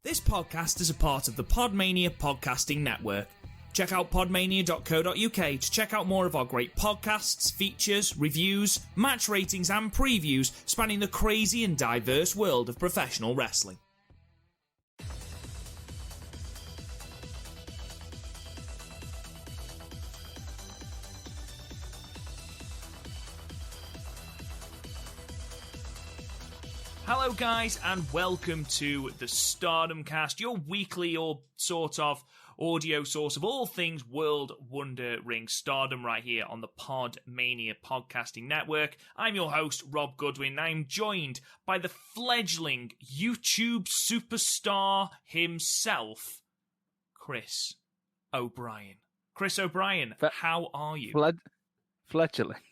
This podcast is a part of the Podmania podcasting network. Check out podmania.co.uk to check out more of our great podcasts, features, reviews, match ratings and previews spanning the crazy and diverse world of professional wrestling. Hello guys, and welcome to the Stardom cast, your weekly or sort of audio source of all things World Wonder Ring Stardom right here on the Podmania podcasting network. I'm your host, Rob Goodwin, and I'm joined by the fledgling YouTube superstar himself, Chris O'Brien. Chris O'Brien, how are you? Fledgling.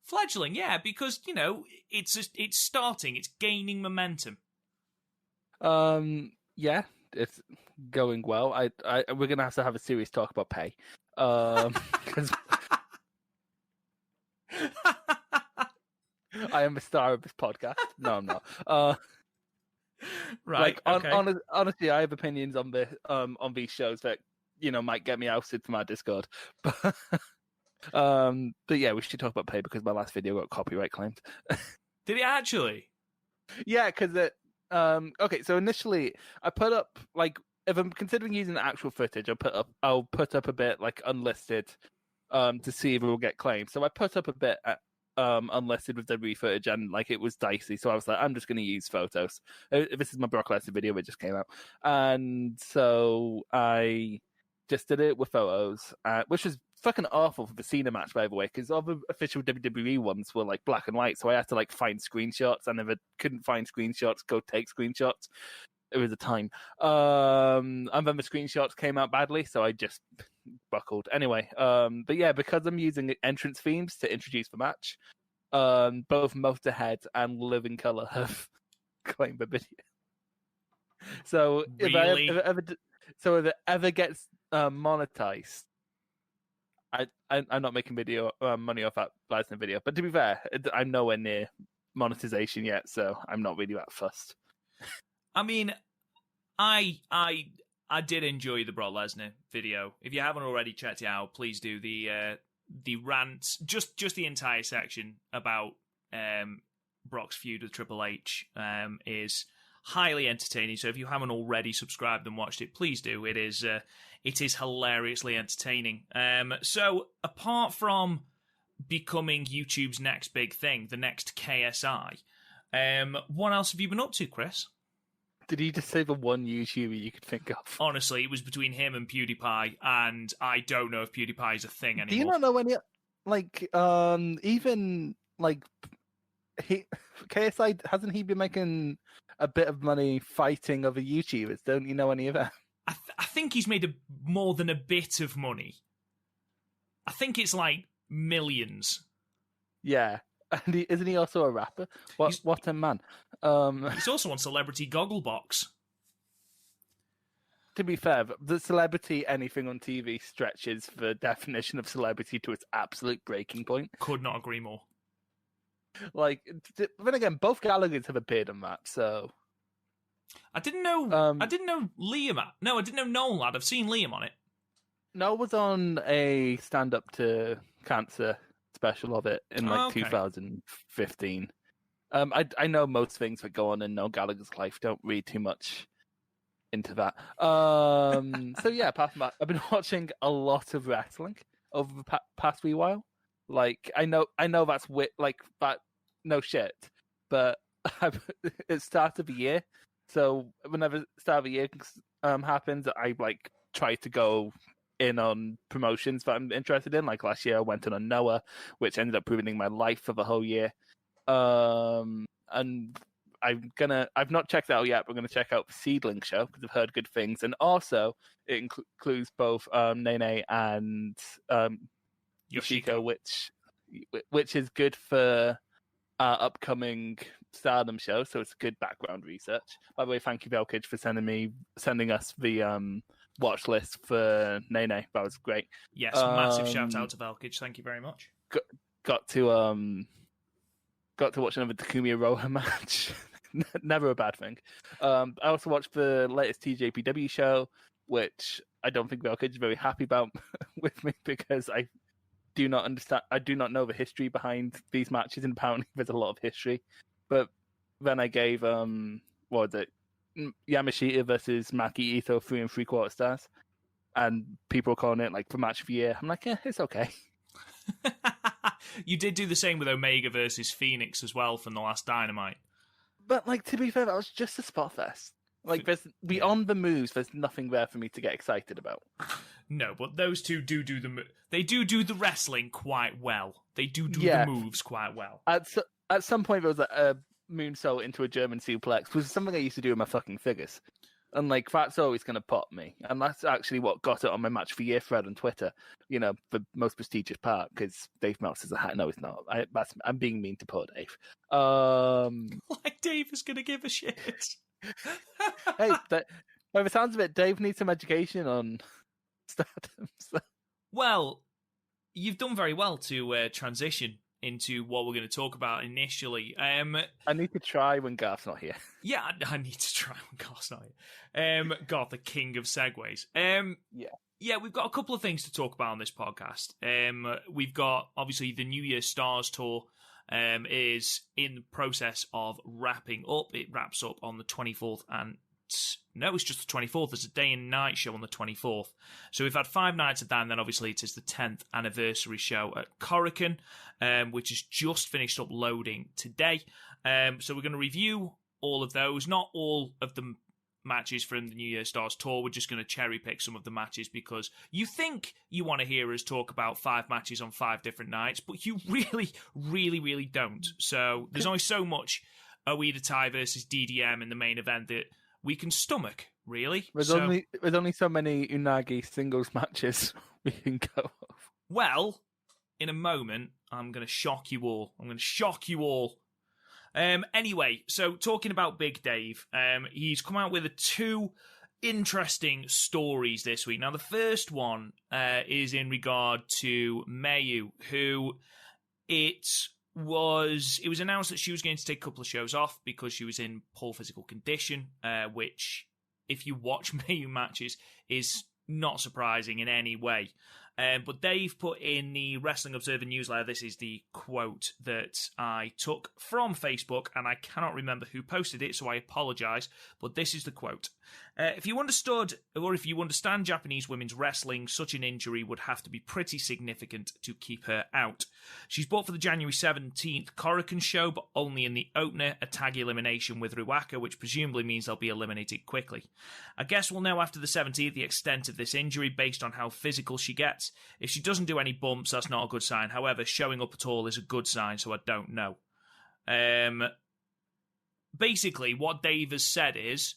Fledgling, yeah, because, you know, it's starting, it's gaining momentum. Yeah, it's going well. We're gonna have to have a serious talk about pay. 'Cause I am a star of this podcast. No, I'm not. Right. Okay. Honestly, I have opinions on these shows that might get me ousted from our Discord. But yeah, we should talk about pay because my last video got copyright claimed. Did it actually? Yeah, because okay, so initially I put up, like, if I'm considering using the actual footage, I'll put up a bit like unlisted to see if it will get claimed. So I put up a bit unlisted with the footage, and like it was dicey. So I was like, I'm just going to use photos. This is my Brock Lesnar video that just came out, and so I just did it with photos, which was fucking awful for the Cena match, by the way, because all the official WWE ones were like black and white, so I had to like find screenshots, and if I couldn't find screenshots, go take screenshots. It was a time. And then the screenshots came out badly, so I just buckled. Anyway, but yeah, because I'm using entrance themes to introduce the match, both Motorhead and Living Colour have claimed the video. So really? if it ever gets monetized, I'm not making money off that Lesnar video. But to be fair, I'm nowhere near monetization yet, so I'm not really that fussed. I mean, I did enjoy the Brock Lesnar video. If you haven't already checked it out, please do. The rant, just the entire section about Brock's feud with Triple H is highly entertaining. So if you haven't already subscribed and watched it, please do. It is hilariously entertaining. So apart from becoming YouTube's next big thing, the next KSI, what else have you been up to, Chris? Did you just say the one YouTuber you could think of? Honestly, it was between him and PewDiePie, and I don't know if PewDiePie is a thing anymore. Do you not know any, like, even, like, KSI, hasn't he been making a bit of money fighting other YouTubers? Don't you know any of that? I think he's made more than a bit of money. I think it's like millions. Yeah. And isn't he also a rapper? What a man. He's also on Celebrity Gogglebox. To be fair, the celebrity anything on TV stretches the definition of celebrity to its absolute breaking point. Could not agree more. Like, then again, both Gallaghers have appeared on that, so... I didn't know Liam. No, I didn't know Noel had. I've seen Liam on it. Noel was on a stand-up to cancer special of it in 2015. I know most things that go on in Noel Gallagher's life. Don't read too much into that. So yeah, apart from that, I've been watching a lot of wrestling over the past wee while. Like, I know that's like that. No shit, but it's start of the year. So whenever start of the year happens, I like try to go in on promotions that I'm interested in. Like last year, I went in on Noah, which ended up ruining my life for the whole year. And I've not checked it out yet, but I'm gonna check out the Seedling show because I've heard good things. And also, it includes both Nene and Yoshiko, which is good for our upcoming Stardom show, so it's good background research. By the way, thank you, Velkage, for sending us the watch list for Nene. That was great. Yes, massive shout out to Velkage. Thank you very much. Got to watch another Takumi Iroha match. never a bad thing. I also watched the latest TJPW show, which I don't think Velkage is very happy about with me because I do not understand. I do not know the history behind these matches, and apparently there's a lot of history. But then I gave what was it, Yamashita versus Maki Ito 3 3/4 stars, and people are calling it like the match of the year. I'm like, yeah, it's okay. You did do the same with Omega versus Phoenix as well from the last Dynamite. But like, to be fair, that was just a spot fest. Like, there's beyond the moves, there's nothing there for me to get excited about. No, but those two do the wrestling quite well. They do the moves quite well. At some point, there was a moonsault into a German suplex, which is something I used to do in my fucking figures. And like, that's always going to pop me. And that's actually what got it on my match for year thread on Twitter. You know, the most prestigious part, because Dave Meltzer's a hat. No, it's not. I'm being mean to poor Dave. Like Dave is going to give a shit. Hey, by the sounds of it, Dave needs some education on Stardom. So. Well, you've done very well to transition into what we're going to talk about initially. I need to try when Garth's not here. Yeah, I need to try when Garth's not here. Garth, the king of segues. Yeah, we've got a couple of things to talk about on this podcast. We've got, obviously, the New Year Stars Tour is in the process of wrapping up. It wraps up on the 24th and... No, it's just the 24th. There's a day and night show on the 24th. So we've had 5 nights of that, and then obviously it is the 10th anniversary show at Korakuen, which is just finished uploading today. So we're going to review all of those. Not all of the matches from the New Year Stars Tour. We're just going to cherry pick some of the matches because you think you want to hear us talk about 5 matches on 5 different nights, but you really, really, really don't. So there's only so much Oida Tai versus DDM in the main event that we can stomach, really. There's only so many Unagi singles matches we can go off. Well, in a moment, I'm going to shock you all. Anyway, so talking about Big Dave, he's come out with 2 interesting stories this week. Now, the first one is in regard to Mayu, who it was announced that she was going to take a couple of shows off because she was in poor physical condition, which, if you watch Mayu matches, is not surprising in any way. But Dave put in the Wrestling Observer newsletter, this is the quote that I took from Facebook, and I cannot remember who posted it, so I apologise, but this is the quote. If you understand Japanese women's wrestling, such an injury would have to be pretty significant to keep her out. She's booked for the January 17th Korakuen show, but only in the opener, a tag elimination with Ruaka, which presumably means they'll be eliminated quickly. I guess we'll know after the 17th the extent of this injury based on how physical she gets. If she doesn't do any bumps, that's not a good sign. However, showing up at all is a good sign, so I don't know. Basically, what Dave has said is,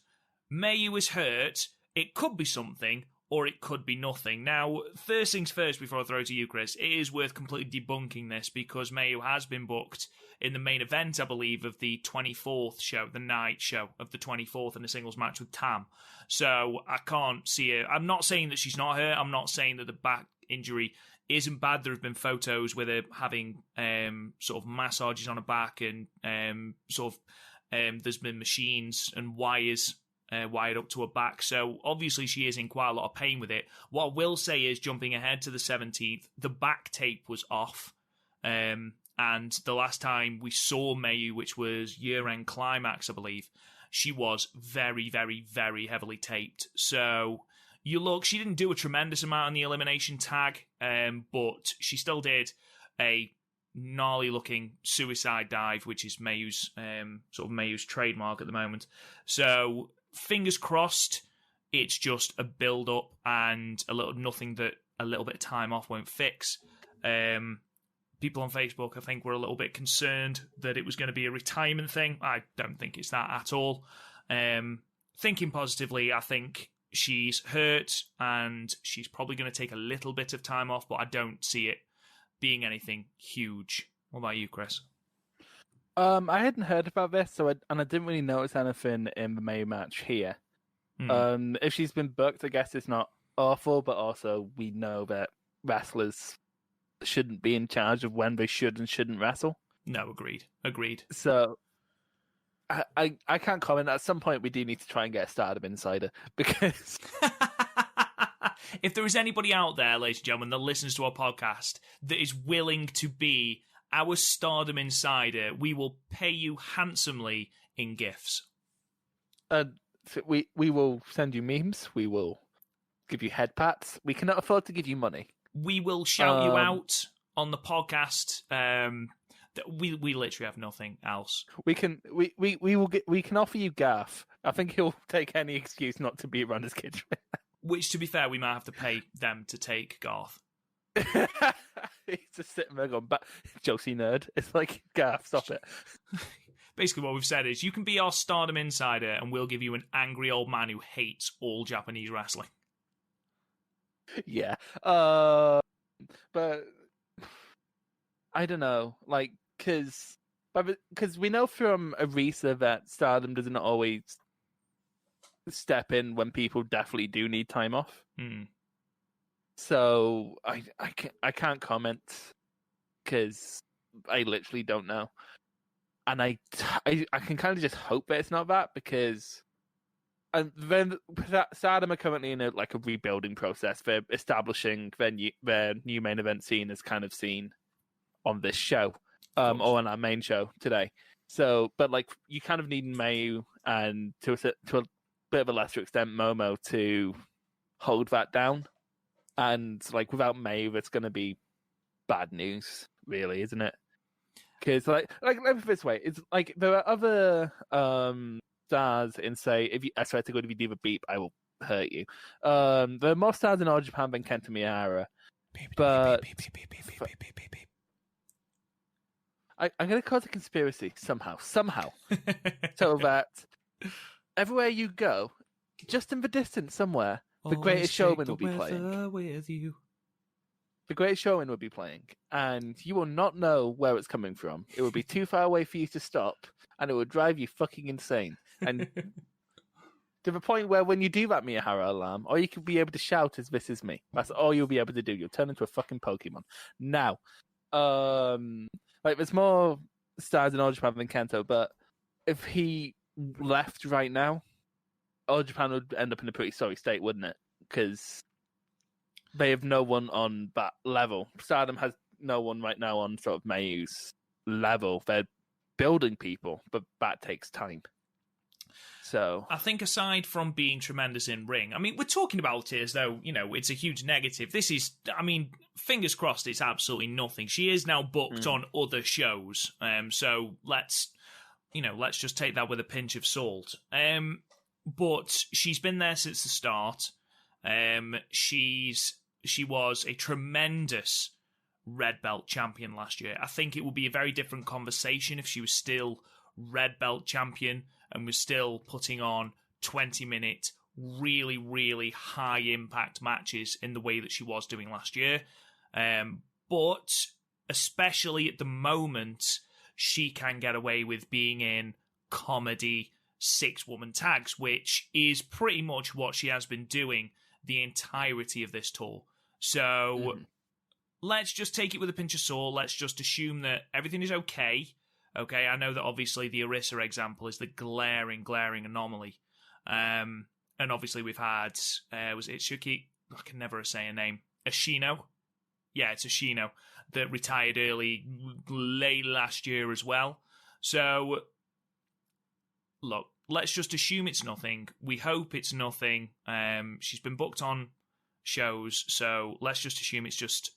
Mayu is hurt, it could be something, or it could be nothing. Now, first things first, before I throw it to you, Chris, it is worth completely debunking this, because Mayu has been booked in the main event, I believe, of the 24th show, the night show of the 24th in a singles match with Tam. So, I can't see it. I'm not saying that she's not hurt, I'm not saying that the back injury isn't bad. There have been photos with her having sort of massages on her back, and there's been machines and wires wired up to her back. So obviously she is in quite a lot of pain with it. What I will say is, jumping ahead to the 17th, the back tape was off. And the last time we saw Mayu, which was year-end climax, I believe, she was very, very, very heavily taped. So she didn't do a tremendous amount on the elimination tag, but she still did a gnarly-looking suicide dive, which is Mayu's Mayu's trademark at the moment. So fingers crossed, it's just a build-up and nothing that a little bit of time off won't fix. People on Facebook, I think, were a little bit concerned that it was going to be a retirement thing. I don't think it's that at all. Thinking positively, I think she's hurt and she's probably going to take a little bit of time off, but I don't see it being anything huge. What about you, Chris? I hadn't heard about this, I didn't really notice anything in the May match here. If she's been booked, I guess it's not awful, but also we know that wrestlers shouldn't be in charge of when they should and shouldn't wrestle. No, agreed. So I can't comment. At some point, we do need to try and get a Stardom Insider because if there is anybody out there, ladies and gentlemen, that listens to our podcast that is willing to be our Stardom Insider, we will pay you handsomely in gifts. We will send you memes. We will give you head pats. We cannot afford to give you money. We will shout you out on the podcast. We literally have nothing else. We can offer you Garth. I think he'll take any excuse not to be around his kids. Which, to be fair, we might have to pay them to take Garth. He's just sitting there going, "But Josie nerd." It's like, Garth, stop it. Basically, what we've said is, you can be our Stardom Insider, and we'll give you an angry old man who hates all Japanese wrestling. Yeah, but I don't know, like, because we know from Arisa that Stardom doesn't always step in when people definitely do need time off. So I can't comment because I literally don't know, and I can kind of just hope that it's not that, because then Stardom are currently in a rebuilding process. They're establishing their new main event scene as kind of seen on this show, or on our main show today. So, but you kind of need Mayu and to a bit of a lesser extent Momo to hold that down. And without Mayu, it's going to be bad news, really, isn't it? Because let me put it this way: it's there are other stars in, say, I swear to God, if you do the beep, I will hurt you. There are more stars in All Japan than Kenta Miyahara, but I'm going to cause a conspiracy somehow, so that everywhere you go, just in the distance somewhere, the Greatest Showman will be playing. With you. The Greatest Showman will be playing, and you will not know where it's coming from. It will be too far away for you to stop, and it will drive you fucking insane. And to the point where when you do that Miyahara alarm, all you can be able to shout is, "This is me." That's all you'll be able to do. You'll turn into a fucking Pokemon. Now, there's more stars in All Japan than Kento, but if he left right now, All Japan would end up in a pretty sorry state, wouldn't it? Because they have no one on that level. Stardom has no one right now on sort of Mayu's level. They're building people, but that takes time. So I think aside from being tremendous in ring, I mean, we're talking about it as though, it's a huge negative. This is, fingers crossed it's absolutely nothing. She is now booked on other shows. So let's just take that with a pinch of salt. But she's been there since the start. She was a tremendous red belt champion last year. I think it would be a very different conversation if she was still red belt champion and was still putting on 20-minute, really, really high impact matches in the way that she was doing last year. But especially at the moment, she can get away with being in comedy 6-woman tags, which is pretty much what she has been doing the entirety of this tour. So let's just take it with a pinch of salt. Let's just assume that everything is okay. Okay, I know that obviously the Arisa example is the glaring anomaly. And obviously we've had, was it Shuki? I can never say a name. Ashino? Yeah, it's Ashino, that retired late last year as well. So, look, let's just assume it's nothing. We hope it's nothing. She's been booked on shows, so let's just assume it's just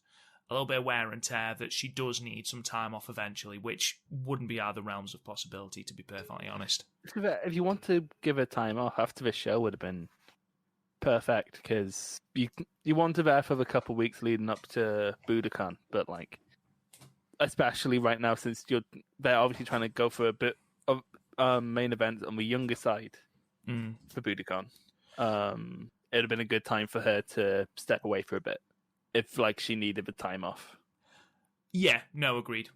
a little bit of wear and tear, that she does need some time off eventually, which wouldn't be out of the realms of possibility, to be perfectly honest. If you want to give her time off after the show, would have been perfect, because you want her there for the couple of weeks leading up to Budokan, but especially right now, since they're obviously trying to go for a bit of main event on the younger side for Budokan. It would have been a good time for her to step away for a bit if she needed the time off. Yeah, no, agreed.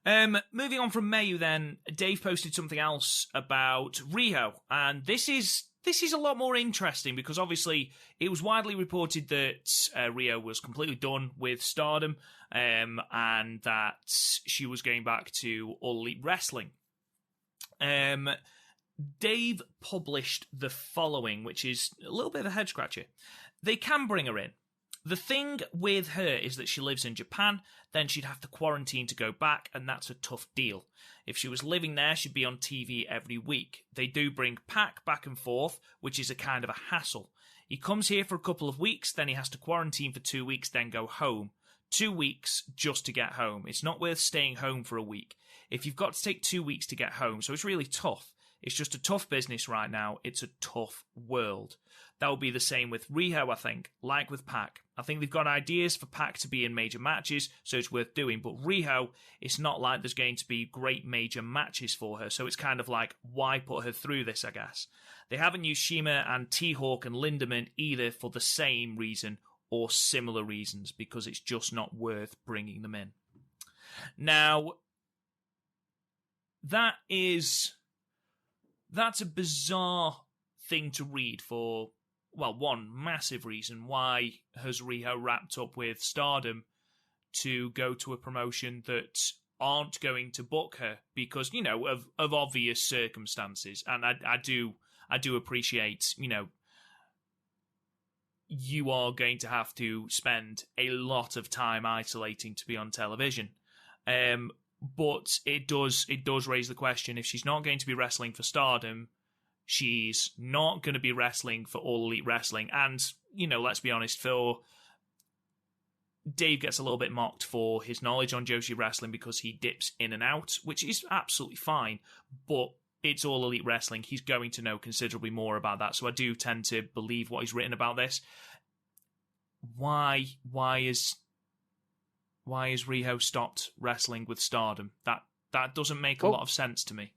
Moving on from Mayu then, Dave posted something else about Riho, and this is a lot more interesting because obviously it was widely reported that Riho was completely done with Stardom and that she was going back to All Elite Wrestling. Dave published the following, which is a little bit of a head scratcher. They can bring her in. The thing with her is that she lives in Japan, then she'd have to quarantine to go back, and that's a tough deal. If she was living there, she'd be on TV every week. They do bring Pac back and forth, which is a kind of a hassle. He comes here for a couple of weeks, then he has to quarantine for 2 weeks, then go home. 2 weeks just to get home. It's not worth staying home for a week. If you've got to take 2 weeks to get home, so it's really tough. It's just a tough business right now. It's a tough world. That will be the same with Riho, I think, like with Pac. I think they've got ideas for Pac to be in major matches, so it's worth doing. But Riho, it's not like there's going to be great major matches for her, so it's kind of like, why put her through this, I guess. They haven't used Shima and T-Hawk and Lindemann either for the same reason or similar reasons, because it's just not worth bringing them in. Now, that's a bizarre thing to read for, well, one massive reason. Why has Riho wrapped up with Stardom to go to a promotion that aren't going to book her because, you know, of obvious circumstances? And I do appreciate, you know, you are going to have to spend a lot of time isolating to be on television. But it does raise the question, if she's not going to be wrestling for Stardom, she's not going to be wrestling for All Elite Wrestling. And, you know, let's be honest, Dave gets a little bit mocked for his knowledge on Joshi wrestling because he dips in and out, which is absolutely fine, but it's All Elite Wrestling. He's going to know considerably more about that, so I do tend to believe what he's written about this. Why is Riho stopped wrestling with Stardom? That doesn't make a lot of sense to me.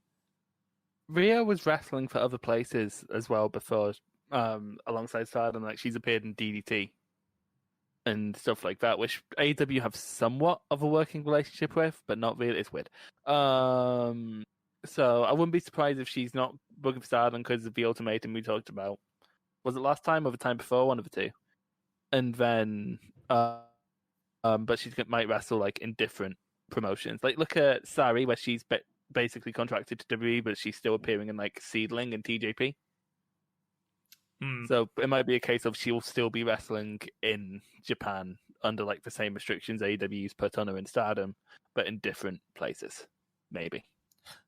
Riho was wrestling for other places as well before, alongside Stardom. Like, she's appeared in DDT and stuff like that, which AEW have somewhat of a working relationship with, but not really. It's weird. So I wouldn't be surprised if she's not booking for Stardom because of the ultimatum we talked about. Was it last time or the time before? One of the two. And then, but she might wrestle like in different promotions. Like, look at Sari, where she's basically contracted to WWE, but she's still appearing in like Seedling and TJP. So it might be a case of she'll still be wrestling in Japan under like the same restrictions AEW's put on her in Stardom, but in different places, maybe.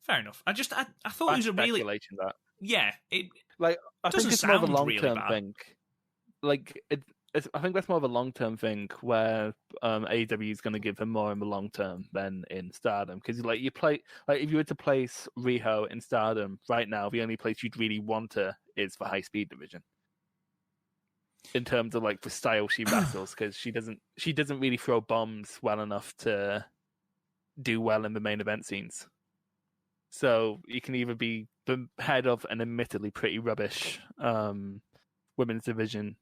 Fair enough. I thought it was a really that. Yeah. It like I think it's more of a long term really thing. Like I think that's more of a long term thing where AEW is going to give her more in the long term than in Stardom, because like if you were to place Riho in Stardom right now, the only place you'd really want her is the high speed division. In terms of like the style she wrestles, because she doesn't really throw bombs well enough to do well in the main event scenes. So you can either be the head of an admittedly pretty rubbish women's division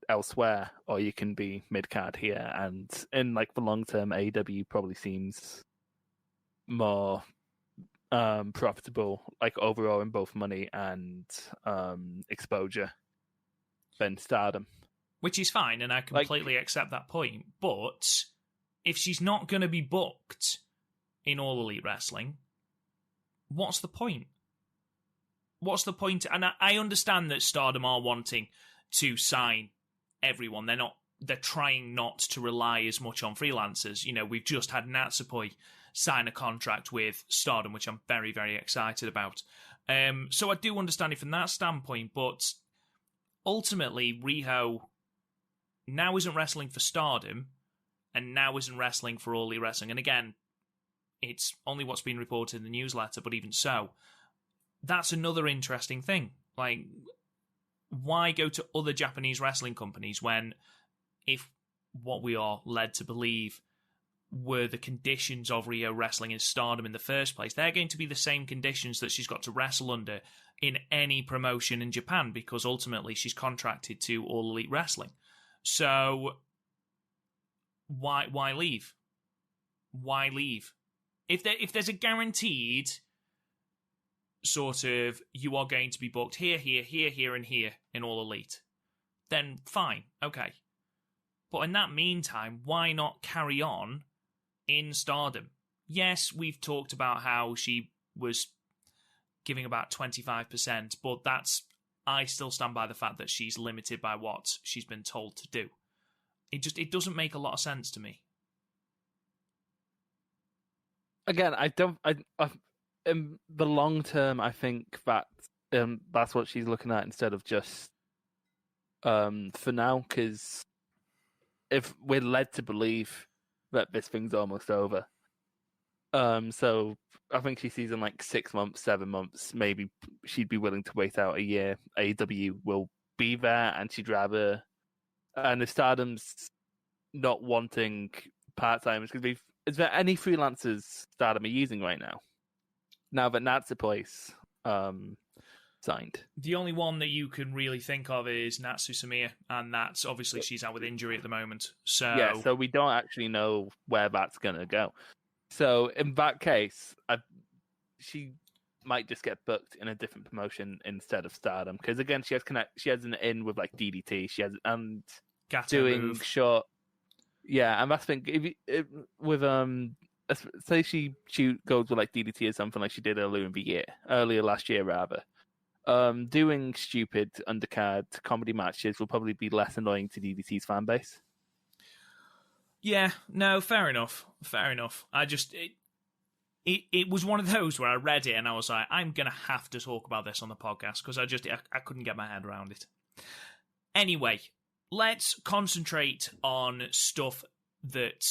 elsewhere, or you can be mid-card here, and in like the long term, AEW probably seems more profitable, like overall in both money and exposure, than Stardom. Which is fine, and I completely accept that point, but if she's not going to be booked in All Elite Wrestling, what's the point? What's the point? And I understand that Stardom are wanting to sign everyone. They're trying not to rely as much on freelancers. You know, we've just had Natsupoi sign a contract with Stardom, which I'm very, very excited about. So I do understand it from that standpoint, but ultimately, Riho now isn't wrestling for Stardom and now isn't wrestling for All Elite Wrestling. And again, it's only what's been reported in the newsletter, but even so, that's another interesting thing. Like, why go to other Japanese wrestling companies when, if what we are led to believe were the conditions of Riho wrestling in Stardom in the first place, they're going to be the same conditions that she's got to wrestle under in any promotion in Japan, because ultimately she's contracted to All Elite Wrestling. So why leave? Why leave? If there's a guaranteed sort of, you are going to be booked here, and here in All Elite, then fine, okay. But in that meantime, why not carry on in Stardom? Yes, we've talked about how she was giving about 25%, but I still stand by the fact that she's limited by what she's been told to do. It doesn't make a lot of sense to me. Again, in the long term, I think that that's what she's looking at instead of just for now, because if we're led to believe that this thing's almost over, so I think she sees in like 6 months, 7 months, maybe she'd be willing to wait out a year. AEW will be there, and she'd rather. And if Stardom's not wanting part-timers, because is there any freelancers Stardom are using right now? Now that Natsu Place signed. The only one that you can really think of is Natsu Samiya, and that's obviously she's out with injury at the moment. So so we don't actually know where that's going to go. So in that case, she might just get booked in a different promotion instead of Stardom, because again, she has an in with like DDT. She has and Gato doing move. short. Yeah, and that's the thing. With say she goes with like DDT or something like she did earlier last year rather. Doing stupid undercard comedy matches will probably be less annoying to DDT's fan base. Yeah, no, fair enough. I just it was one of those where I read it and I was like, I'm gonna have to talk about this on the podcast because I couldn't get my head around it. Anyway, let's concentrate on stuff that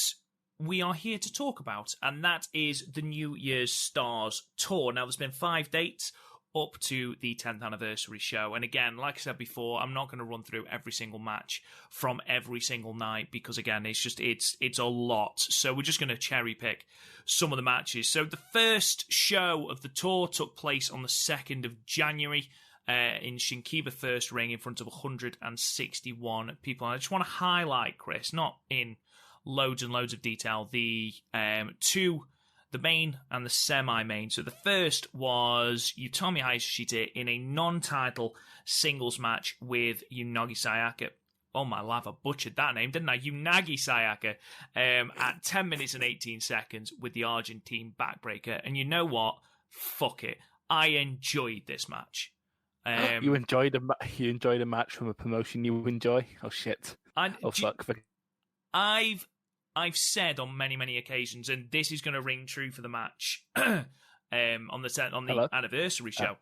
we are here to talk about, and that is the New Year's Stars Tour. Now, there's been 5 dates up to the 10th anniversary show, and again, like I said before, I'm not going to run through every single match from every single night because again, it's a lot. So we're just going to cherry pick some of the matches. So the first show of the tour took place on the 2nd of January. In Shinkiba First Ring in front of 161 people. And I just want to highlight, Chris, not in loads and loads of detail, the main and the semi-main. So the first was Utami Hayashishita in a non-title singles match with Unagi Sayaka. Oh my life, I butchered that name, didn't I? Unagi Sayaka at 10 minutes and 18 seconds with the Argentine backbreaker. And you know what? Fuck it. I enjoyed this match. You enjoyed a match from a promotion you enjoy? Oh shit! Fuck! I've said on many occasions, and this is going to ring true for the match on the anniversary show.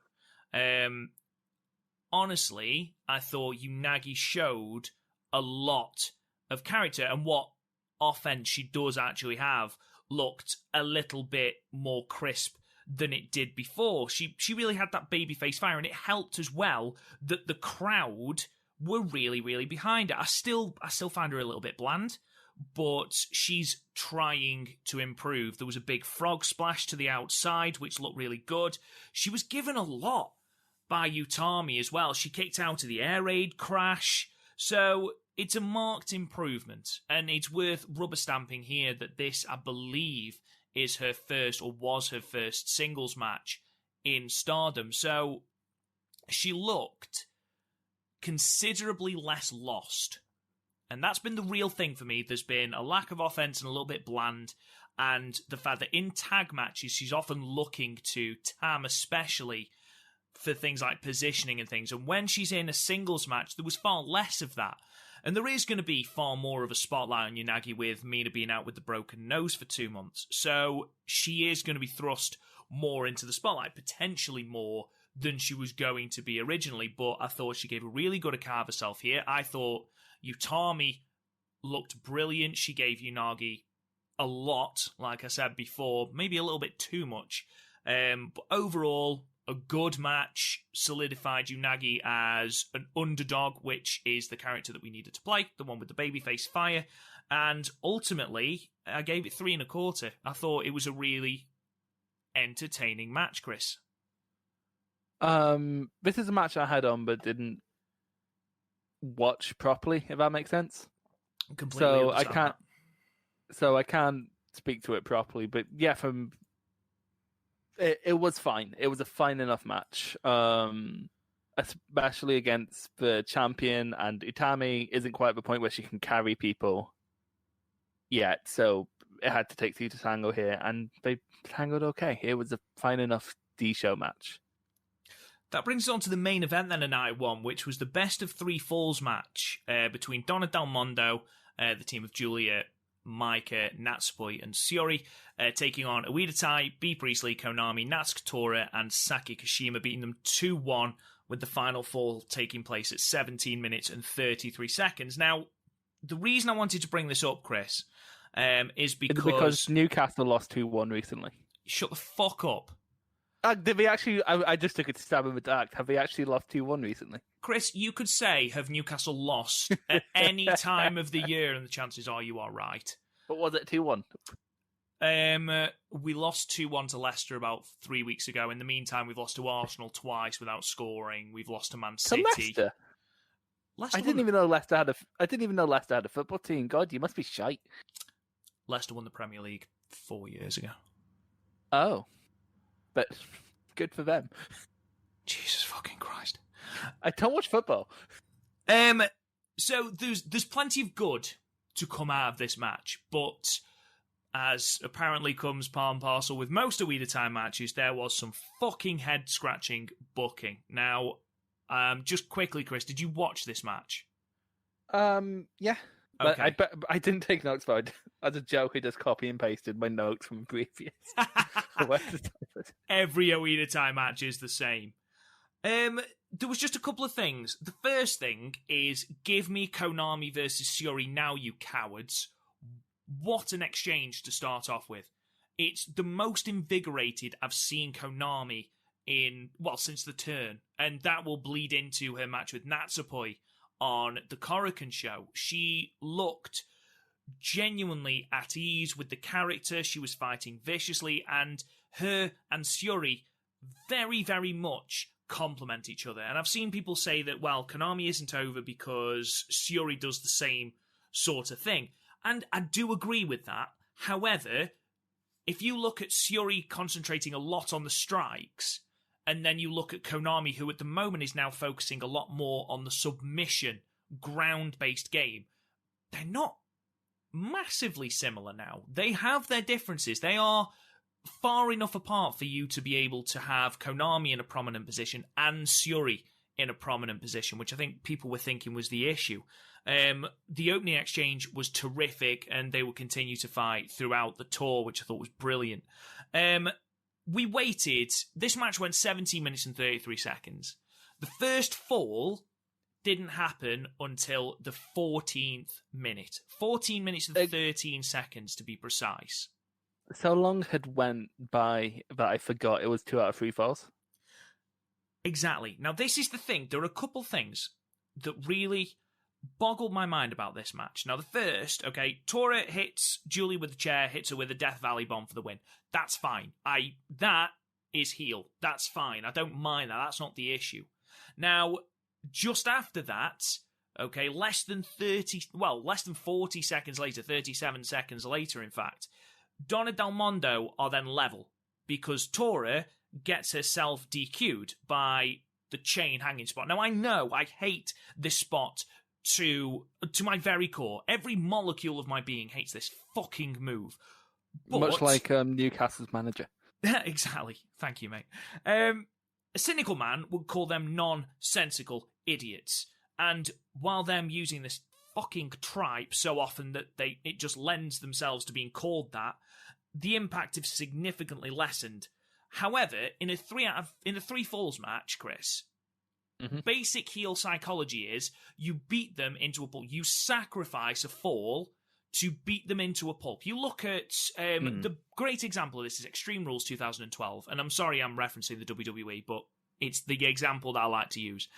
Honestly, I thought Unagi showed a lot of character, and what offense she does actually have looked a little bit more crisp than it did before. She really had that babyface fire, and it helped as well that the crowd were really behind her. I still find her a little bit bland, but she's trying to improve. There was a big frog splash to the outside, which looked really good. She was given a lot by Utami as well. She kicked out of the air raid crash, so it's a marked improvement, and it's worth rubber stamping here that this, I believe, is her first, or was her first, singles match in Stardom. So she looked considerably less lost. And that's been the real thing for me. There's been a lack of offense and a little bit bland. And the fact that in tag matches, she's often looking to Tam, especially for things like positioning and things. And when she's in a singles match, there was far less of that. And there is going to be far more of a spotlight on Unagi with Mina being out with the broken nose for 2 months. So she is going to be thrust more into the spotlight, potentially more than she was going to be originally. But I thought she gave a really good account of herself here. I thought Utami looked brilliant. She gave Unagi a lot, like I said before, maybe a little bit too much. But overall, a good match, solidified Unagi as an underdog, which is the character that we needed to play, the one with the babyface fire. And ultimately, I gave it 3 1/4. I thought it was a really entertaining match, Chris. This is a match I had on but didn't watch properly, if that makes sense. Completely so I can't speak to it properly, but yeah, it was fine. It was a fine enough match, especially against the champion, and Utami isn't quite at the point where she can carry people yet, so it had to take 2 to tango here, and they tangoed okay. It was a fine enough D-show match. That brings us on to the main event then of night one, which was the best of 3 falls match between Donna Del Mondo, the team of Julia, Maika, Natsupoi, and Shiori, taking on Ueda Tai, Bea Priestley, Konami, Natsuko Tora, and Saki Kashima, beating them 2-1, with the final fall taking place at 17 minutes and 33 seconds. Now, the reason I wanted to bring this up, Chris, is because Newcastle lost 2-1 recently. Shut the fuck up. Did we actually? I just took it to stab in the dark. Have they actually lost 2-1 recently? Chris, you could say, have Newcastle lost at any time of the year, and the chances are you are right. But was it 2-1? We lost 2-1 to Leicester about 3 weeks ago. In the meantime, we've lost to Arsenal twice without scoring. We've lost to Man City. To Leicester? I didn't even know Leicester had a football team. God, you must be shite. Leicester won the Premier League 4 years ago. Oh. But good for them. Jesus fucking Christ. I don't watch football. So there's plenty of good to come out of this match, but as apparently comes part and parcel with most Ueda time matches, there was some fucking head-scratching booking. Now, just quickly, Chris, did you watch this match? Yeah. Okay. But I didn't take notes, but as a joke, I just copy and pasted my notes from previous. Every Ueda time match is the same. There was just a couple of things. The first thing is, give me Konami versus Shiori now, you cowards. What an exchange to start off with. It's the most invigorated I've seen Konami since the turn. And that will bleed into her match with Natsupoi on the Korakuen show. She looked genuinely at ease with the character. She was fighting viciously, and her and Shiori very, very much complement each other. And I've seen people say that, well, Konami isn't over because Shiori does the same sort of thing. And I do agree with that. However, if you look at Shiori concentrating a lot on the strikes, and then you look at Konami, who at the moment is now focusing a lot more on the submission, ground-based game, they're not massively similar now. They have their differences. They are far enough apart for you to be able to have Konami in a prominent position and Shiori in a prominent position, which I think people were thinking was the issue. The opening exchange was terrific, and they will continue to fight throughout the tour, which I thought was brilliant. We waited. This match went 17 minutes and 33 seconds. The first fall didn't happen until the 14th minute. 14 minutes and 13 seconds, to be precise. So long had went by that I forgot it was 2 out of 3 falls. Exactly. Now, this is the thing. There are a couple things that really boggled my mind about this match. Now, the first, okay, Tora hits Julie with the chair, hits her with a Death Valley bomb for the win. That's fine. That is heel. That's fine. I don't mind that. That's not the issue. Now, just after that, okay, less than 40 seconds later, 37 seconds later, in fact, Donna Del Mondo are then level because Tora gets herself DQ'd by the chain hanging spot. Now, I know I hate this spot to my very core. Every molecule of my being hates this fucking move. But, much like Newcastle's manager. Exactly. Thank you, mate. A cynical man would call them nonsensical idiots. And while them using this fucking tripe so often that it just lends themselves to being called that, the impact is significantly lessened. However, in a 3 falls match, Chris, basic heel psychology is you beat them into a pulp. You sacrifice a fall to beat them into a pulp. You look at the great example of this is Extreme Rules 2012, and I'm sorry I'm referencing the WWE, but it's the example that I like to use.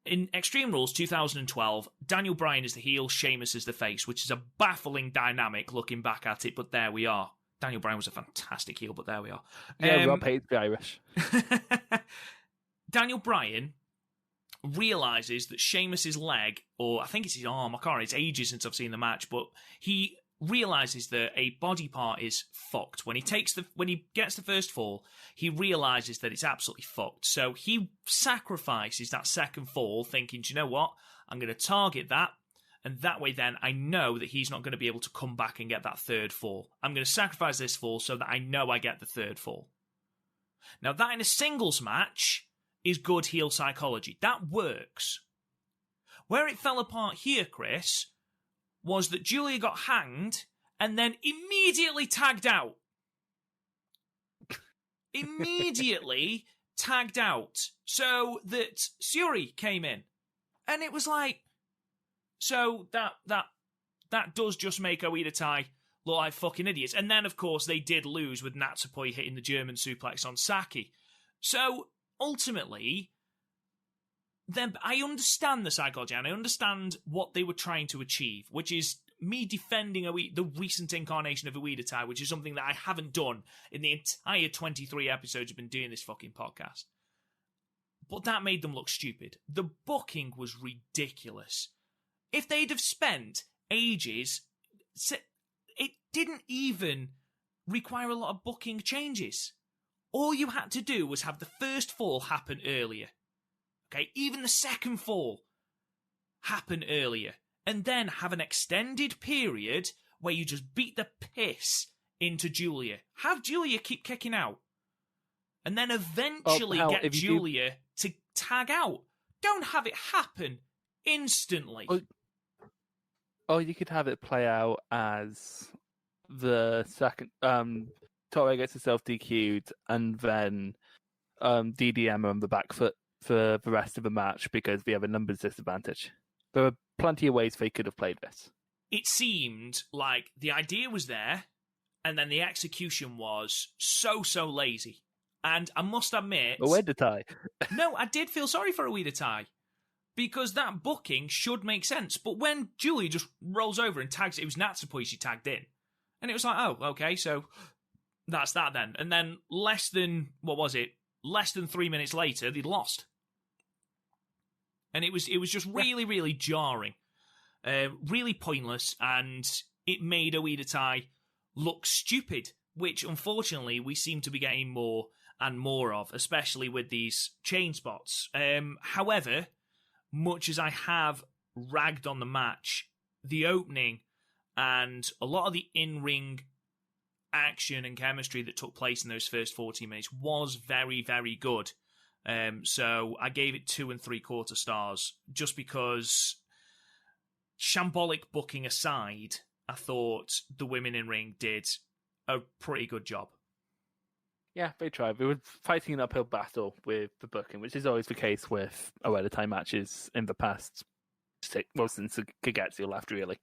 In Extreme Rules 2012, Daniel Bryan is the heel, Sheamus is the face, which is a baffling dynamic looking back at it, but there we are. Daniel Bryan was a fantastic heel, but there we are. Yeah, Rob hates the Irish. Daniel Bryan realizes that Sheamus's leg, or I think it's his arm, I can't remember, it's ages since I've seen the match, but he realizes that a body part is fucked. When he gets the first fall, he realizes that it's absolutely fucked. So he sacrifices that second fall, thinking, do you know what? I'm going to target that, and that way then I know that he's not going to be able to come back and get that third fall. I'm going to sacrifice this fall so that I know I get the third fall. Now, that in a singles match is good heel psychology. That works. Where it fell apart here, Chris, was that Julia got hanged and then immediately tagged out. Immediately tagged out. So that Syuri came in. And it was like... So that does just make Oida Tai look like fucking idiots. And then, of course, they did lose with Natsupoi hitting the German suplex on Saki. So, ultimately... Then I understand the psychology, and I understand what they were trying to achieve, which is me defending the recent incarnation of Oida Tai, which is something that I haven't done in the entire 23 episodes I've been doing this fucking podcast. But that made them look stupid. The booking was ridiculous. If they'd have spent ages, it didn't even require a lot of booking changes. All you had to do was have the first fall happen earlier. Okay, even the second fall happen earlier. And then have an extended period where you just beat the piss into Julia. Have Julia keep kicking out. And then eventually get Julia to tag out. Don't have it happen instantly. Or you could have it play out as the second... Tori gets herself DQ'd and then DDM on the back foot for the rest of the match because we have a numbers disadvantage. There were plenty of ways they could have played this. It seemed like the idea was there, and then the execution was so lazy. And I must admit... Oida Tai. No, I did feel sorry for Oida Tai, because that booking should make sense. But when Julie just rolls over and tags, it was Natsupoi she tagged in. And it was like, oh, okay, so that's that then. And then less than 3 minutes later, they'd lost. And it was just really jarring. Really pointless, and it made Oida Tai look stupid, which unfortunately we seem to be getting more and more of, especially with these chain spots. However, much as I have ragged on the match, the opening and a lot of the in-ring action and chemistry that took place in those first 40 minutes was very, very good. So I gave it 2 3/4 stars, just because, shambolic booking aside, I thought the women in ring did a pretty good job. Yeah, they tried. They were fighting an uphill battle with the booking, which is always the case with Oida Tai matches in the past. Since Kagetsu left, really.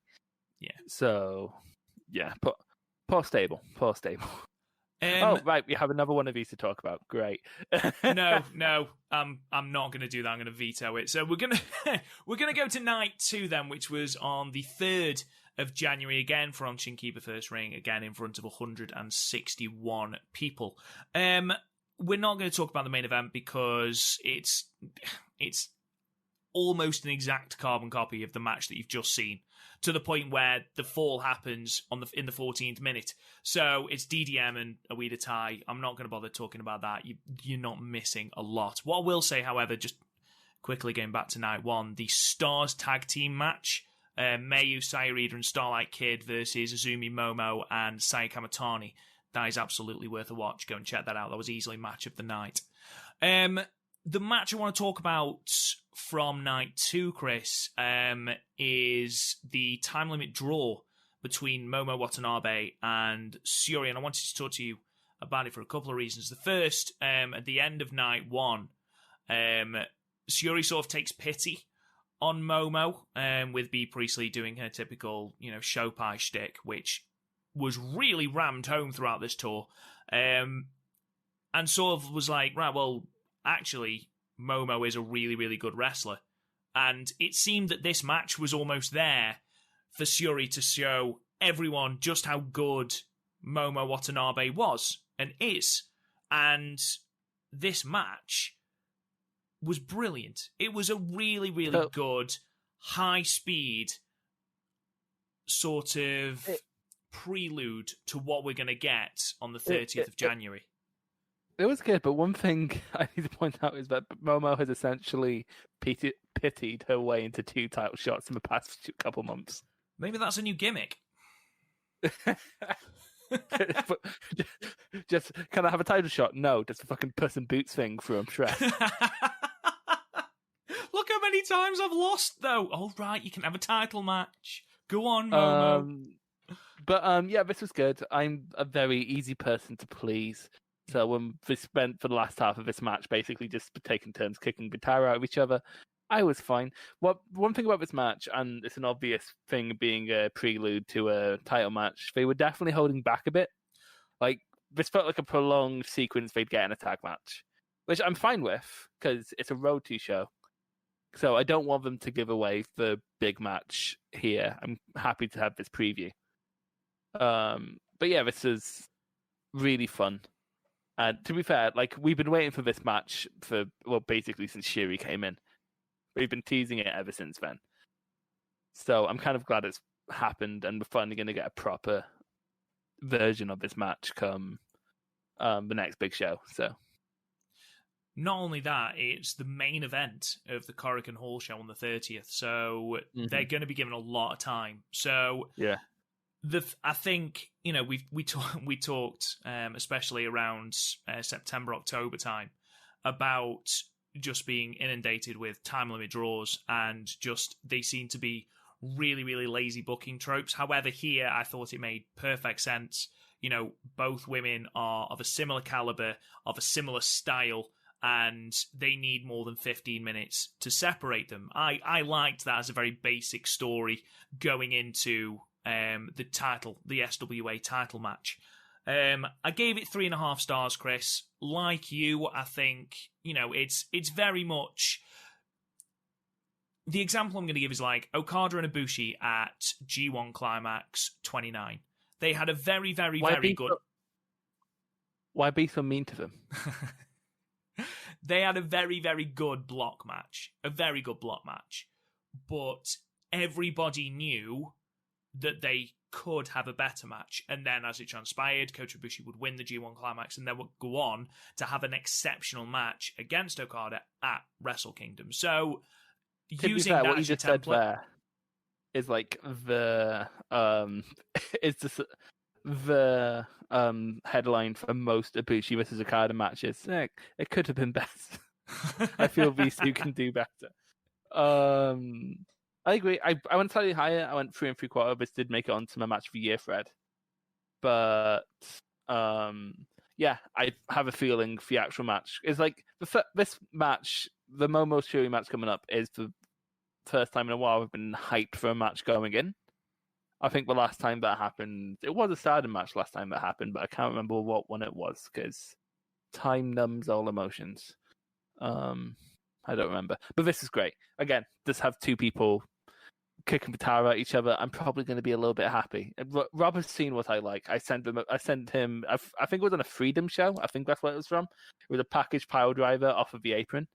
Yeah. So, yeah, poor stable. Right, we have another one of these to talk about. Great. No, I'm not going to do that. I'm going to veto it. So we're gonna go to night 2 then, which was on the 3rd of January, again from Shinkiba First Ring, again in front of 161 people. We're not going to talk about the main event because it's almost an exact carbon copy of the match that you've just seen, to the point where the fall happens in the 14th minute. So it's DDM and Oida Tai. I'm not going to bother talking about that. You're not missing a lot. What I will say, however, just quickly going back to night 1, the Stars tag team match, Mayu, Sayurida and Starlight Kid versus Azumi Momo and Saya Kamatani. That is absolutely worth a watch. Go and check that out. That was easily match of the night. The match I want to talk about from night 2, Chris, is the time limit draw between Momo Watanabe and Syuri, and I wanted to talk to you about it for a couple of reasons. The first, at the end of night 1, Syuri sort of takes pity on Momo, with Bea Priestley doing her typical, show pie shtick, which was really rammed home throughout this tour, and sort of was like, right, well, actually, Momo is a really, really good wrestler. And it seemed that this match was almost there for Syuri to show everyone just how good Momo Watanabe was and is. And this match was brilliant. It was a really, really good, high-speed sort of prelude to what we're going to get on the 30th of January. It was good, but one thing I need to point out is that Momo has essentially pitied her way into 2 title shots in the past couple months. Maybe that's a new gimmick. Just, can I have a title shot? No, just a fucking Puss in Boots thing from Shrek. Look how many times I've lost, though. All right, you can have a title match. Go on, Momo. Yeah, this was good. I'm a very easy person to please. So when we spent for the last half of this match basically just taking turns kicking the tire out of each other, I was fine. One thing about this match, and it's an obvious thing being a prelude to a title match, they were definitely holding back a bit. Like, this felt like a prolonged sequence they'd get in a tag match, which I'm fine with, because it's a Road to show. So I don't want them to give away the big match here. I'm happy to have this preview. But yeah, this is really fun. And to be fair, like, we've been waiting for this match for, well, basically since Shiri came in. We've been teasing it ever since then. So I'm kind of glad it's happened, and we're finally going to get a proper version of this match come the next big show. So, not only that, it's the main event of the Korakuen Hall show on the 30th. So they're going to be given a lot of time. So yeah. I think, you know, we talked especially around September, October time about just being inundated with time limit draws, and just they seem to be really, really lazy booking tropes. However, here I thought it made perfect sense. You know, both women are of a similar caliber, of a similar style, and they need more than 15 minutes to separate them. I liked that as a very basic story going into the SWA title match. I gave it 3.5 stars, Chris. Like you, I think, you know, it's very much... The example I'm going to give is like Okada and Ibushi at G1 Climax 29. They had a very, very, very good... Why be so mean to them? They had a very, very good block match. A very good block match. But everybody knew that they could have a better match. And then, as it transpired, Kota Ibushi would win the G1 Climax and then would go on to have an exceptional match against Okada at Wrestle Kingdom. So, using that what you as just your said template... there is like the headline for most Ibushi versus Okada matches. It could have been better. I feel these two can do better. I agree. I went slightly higher. I went 3 3/4. This did make it onto my match of the year thread. But yeah, I have a feeling the actual match is like this match, the Momo Shuri match coming up, is the first time in a while I've been hyped for a match going in. I think the last time that happened, it was a Stardom match last time that happened, but I can't remember what one it was because time numbs all emotions. I don't remember. But this is great. Again, just have two people kicking the tire at each other. I'm probably going to be a little bit happy. Rob has seen what I like. I sent him. I think it was on a Freedom show. I think that's what it was from. It was a package pile driver off of the apron,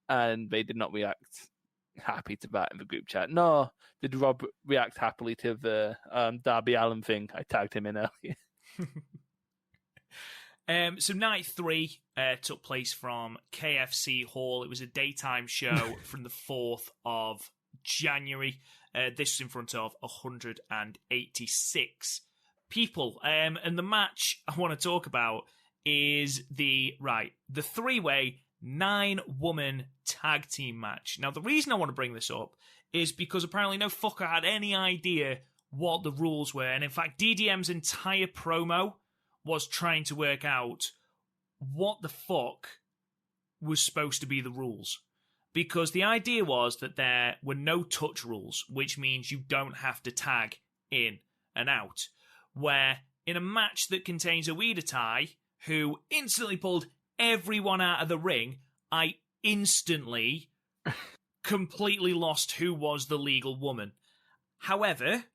and they did not react happy to that in the group chat. Nor did Rob react happily to the Darby Allin thing. I tagged him in earlier. So night 3 took place from KFC Hall. It was a daytime show from the 4th of January. This was in front of 186 people. And the match I want to talk about is the 3-way 9-woman tag team match. Now, the reason I want to bring this up is because apparently no fucker had any idea what the rules were. And in fact, DDM's entire promo was trying to work out what the fuck was supposed to be the rules. Because the idea was that there were no touch rules, which means you don't have to tag in and out. Where in a match that contains Ueda Tai, who instantly pulled everyone out of the ring, I instantly completely lost who was the legal woman. However,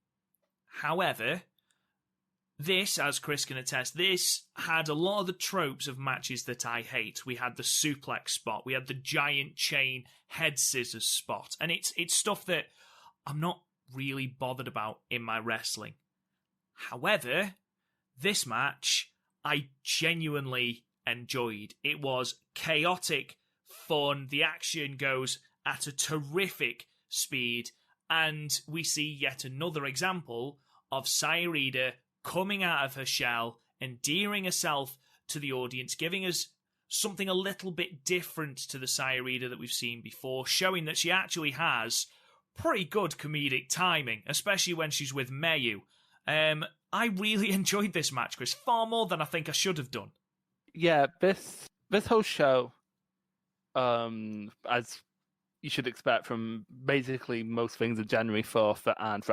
this, as Chris can attest, this had a lot of the tropes of matches that I hate. We had the suplex spot. We had the giant chain head scissors spot. And it's stuff that I'm not really bothered about in my wrestling. However, this match, I genuinely enjoyed. It was chaotic, fun. The action goes at a terrific speed. And we see yet another example of Sayarida coming out of her shell, endearing herself to the audience, giving us something a little bit different to the Sayarida that we've seen before, showing that she actually has pretty good comedic timing, especially when she's with Mayu. I really enjoyed this match, Chris, far more than I think I should have done. Yeah, this whole show, as you should expect from basically most things of January 4th that aren't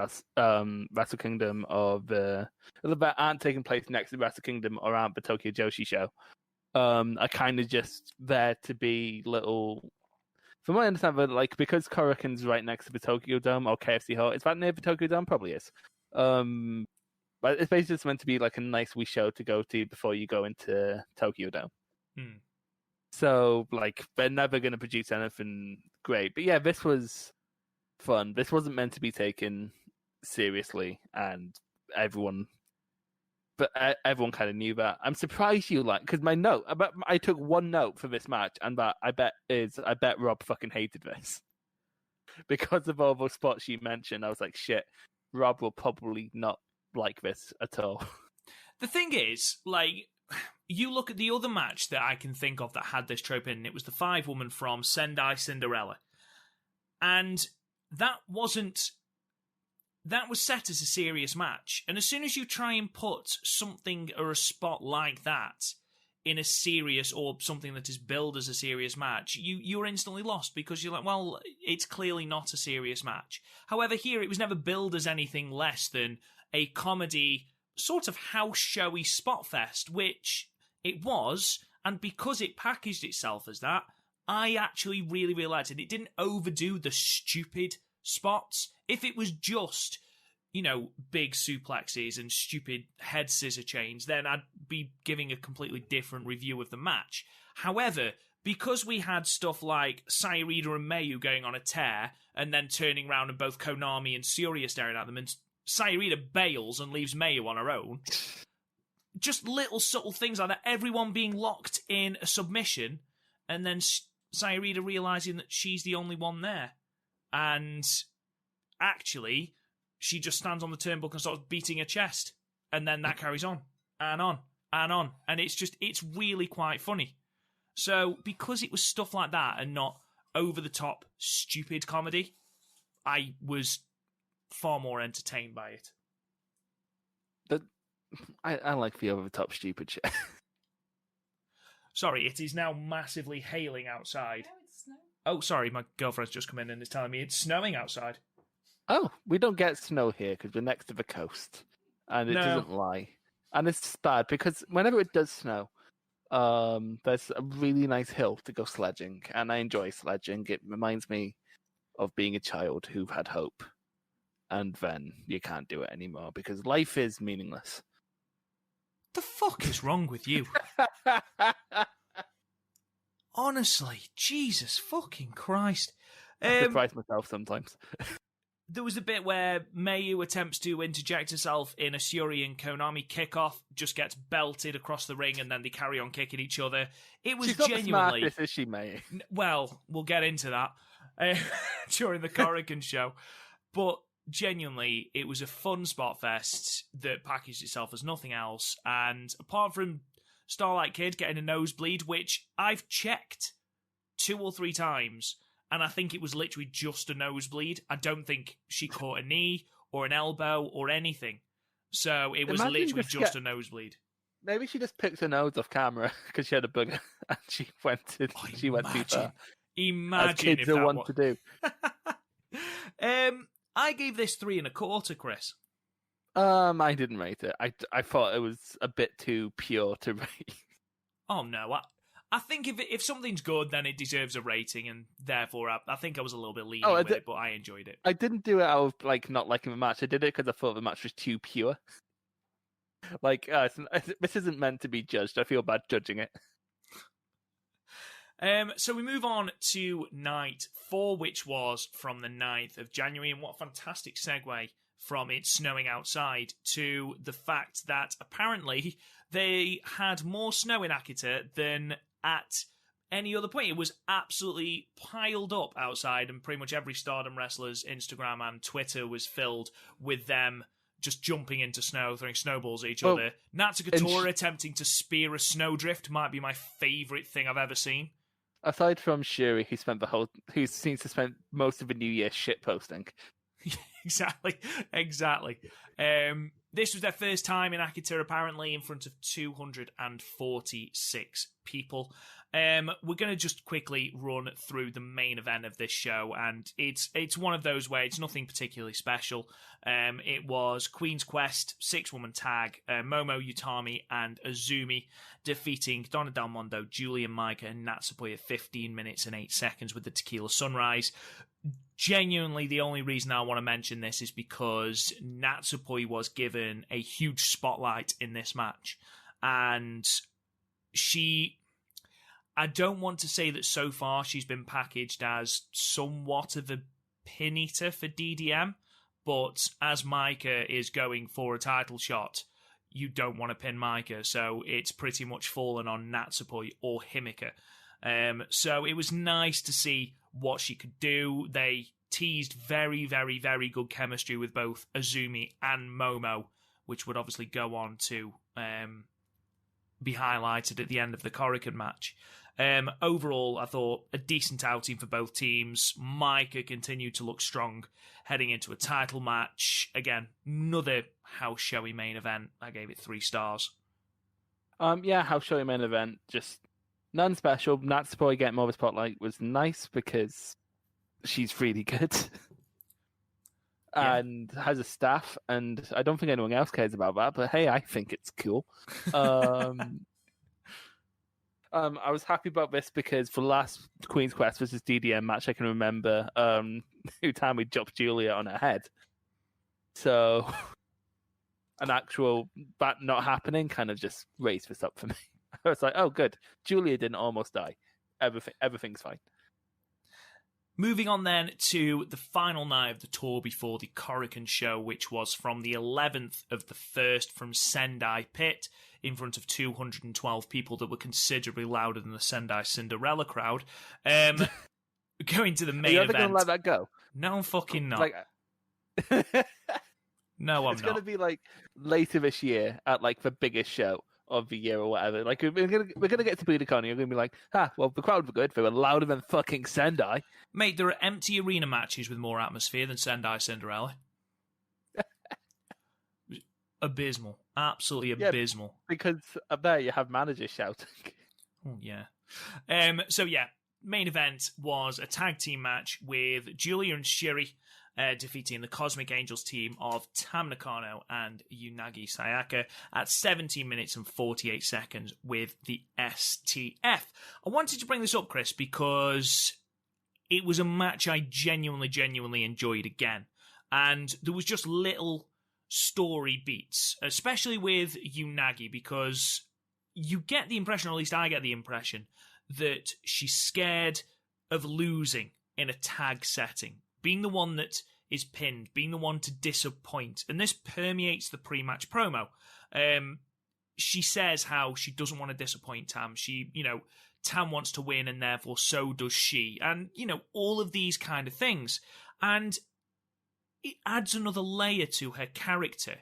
Wrestle Kingdom that aren't taking place next to Wrestle Kingdom or aren't the Tokyo Joshi show, are kind of just there to be little. From what I understand, but like because Korakuen's right next to the Tokyo Dome or KFC Hall, is that near the Tokyo Dome? Probably is. But it's basically just meant to be like a nice wee show to go to before you go into Tokyo Dome. So like they're never going to produce anything great. But yeah, this was fun. This wasn't meant to be taken seriously, and everyone kind of knew that. I'm surprised you because I took one note for this match, and that I bet Rob fucking hated this because of all those spots you mentioned. I was like, shit, Rob will probably not like this at all. The thing is, like, you look at the other match that I can think of that had this trope in, and it was the 5-woman from Sendai Cinderella, and that was set as a serious match. And as soon as you try and put something or a spot like that in a serious or something that is billed as a serious match, you're instantly lost because you're like, well, it's clearly not a serious match. However, here it was never billed as anything less than a comedy, sort of house showy spot fest, which it was, and because it packaged itself as that, I actually really, really liked it. It didn't overdo the stupid spots. If it was just, big suplexes and stupid head scissor chains, then I'd be giving a completely different review of the match. However, because we had stuff like Sayarida and Mayu going on a tear and then turning around and both Konami and Surya staring at them, and Sayarida bails and leaves Mayu on her own, just little subtle things like that, everyone being locked in a submission, and then Sayarida realising that she's the only one there. And actually, she just stands on the turnbuckle and starts beating her chest. And then that carries on, and on, and on. And it's really quite funny. So, because it was stuff like that and not over-the-top, stupid comedy, I was far more entertained by it. But I like the over-the-top stupid shit. Sorry, it is now massively hailing outside. No, it's snowing. Oh, sorry, my girlfriend's just come in and is telling me it's snowing outside. Oh, we don't get snow here because we're next to the coast. And it doesn't lie. And it's bad because whenever it does snow, there's a really nice hill to go sledging. And I enjoy sledging. It reminds me of being a child who had hope. And then you can't do it anymore because life is meaningless. The fuck is wrong with you? Honestly, Jesus fucking Christ. I surprise myself sometimes. There was a bit where Mayu attempts to interject herself in a Shuri and Konami kickoff, just gets belted across the ring, and then they carry on kicking each other. It was She's not genuinely... the smartest, is she, Mayu? Well, we'll get into that during the Korakuen show. But genuinely, it was a fun spot fest that packaged itself as nothing else. And apart from Starlight Kid getting a nosebleed, which I've checked 2 or 3 times, and I think it was literally just a nosebleed. I don't think she caught a knee or an elbow or anything. So it was literally just a nosebleed. Maybe she just picked her nose off camera because she had a booger and she went too far. Imagine as kids if are that want to do. I gave this 3.25, Chris. I didn't rate it. I thought it was a bit too pure to rate. Oh no, I think if something's good, then it deserves a rating, and therefore I think I was a little bit lenient with it, but I enjoyed it. I didn't do it out of not liking the match. I did it because I thought the match was too pure. This isn't meant to be judged. I feel bad judging it. So we move on to night 4, which was from the 9th of January, and what a fantastic segue from it snowing outside to the fact that apparently they had more snow in Akita than at any other point. It was absolutely piled up outside, and pretty much every Stardom wrestler's Instagram and Twitter was filled with them just jumping into snow, throwing snowballs at each other. Natsuko Tora attempting to spear a snowdrift might be my favourite thing I've ever seen. Aside from Shuri, who seems to spend most of the New Year shitposting. Exactly. This was their first time in Akita, apparently, in front of 246 people. We're going to just quickly run through the main event of this show, and it's one of those where it's nothing particularly special. It was Queen's Quest, 6-woman tag, Momo, Utami, and Azumi defeating Donna Del Mondo, Julia, Maika, and Natsupoi at 15 minutes and 8 seconds with the Tequila Sunrise. Genuinely, the only reason I want to mention this is because Natsupoi was given a huge spotlight in this match. And I don't want to say that so far she's been packaged as somewhat of a pin eater for DDM, but as Maika is going for a title shot, you don't want to pin Maika, so it's pretty much fallen on Natsupoi or Himika. So it was nice to see what she could do. They teased very, very, very good chemistry with both Azumi and Momo, which would obviously go on to be highlighted at the end of the Korakuen match. Overall, I thought a decent outing for both teams. Maika continued to look strong heading into a title match. Again, another house showy main event. I gave it 3 stars. House showy main event, just none special. Natsupoi getting more of a spotlight was nice because she's really good. And has a staff, and I don't think anyone else cares about that, but hey, I think it's cool. I was happy about this because for the last Queen's Quest versus DDM match, I can remember Utami dropped Julia on her head. So an actual that not happening kind of just raised this up for me. I was like, oh, good. Julia didn't almost die. Everything's fine. Moving on then to the final night of the tour before the Korakuen show, which was from the 11th of the 1st from Sendai Pit in front of 212 people that were considerably louder than the Sendai Cinderella crowd. Going to the main event. Are you ever going to let that go? No, I'm fucking not. No, I'm not. It's going to be like later this year at like the biggest show of the year or whatever. Like we're gonna get to Budokan, you're gonna be like, well, the crowd were good. They were louder than fucking Sendai. Mate, there are empty arena matches with more atmosphere than Sendai Cinderella. Abysmal, absolutely abysmal. Because up there you have managers shouting. Oh yeah. So yeah, main event was a tag team match with Julia and Shuri defeating the Cosmic Angels team of Tam Nakano and Unagi Sayaka at 17 minutes and 48 seconds with the STF. I wanted to bring this up, Chris, because it was a match I genuinely enjoyed again. And there was just little story beats, especially with Unagi, because you get the impression, or at least I get the impression, that she's scared of losing in a tag setting. Being the one that is pinned, being the one to disappoint. And this permeates the pre-match promo. She says how she doesn't want to disappoint Tam. Tam wants to win and therefore so does she. And, all of these kind of things. And it adds another layer to her character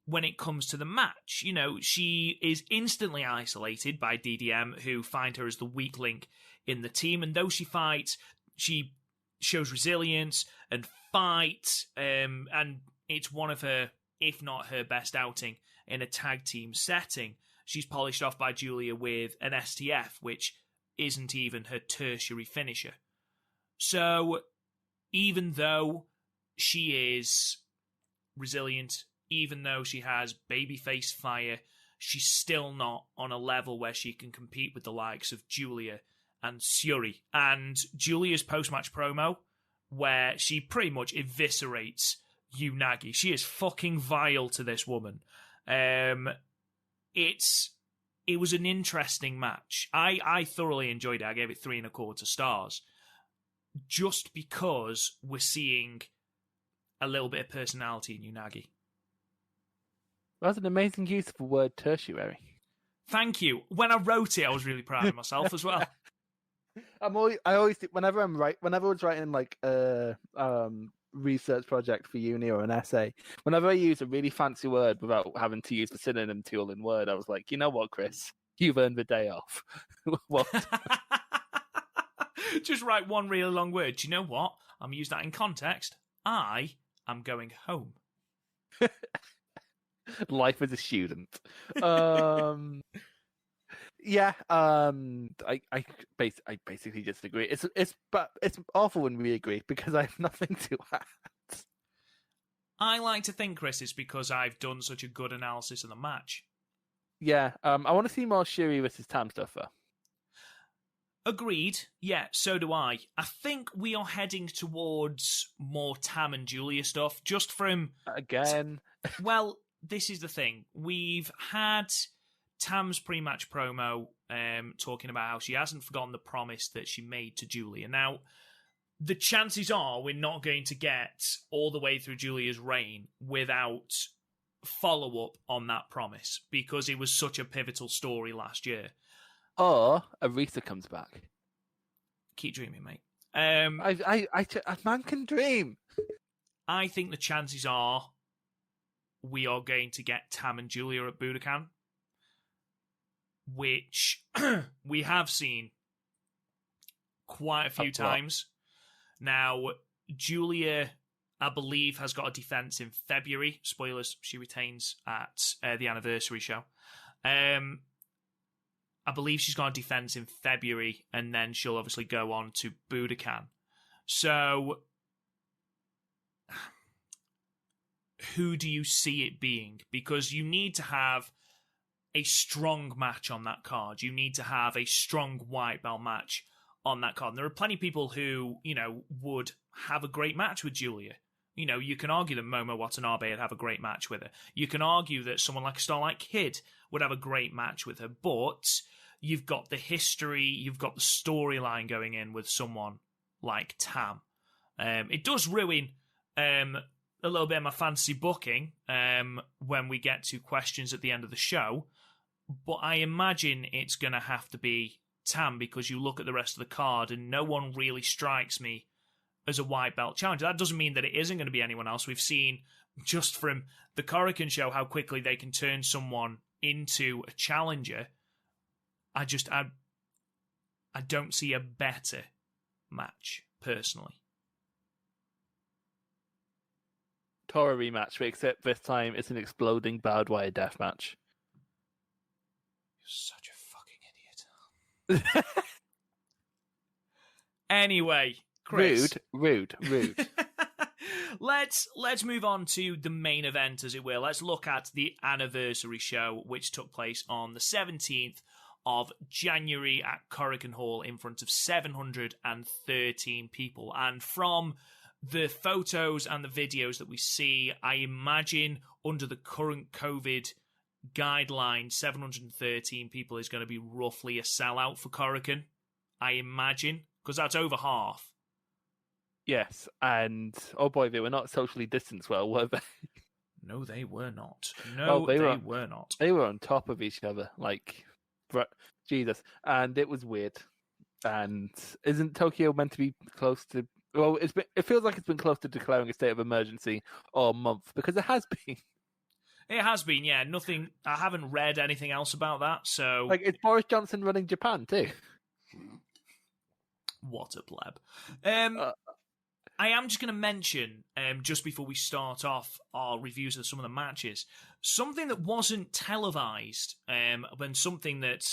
when it comes to the match. She is instantly isolated by DDM, who find her as the weak link in the team. And though she fights, she shows resilience and fight, and it's one of her, if not her best outing in a tag team setting. She's polished off by Julia with an STF, which isn't even her tertiary finisher. So even though she is resilient, even though she has babyface fire, she's still not on a level where she can compete with the likes of Julia and Shuri. And Julia's post-match promo, where she pretty much eviscerates Unagi. She is fucking vile to this woman. It was an interesting match. I thoroughly enjoyed it. I gave it 3.25 stars. Just because we're seeing a little bit of personality in Unagi. That's an amazing use of the word tertiary. Thank you. When I wrote it, I was really proud of myself as well. I always whenever I was writing like research project for uni or an essay, whenever I use a really fancy word without having to use the synonym tool in Word, I was like, you know what, Chris? You've earned the day off. What? Just write one really long word. Do you know what? I'm using that in context. I am going home. Life as a student. Yeah, I basically just agree. It's awful when we agree because I have nothing to add. I like to think, Chris, it's because I've done such a good analysis of the match. Yeah, I want to see more Shuri versus Tam stuff though. Agreed. Yeah, so do I. I think we are heading towards more Tam and Julia stuff, just from again. Well, this is the thing. We've had Tam's pre-match promo talking about how she hasn't forgotten the promise that she made to Julia. Now, the chances are we're not going to get all the way through Julia's reign without follow-up on that promise, because it was such a pivotal story last year. Or Aretha comes back. Keep dreaming, mate. A man can dream. I think the chances are we are going to get Tam and Julia at Budokan, which we have seen quite a few times. Now, Julia, I believe, has got a defense in February. Spoilers, she retains at the anniversary show. I believe she's got a defense in February, and then she'll obviously go on to Budokan. So, who do you see it being? Because you need to have a strong match on that card. You need to have a strong white belt match on that card. And there are plenty of people who, would have a great match with Julia. You can argue that Momo Watanabe would have a great match with her. You can argue that someone like Starlight Kid would have a great match with her. But you've got the history, you've got the storyline going in with someone like Tam. It does ruin a little bit of my fantasy booking when we get to questions at the end of the show. But I imagine it's going to have to be Tam, because you look at the rest of the card and no one really strikes me as a white belt challenger. That doesn't mean that it isn't going to be anyone else. We've seen just from the Korakuen show how quickly they can turn someone into a challenger. I don't see a better match, personally. Tora rematch, except this time it's an exploding barbed wire death match. You're such a fucking idiot. Anyway, Chris. Rude. Let's move on to the main event, as it were. Let's look at the anniversary show, which took place on the 17th of January at Korakuen Hall in front of 713 people. And from the photos and the videos that we see, I imagine under the current COVID guideline, 713 people is going to be roughly a sellout for Korakuen. I imagine, because that's over half. Yes, and oh boy, they were not socially distanced well, were they? No, they were not. No, they were not. They were on top of each other, like, Jesus. And it was weird. And isn't Tokyo meant to be close to... Well, it feels like it's been close to declaring a state of emergency all month, because it has been. It has been, yeah. Nothing. I haven't read anything else about that, so... Like, it's Boris Johnson running Japan, too. What a pleb. I am just going to mention, just before we start off our reviews of some of the matches, something that wasn't televised, but something that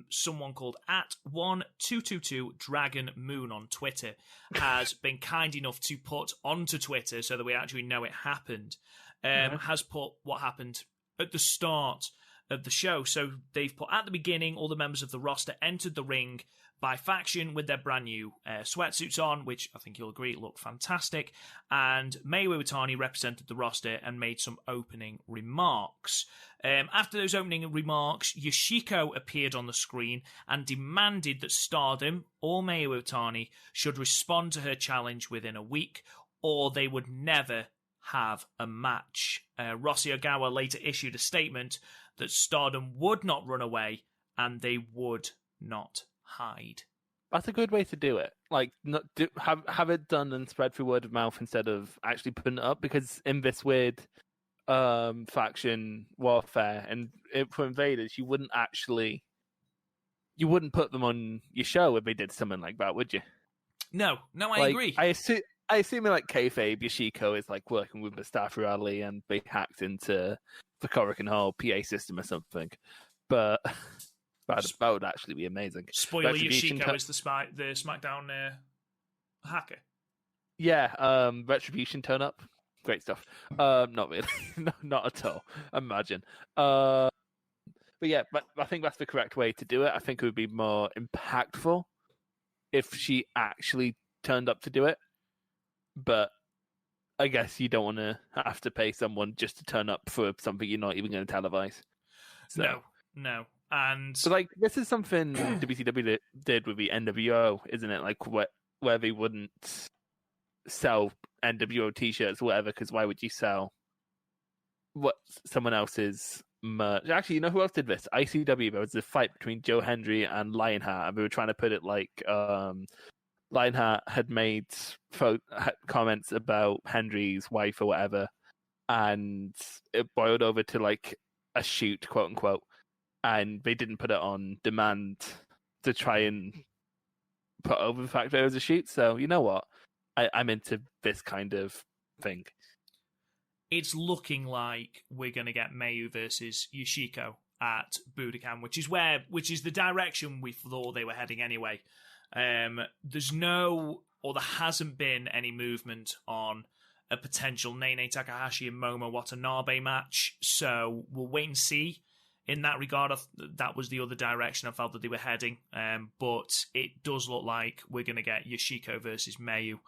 someone called @1222 Dragon Moon on Twitter has been kind enough to put onto Twitter so that we actually know it happened, has put what happened at the start of the show. So they've put, at the beginning, all the members of the roster entered the ring by faction with their brand new sweatsuits on, which I think you'll agree look fantastic. And Maika Iwatani represented the roster and made some opening remarks. After those opening remarks, Yoshiko appeared on the screen and demanded that Stardom or Maika Iwatani should respond to her challenge within a week, or they would never have a match. Rossi Ogawa later issued a statement that Stardom would not run away and they would not hide. That's a good way to do it. Like, have it done and spread through word of mouth instead of actually putting it up. Because in this weird faction warfare and for invaders, you wouldn't put them on your show if they did something like that, would you? No, I agree. I assume in like kayfabe, Yoshiko is like working with Mustafa Ali and they hacked into the Korakuen Hall PA system or something. But that would actually be amazing. Spoiler: Yoshiko is the SmackDown hacker. Yeah, Retribution turn up. Great stuff. Not really. Not at all. Imagine. But yeah, but I think that's the correct way to do it. I think it would be more impactful if she actually turned up to do it. But I guess you don't want to have to pay someone just to turn up for something you're not even going to televise. So. No. And so, like, this is something WCW did with the NWO, isn't it? Like, where they wouldn't sell NWO t-shirts or whatever, because why would you sell someone else's merch? Actually, you know who else did this? ICW. There was a fight between Joe Hendry and Lionheart, and we were trying to put it like Lionheart had made comments about Hendry's wife or whatever, and it boiled over to like a shoot, quote unquote, and they didn't put it on demand to try and put over the fact that it was a shoot. So you know what? I'm into this kind of thing. It's looking like we're going to get Mayu versus Yoshiko at Budokan, which is the direction we thought they were heading anyway. There hasn't been any movement on a potential Nene Takahashi and Momo Watanabe match, so we'll wait and see. In that regard, that was the other direction I felt that they were heading, but it does look like we're going to get Yoshiko versus Mayu,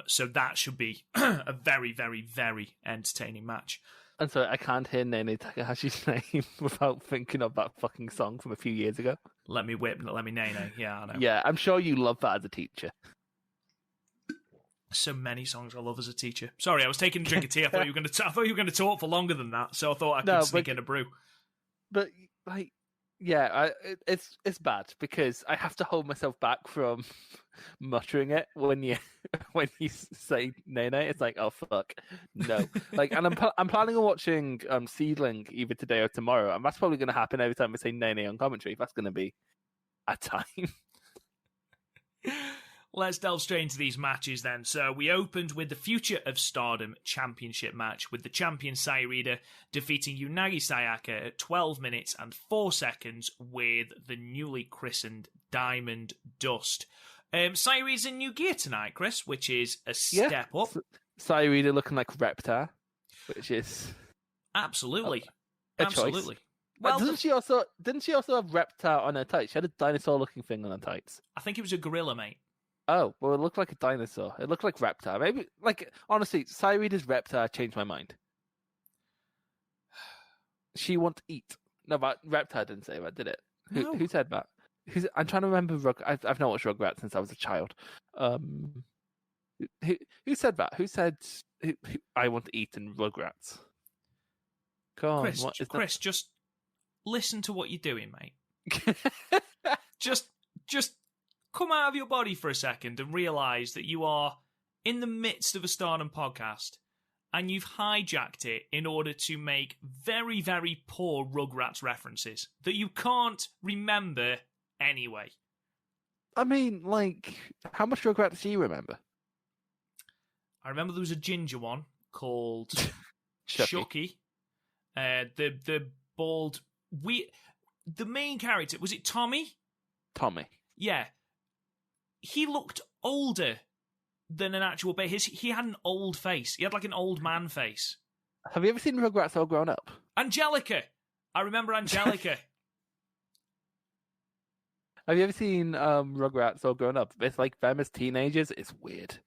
so that should be a very, very, very entertaining match. And so I can't hear Nene Takahashi's name without thinking of that fucking song from a few years ago. Let me Nene. Yeah, I know. Yeah, I'm sure you love that as a teacher. So many songs I love as a teacher. Sorry, I was taking a drink of tea. I thought you were going to talk for longer than that, so I thought I could sneak in a brew. But like, yeah, it's bad because I have to hold myself back from muttering it when you say Nene. It's like, oh fuck, no. Like, and I'm planning on watching Seedling either today or tomorrow, and that's probably going to happen every time I say Nene on commentary. That's going to be a time. Let's delve straight into these matches then. So we opened with the Future of Stardom Championship match with the champion Sairida defeating Unagi Sayaka at 12 minutes and 4 seconds with the newly christened Diamond Dust. Sairida's in new gear tonight, Chris, which is a step up. Sairida looking like Reptar, which is absolutely a choice. Well, didn't she also have Reptar on her tights? She had a dinosaur-looking thing on her tights. I think it was a gorilla, mate. Oh, well, it looked like a dinosaur. It looked like Reptar. Maybe, like, honestly, Sairida's Reptar changed my mind. She wants to eat. No, but Reptar didn't say that, did it? No. Who said that? I'm trying to remember. I've not watched Rugrats since I was a child. Who said that? Who said I want to eat in Rugrats? Come on, Chris, just listen to what you're doing, mate. just come out of your body for a second and realise that you are in the midst of a Stardom podcast and you've hijacked it in order to make very, very poor Rugrats references that you can't remember anyway. I mean, like, how much Rugrats do you remember? I remember there was a ginger one called Chucky. The bald... The main character, was it Tommy? Tommy. Yeah. He looked older than an actual baby. He had an old face. He had like an old man face. Have you ever seen Rugrats All Grown Up? Angelica! I remember Angelica. Have you ever seen Rugrats All Grown Up? It's like them as teenagers. It's weird.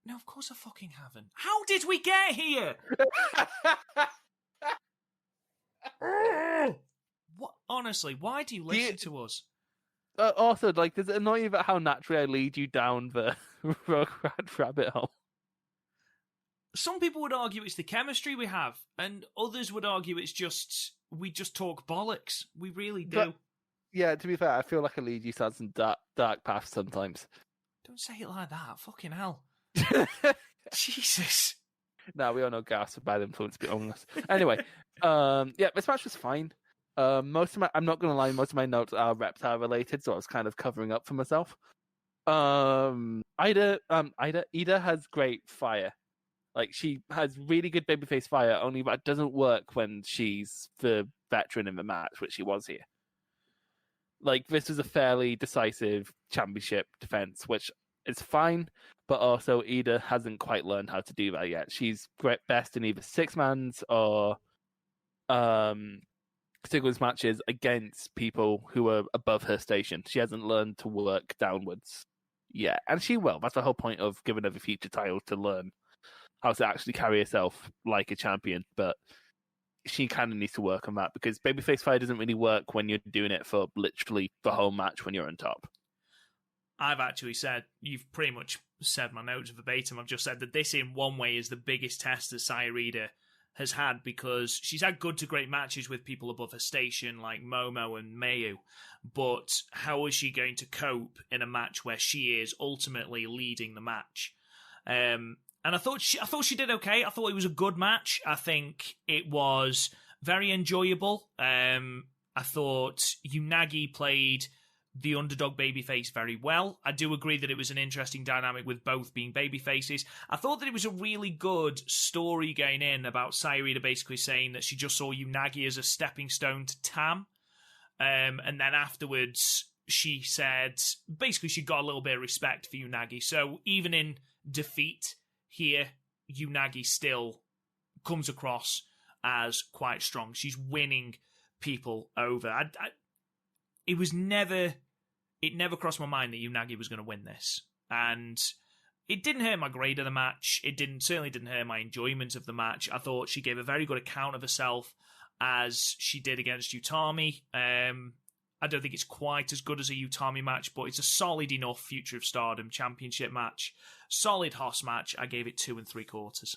No, of course I fucking haven't. How did we get here? What? Honestly, why do you listen to us? Also, like, does it annoy you about how naturally I lead you down the Rugrat rabbit hole? Some people would argue it's the chemistry we have, and others would argue it's just we just talk bollocks. We really do. Yeah, to be fair, I feel like I lead you on some dark paths sometimes. Don't say it like that. Fucking hell. Jesus. No, we all know Garth's a bad influence on us. Anyway, this match was fine. I'm not gonna lie, most of my notes are reptile related, so I was kind of covering up for myself. Ida has great fire. Like, she has really good babyface fire, only that doesn't work when she's the veteran in the match, which she was here. Like, this was a fairly decisive championship defense, which is fine, but also Ida hasn't quite learned how to do that yet. She's best in either six-mans or singles matches against people who are above her station. She hasn't learned to work downwards yet, and she will. That's the whole point of giving her the future title, to learn how to actually carry herself like a champion, but she kind of needs to work on that, because babyface fire doesn't really work when you're doing it for literally the whole match when you're on top. I've actually said, you've pretty much said my notes verbatim. I've just said that this, in one way, is the biggest test that Sayarida has had, because she's had good to great matches with people above her station, like Momo and Mayu. But how is she going to cope in a match where she is ultimately leading the match? And I thought she did okay. I thought it was a good match. I think it was very enjoyable. I thought Unagi played the underdog babyface very well. I do agree that it was an interesting dynamic with both being babyfaces. I thought that it was a really good story going in about Sayarida basically saying that she just saw Unagi as a stepping stone to Tam. And then afterwards, she said, basically she got a little bit of respect for Unagi. So even in defeat here, Unagi still comes across as quite strong. She's winning people over. It never crossed my mind that Unagi was going to win this. And it didn't hurt my grade of the match. It certainly didn't hurt my enjoyment of the match. I thought she gave a very good account of herself, as she did against Utami. I don't think it's quite as good as a Utami match, but it's a solid enough Future of Stardom championship match. Solid Hoss match. I gave it 2 3/4.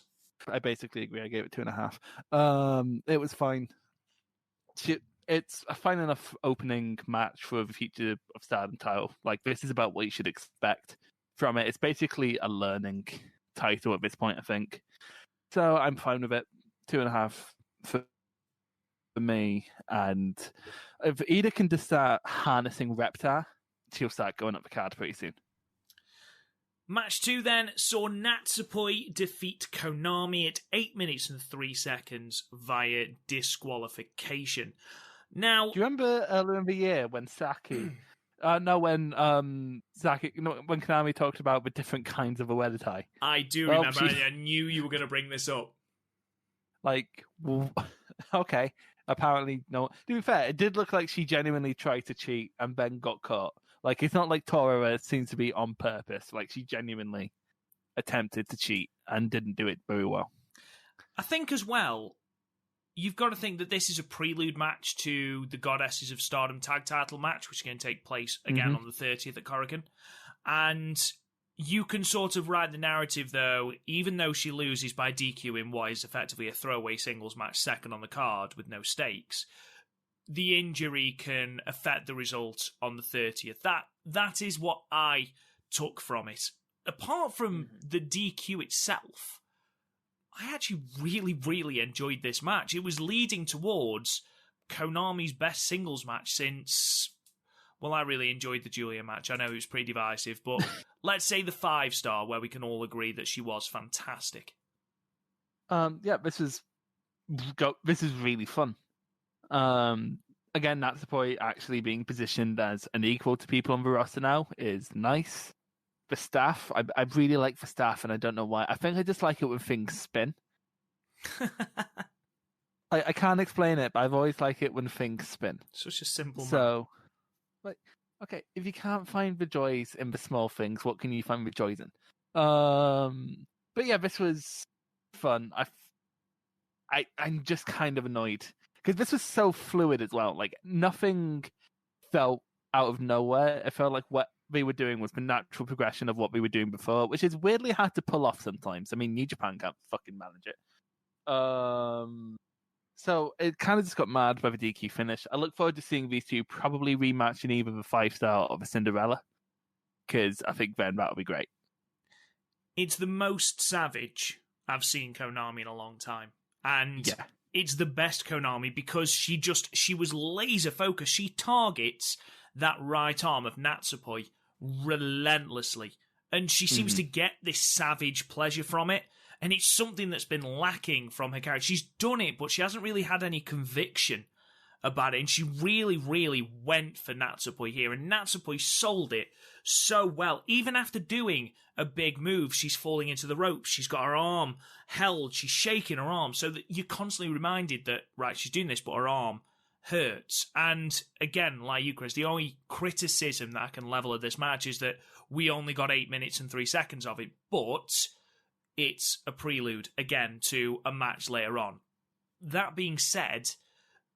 I basically agree. I gave it 2.5. It was fine. It's a fine enough opening match for the Future of Stardom title. Like, this is about what you should expect from it. It's basically a learning title at this point, I think. So I'm fine with it. 2.5 for me. And if Ida can just start harnessing Reptar, she'll start going up the card pretty soon. Match 2 then saw Natsupoi defeat Konami at 8 minutes and 3 seconds via disqualification. Now, do you remember earlier in the year when Saki? when Konami talked about the different kinds of a weather tie? I do remember. I knew you were going to bring this up. Like, well, okay. Apparently, no. To be fair, it did look like she genuinely tried to cheat and then got caught. Like, it's not like Tora, where it seems to be on purpose. Like, she genuinely attempted to cheat and didn't do it very well. I think as well, you've got to think that this is a prelude match to the Goddesses of Stardom tag title match, which is going to take place again on the 30th at Korakuen. And you can sort of write the narrative, though, even though she loses by DQ in what is effectively a throwaway singles match second on the card with no stakes, the injury can affect the result on the 30th. That is what I took from it. Apart from the DQ itself, I actually really, really enjoyed this match. It was leading towards Konami's best singles match since... Well, I really enjoyed the Julia match. I know it was pretty divisive, but let's say the 5-star, where we can all agree that she was fantastic. This is really fun. Again, Natsupoi actually being positioned as an equal to people on the roster now is nice. The staff, I really like the staff, and I don't know why. I think I just like it when things spin. I can't explain it, but I've always liked it when things spin. Such a simple So, like, okay, if you can't find the joys in the small things, what can you find the joys in? But yeah, this was fun. I'm just kind of annoyed because this was so fluid as well. Like, nothing felt out of nowhere. It felt like what they were doing was the natural progression of what we were doing before, which is weirdly hard to pull off sometimes. I mean, New Japan can't fucking manage it. So it kind of just got mad by the DQ finish. I look forward to seeing these two probably rematch in either the 5-star or the Cinderella, because I think then that'll be great. It's the most savage I've seen Konami in a long time. And it's the best Konami because she was laser focused. She targets that right arm of Natsupoi relentlessly. And she seems to get this savage pleasure from it. And it's something that's been lacking from her character. She's done it, but she hasn't really had any conviction about it. And she really, really went for Natsupoi here. And Natsupoi sold it so well. Even after doing a big move, she's falling into the ropes. She's got her arm held. She's shaking her arm. So that you're constantly reminded that, right, she's doing this, but her arm hurts. And again, like you, Chris, the only criticism that I can level at this match is that we only got 8 minutes and 3 seconds of it. But it's a prelude, again, to a match later on. That being said,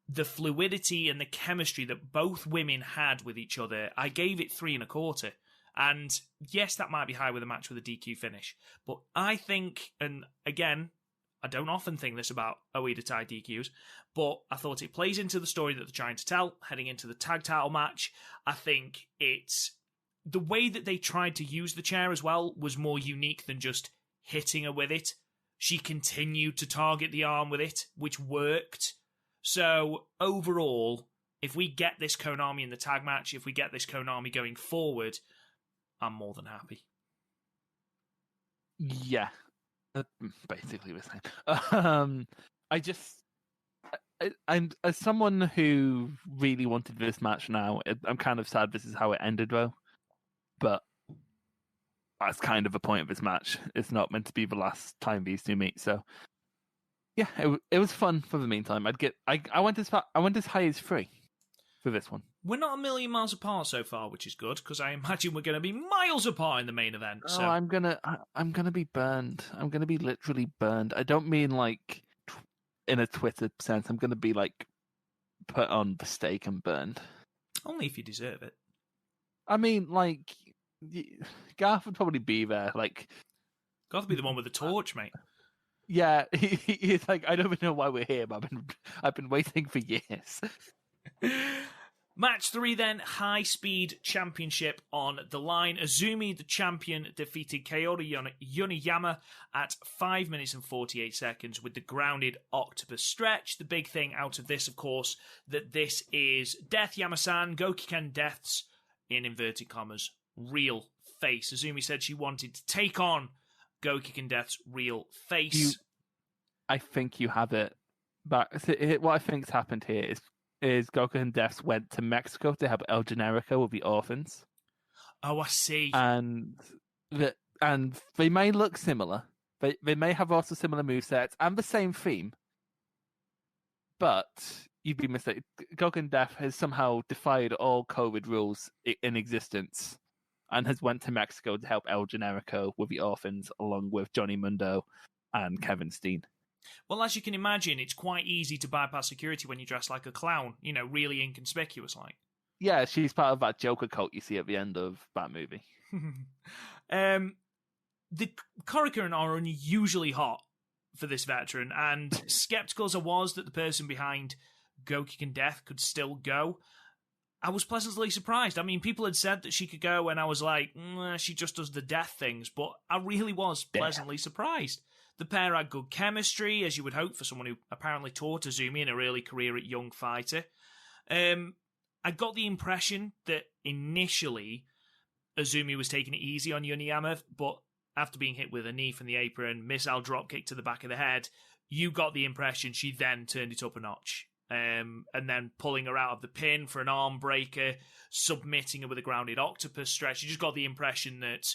the fluidity and the chemistry that both women had with each other, I gave it 3 1/4. And yes, that might be high with a match with a DQ finish. But I think, and again, I don't often think this about Oida Tai DQs, but I thought it plays into the story that they're trying to tell, heading into the tag title match. I think it's the way that they tried to use the chair as well was more unique than just hitting her with it. She continued to target the arm with it, which worked. So overall, if we get this Konami in the tag match, if we get this Konami going forward, I'm more than happy. Yeah, basically the same. I'm as someone who really wanted this match now, I'm kind of sad this is how it ended though. But that's kind of the point of this match. It's not meant to be the last time these two meet, so yeah, it was fun for the meantime. I went as high as 3 for this one. We're not a million miles apart so far, which is good because I imagine we're going to be miles apart in the main event. So I'm gonna be burned. I'm gonna be literally burned. I don't mean like in a Twitter sense. I'm gonna be like put on the stake and burned. Only if you deserve it. I mean, like Garth would probably be there. Like Garth would be the one with the torch, mate. Yeah, he's like, I don't even know why we're here, but I've been waiting for years. Match 3 then, High Speed Championship on the line. Azumi, the champion, defeated Kaori Yoneyama at 5 minutes and 48 seconds with the grounded octopus stretch. The big thing out of this, of course, that this is Death Yamasan, Gokiken Death's, in inverted commas, real face. Azumi said she wanted to take on Gokiken Death's real face. I think you have it. But what I think's happened here is Gokiken Death's went to Mexico to help El Generico with the orphans. Oh, I see. And they may look similar. They may have also similar movesets and the same theme. But you'd be mistaken. Gokiken Death has somehow defied all COVID rules in existence and has went to Mexico to help El Generico with the orphans, along with Johnny Mundo and Kevin Steen. Well, as you can imagine, it's quite easy to bypass security when you dress like a clown, really inconspicuous like. Yeah, she's part of that Joker cult you see at the end of that movie. The Korakuen are unusually hot for this veteran, and skeptical as I was that the person behind Gokiken Death could still go, I was pleasantly surprised. I mean, people had said that she could go, and I was like, she just does the death things, but I really was pleasantly surprised. The pair had good chemistry, as you would hope for someone who apparently taught Azumi in her early career at Young Fighter. I got the impression that initially Azumi was taking it easy on Yoneyama, but after being hit with a knee from the apron, missile dropkick to the back of the head, you got the impression she then turned it up a notch. And then pulling her out of the pin for an arm breaker, submitting her with a grounded octopus stretch. You just got the impression that,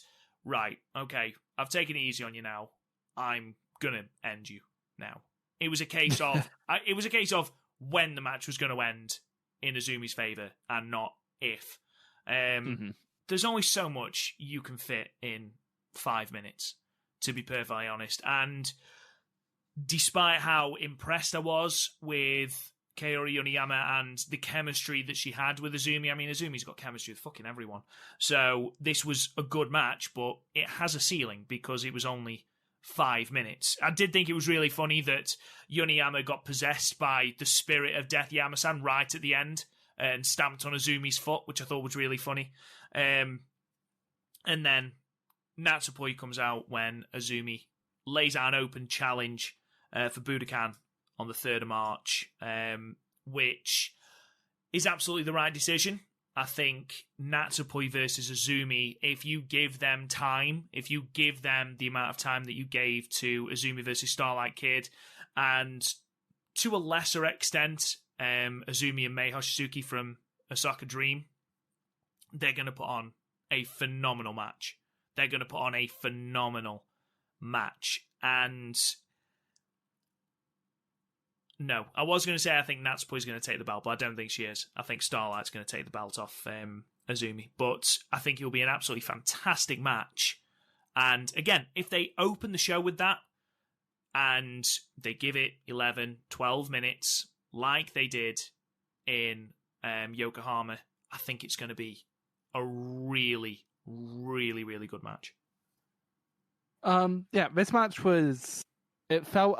right, okay, I've taken it easy on you now. I'm gonna end you now. It was a case of when the match was going to end in Azumi's favor and not if. There's only so much you can fit in 5 minutes, to be perfectly honest. And despite how impressed I was with Kaori Yoneyama and the chemistry that she had with Azumi, I mean, Azumi's got chemistry with fucking everyone. So this was a good match, but it has a ceiling because it was only 5 minutes. I did think it was really funny that Yoniyama got possessed by the spirit of Death Yama-san right at the end and stamped on Azumi's foot, which I thought was really funny. And then Natsupoi comes out when Azumi lays out an open challenge for Budokan on the 3rd of March, which is absolutely the right decision. I think Natsupoi versus Azumi, if you give them time, if you give them the amount of time that you gave to Azumi versus Starlight Kid, and to a lesser extent, Azumi and Mei Hoshizuki from Osaka Dream, they're going to put on a phenomenal match. They're going to put on a phenomenal match. And no, I was going to say I think Natsupoi's going to take the belt, but I don't think she is. I think Starlight's going to take the belt off Azumi. But I think it will be an absolutely fantastic match. And again, if they open the show with that and they give it 11, 12 minutes like they did in Yokohama, I think it's going to be a really, really, really good match. Yeah, this match it felt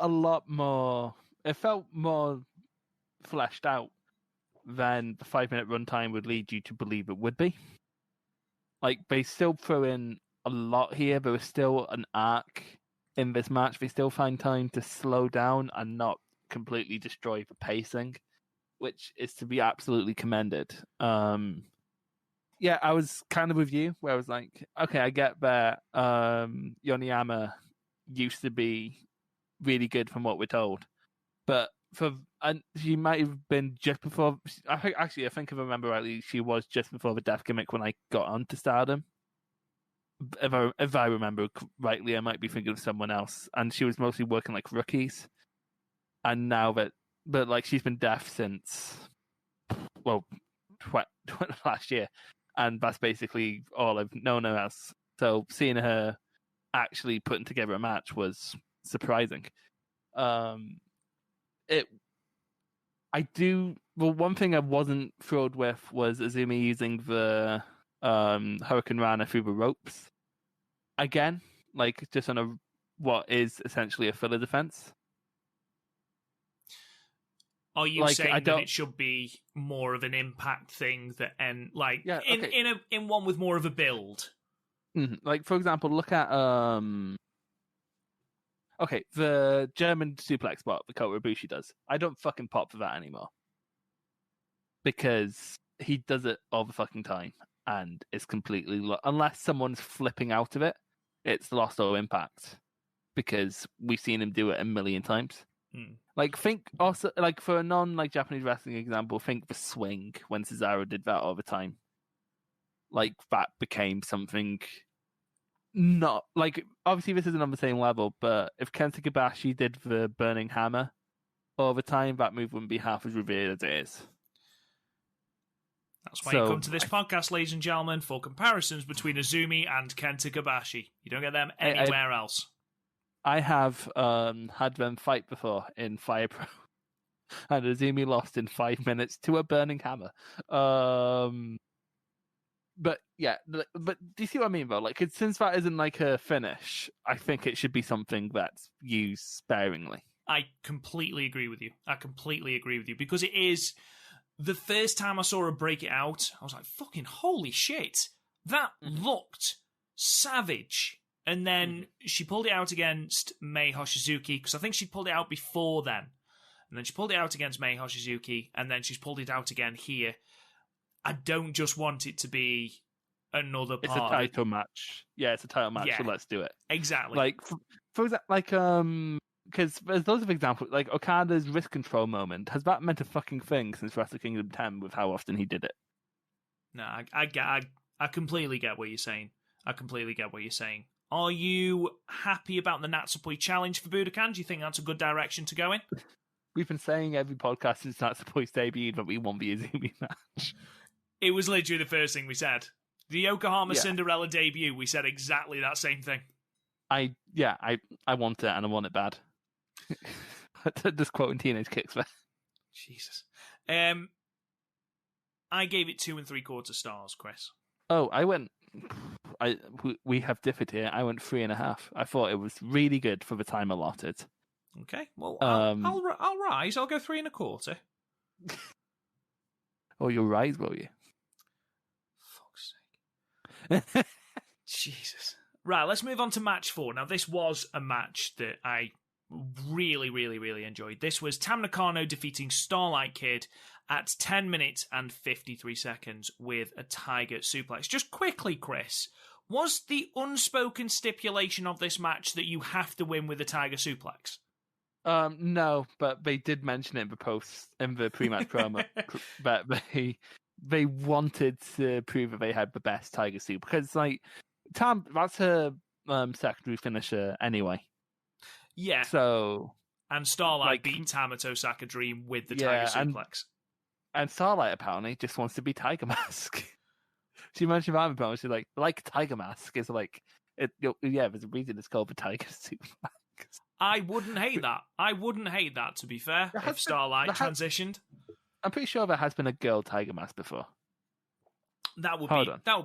more fleshed out than the 5-minute runtime would lead you to believe it would be. Like, they still throw in a lot here. There was still an arc in this match. They still find time to slow down and not completely destroy the pacing, which is to be absolutely commended. Yeah, I was kind of with you, where I was like, okay, I get that Yoniyama used to be really good from what we're told. But she might have been just before. I think if I remember rightly, she was just before the death gimmick when I got onto Stardom. If I remember rightly, I might be thinking of someone else, and she was mostly working like rookies. And now but like she's been deaf since last year, and that's basically all I've known her as. So seeing her actually putting together a match was surprising. One thing I wasn't thrilled with was Azumi using the Hurricane Rana through the ropes again, like just on what is essentially a filler defense. Are you saying that it should be more of an impact thing in one with more of a build? Mm-hmm. Like, for example, look at the German suplex spot the Kota Ibushi does. I don't fucking pop for that anymore. Because he does it all the fucking time. And it's completely... unless someone's flipping out of it, it's lost all impact. Because we've seen him do it a million times. Like, think also... Like, for a non-Japanese wrestling example, think the swing when Cesaro did that all the time. Like, that became something... Not like obviously this isn't on the same level, but if Kenta Kobashi did the burning hammer all the time, that move wouldn't be half as revered as it is. That's why you come to this podcast, ladies and gentlemen, for comparisons between Azumi and Kenta Kobashi. You don't get them anywhere else. I have had them fight before in Fire Pro, and Azumi lost in 5 minutes to a burning hammer. But yeah, but do you see what I mean, though? Like, since that isn't like a finish, I think it should be something that's used sparingly. I completely agree with you. Because it is the first time I saw her break it out, I was like, fucking holy shit, that looked savage. And then she pulled it out against Mei Hoshizuki, because I think she pulled it out before then. And then she pulled it out against Mei Hoshizuki, and then she's pulled it out again here. I don't just want it to be another part. It's a title match. Yeah, it's a title match, so let's do it. Exactly. Like, for example, like, because there's loads of examples, like Okada's wrist control moment. Has that meant a fucking thing since Wrestle Kingdom 10 with how often he did it? No, I completely get what you're saying. Are you happy about the Natsupoi challenge for Budokan? Do you think that's a good direction to go in? We've been saying every podcast since Natsupoi's debut that we want the Azumi match. It was literally the first thing we said. The Yokohama Cinderella debut, we said exactly that same thing. I want it, and I want it bad. Just quoting Teenage Kicks there. Jesus. I gave it 2 3/4 stars, Chris. Oh, I went we have differed here. I went 3.5. I thought it was really good for the time allotted. Okay, well, I'll rise. I'll go 3.25. Oh, you'll rise, will you? Fuck's sake. Jesus. Right, let's move on to match 4. Now, this was a match that I really, really, really enjoyed. This was Tam Nakano defeating Starlight Kid at 10 minutes and 53 seconds with a Tiger Suplex. Just quickly, Chris, was the unspoken stipulation of this match that you have to win with a Tiger Suplex? No, but they did mention it in the pre-match promo that they wanted to prove that they had the best Tiger Suplex, because like Tam, that's her secondary finisher anyway. Yeah. So and Starlight beat Tam at Osaka Dream with the Tiger Suplex. And Starlight apparently just wants to be Tiger Mask. She mentioned that apparently she's like Tiger Mask is like it. Yeah, there's a reason it's called the Tiger Suplex. I wouldn't hate that. I wouldn't hate that, to be fair, if Starlight transitioned. I'm pretty sure there has been a girl Tiger Mask before. That would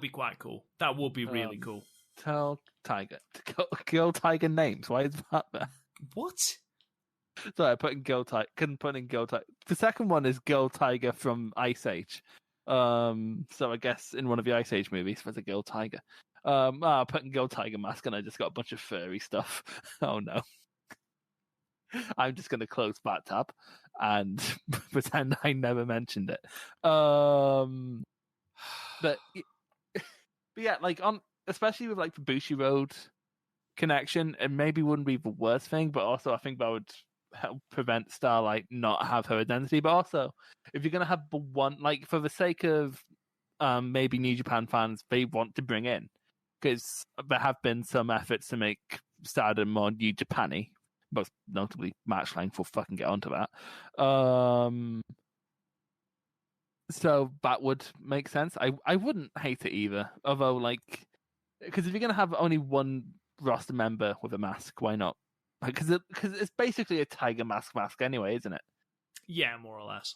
be quite cool. That would be really cool. Tell Tiger. Girl Tiger names. Why is that there? What? Sorry, I put in Girl Tiger. Couldn't put in Girl Tiger. The second one is Girl Tiger from Ice Age. So I guess in one of the Ice Age movies there's a Girl Tiger. I put in Girl Tiger Mask and I just got a bunch of furry stuff. Oh no. I'm just going to close that tab and pretend I never mentioned it. But yeah, like especially with like the Bushiroad connection, it maybe wouldn't be the worst thing, but also I think that would help prevent Starlight not have her identity. But also, if you're going to have the one, like for the sake of maybe New Japan fans, they want to bring in, because there have been some efforts to make Stardom more New Japan-y, most notably match length. We'll fucking get onto that. So that would make sense. I wouldn't hate it either. Although, like, because if you're going to have only one roster member with a mask, why not? Because it's basically a Tiger Mask anyway, isn't it? Yeah, more or less.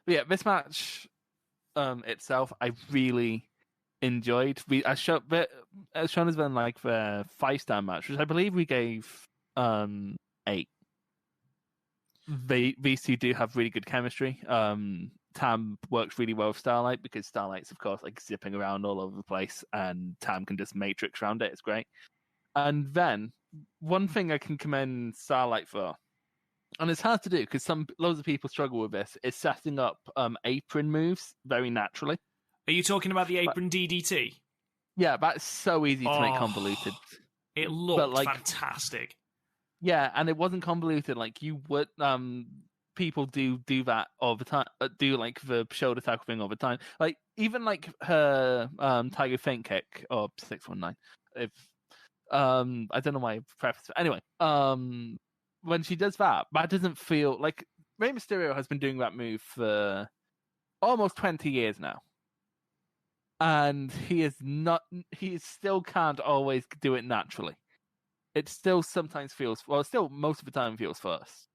Yeah, this match itself, I really enjoyed. As shown has been like the 5-star match, which I believe we gave 8. These two do have really good chemistry. Tam works really well with Starlight because Starlight's, of course, like zipping around all over the place, and Tam can just matrix around it. It's great. And then one thing I can commend Starlight for, and it's hard to do because loads of people struggle with this, is setting up apron moves very naturally. Are you talking about the apron DDT? Yeah, that's so easy to make convoluted. It looked fantastic. Yeah, and it wasn't convoluted. Like you would, people do that all the time. Do like the shoulder tackle thing all the time. Like even like her Tiger Feint kick or 619. If I don't know why I preface it. Anyway, when she does that doesn't feel like Rey Mysterio has been doing that move for almost 20 years now. And he still can't always do it naturally. It still sometimes feels, still most of the time feels forced.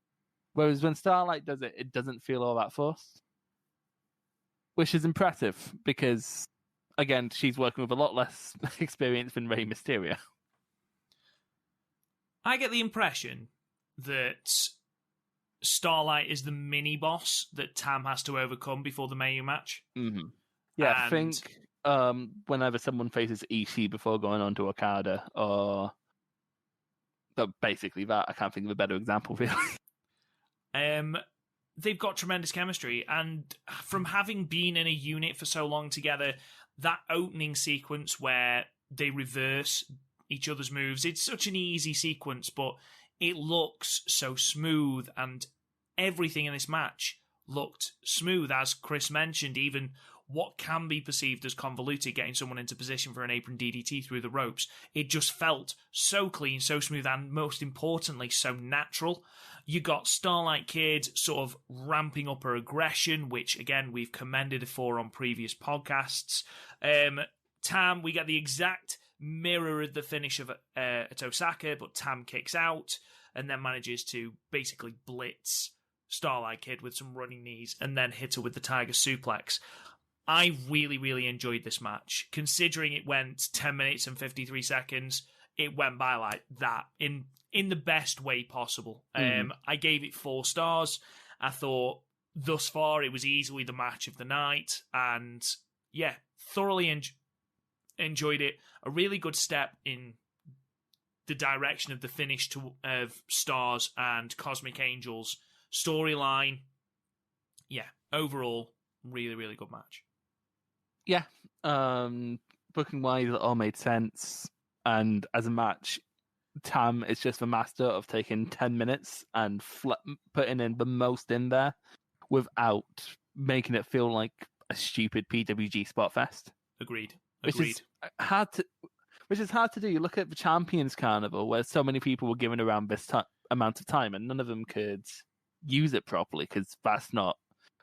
Whereas when Starlight does it, it doesn't feel all that forced. Which is impressive because, again, she's working with a lot less experience than Rey Mysterio. I get the impression that Starlight is the mini-boss that Tam has to overcome before the main match. Mm-hmm. Yeah, I think whenever someone faces Ishii before going on to Okada, or basically that, I can't think of a better example, really. They've got tremendous chemistry, and from having been in a unit for so long together, that opening sequence where they reverse each other's moves, it's such an easy sequence, but it looks so smooth, and everything in this match looked smooth, as Chris mentioned. Even what can be perceived as convoluted, getting someone into position for an apron DDT through the ropes, it just felt so clean, so smooth, and most importantly, so natural. You got Starlight Kid sort of ramping up her aggression, which, again, we've commended her for on previous podcasts. Tam, we get the exact mirror of the finish of at Osaka, but Tam kicks out and then manages to basically blitz Starlight Kid with some running knees and then hit her with the Tiger Suplex. I really, really enjoyed this match. Considering it went 10 minutes and 53 seconds, it went by like that in the best way possible. I gave it 4 stars. I thought thus far it was easily the match of the night, and yeah, thoroughly enjoyed it. A really good step in the direction of the finish of Stars and Cosmic Angels storyline. Yeah, overall, really, really good match. Yeah, booking wise, it all made sense. And as a match, Tam is just the master of taking 10 minutes and putting in the most in there without making it feel like a stupid PWG spot fest. Agreed. Which is hard to do. You look at the Champions Carnival, where so many people were given around this amount of time, and none of them could use it properly because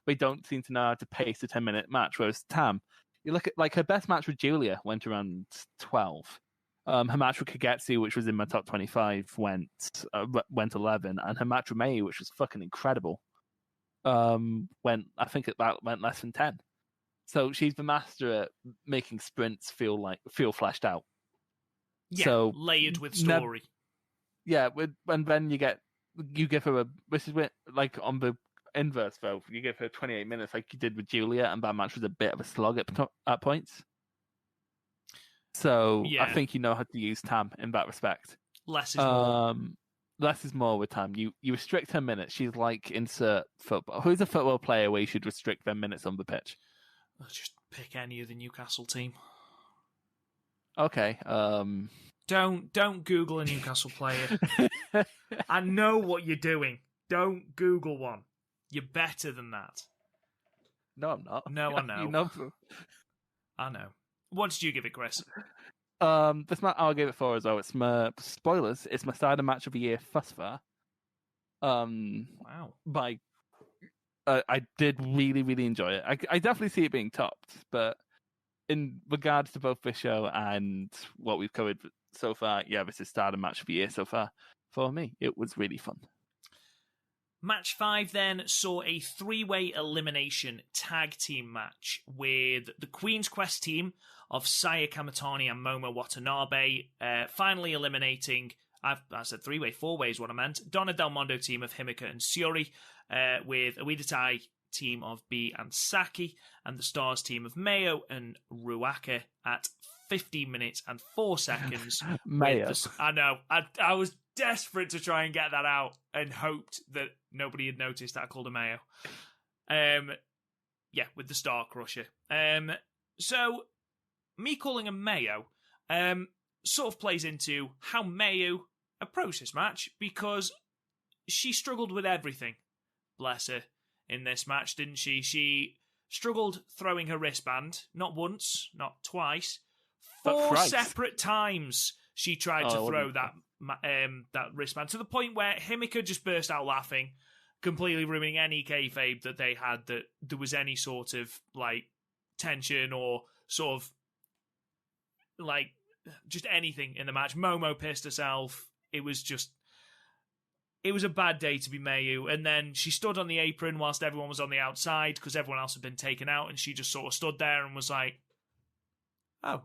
they don't seem to know how to pace a 10-minute match. Whereas Tam, you look at like her best match with Julia went around 12. Her match with Kagetsu, which was in my top 25, went 11, and her match with Mei, which was fucking incredible, went less than 10. So she's the master at making sprints feel fleshed out. Yeah, so layered with story. And then you give her this is like on the inverse though. You give her 28 minutes like you did with Julia, and that match was a bit of a slug at points. So yeah. I think you know how to use Tam in that respect. Less is more. Less is more with Tam. You restrict her minutes. She's like insert football. Who's a football player where you should restrict their minutes on the pitch? Just pick any of the Newcastle team. Okay. Don't Google a Newcastle player. I know what you're doing. Don't Google one. You're better than that. No, I'm not. No, I know. You know. I know. What did you give it, Chris? This match I'll give it 4 as well. It's my spoilers. It's my Stardom match of the year thus far. Wow. I did really, really enjoy it. I definitely see it being topped, but in regards to both this show and what we've covered so far, yeah, this is Stardom match of the year so far. For me, it was really fun. Match 5 then saw a 3-way elimination tag team match with the Queen's Quest team of Saya Kamitani and Momo Watanabe finally eliminating, I said 3-way, 4-way is what I meant, Donna Del Mondo team of Himika and Shiori with Uedatai team of B and Saki and the Stars team of Mayo and Ruaka at 15 minutes and 4 seconds. Mayo. I know. I was desperate to try and get that out and hoped that nobody had noticed that I called her Mayo. Yeah, with the Star Crusher. So, me calling her Mayo sort of plays into how Mayo approached this match because she struggled with everything. Bless her. In this match, didn't she? She struggled throwing her wristband, not once, not twice, 4 separate times she tried to throw that wristband, to the point where Himika just burst out laughing, completely ruining any kayfabe that they had, that there was any sort of, like, tension or sort of, like, just anything in the match. Momo pissed herself. It was a bad day to be Mayu. And then she stood on the apron whilst everyone was on the outside because everyone else had been taken out, and she just sort of stood there and was like, oh,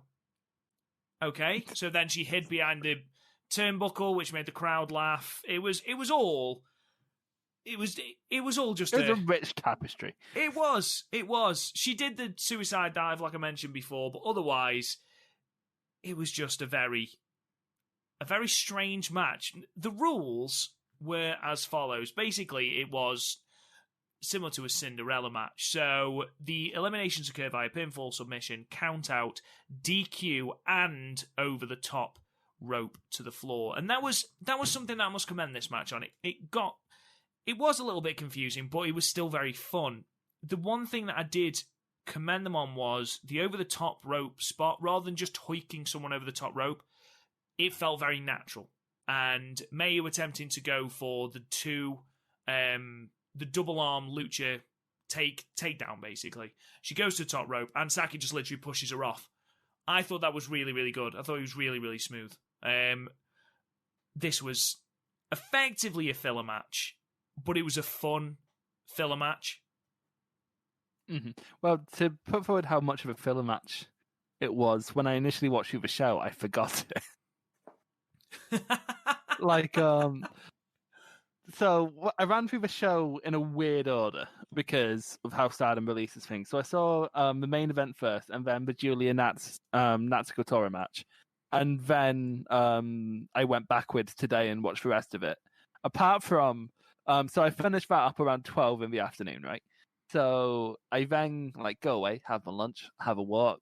okay. So then she hid behind the turnbuckle, which made the crowd laugh. It was all just a rich tapestry. It was. She did the suicide dive like I mentioned before, but otherwise it was just a very strange match. The rules were as follows. Basically, it was similar to a Cinderella match. So the eliminations occur via pinfall, submission, count out, DQ, and over the top rope to the floor. And that was something that I must commend this match on. It was a little bit confusing, but it was still very fun. The one thing that I did commend them on was the over the top rope spot. Rather than just hoiking someone over the top rope, it felt very natural. And Mayu attempting to go for the double arm lucha takedown, basically. She goes to the top rope, and Saki just literally pushes her off. I thought that was really, really good. I thought it was really, really smooth. This was effectively a filler match, but it was a fun filler match. Mm-hmm. Well, to put forward how much of a filler match it was, when I initially watched through the show, I forgot it. Like, so I ran through the show in a weird order because of how Stardom releases things. So I saw the main event first, and then the Julia Natsuko Tora match, and then I went backwards today and watched the rest of it. Apart from, so I finished that up around 12 in the afternoon, right? So I then go away, have my lunch, have a walk,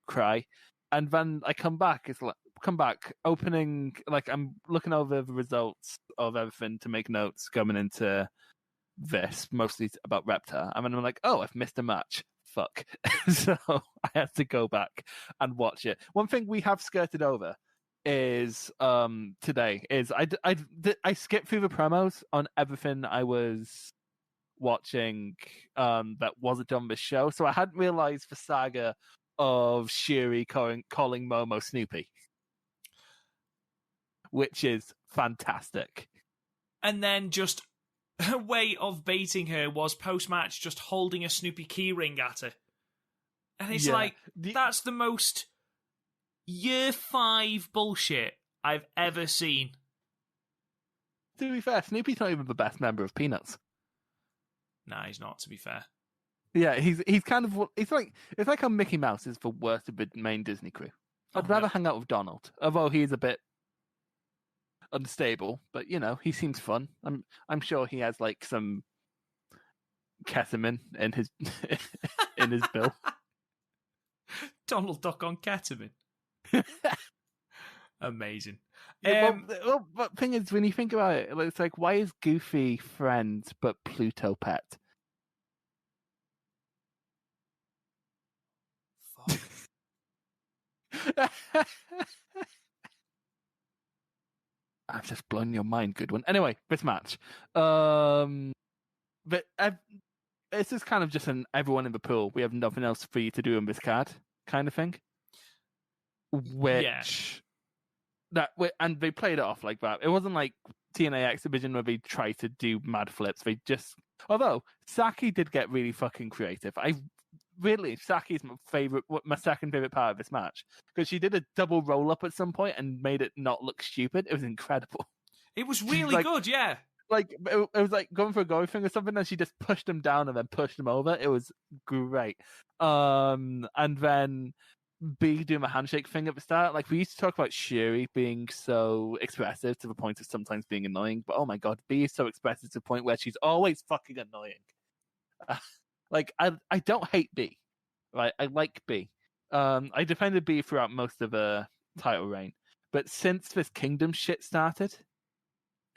cry, and then I come back. Opening, I'm looking over the results of everything to make notes coming into this, mostly about Reptar. And then I'm like, oh, I've missed a match. Fuck. So I had to go back and watch it. One thing we have skirted over is today is I skipped through the promos on everything I was watching that wasn't on this show, so I hadn't realized the saga of Shuri calling Momo Snoopy, which is fantastic. And then just a way of baiting her was post-match just holding a Snoopy keyring at her. And it's that's the most year 5 bullshit I've ever seen. To be fair, Snoopy's not even the best member of Peanuts. Nah, he's not, to be fair. Yeah, he's kind of, it's like how Mickey Mouse is the worst of the main Disney crew. I'd rather hang out with Donald, although he's a bit unstable, but he seems fun. I'm sure he has some ketamine in his in his bill. Donald Duck on ketamine. Amazing. Well, but thing is, when you think about it, it's like, why is Goofy friend but Pluto pet? Fuck. I've just blown your mind, good one. Anyway, this match. But this is kind of just an everyone in the pool. We have nothing else for you to do in this card kind of thing. And they played it off like that. It wasn't like TNA X Division where they tried to do mad flips. Although Saki did get really fucking creative. Saki's my second favorite part of this match, because she did a double roll up at some point and made it not look stupid. It was incredible. It was really good, yeah. It was like going for a goal thing or something, and she just pushed him down and then pushed him over. It was great. And then B doing a handshake thing at the start. We used to talk about Shuri being so expressive to the point of sometimes being annoying, but oh my god, B is so expressive to the point where she's always fucking annoying. I don't hate B, right? I like B. I defended B throughout most of the title reign, but since this Kingdom shit started,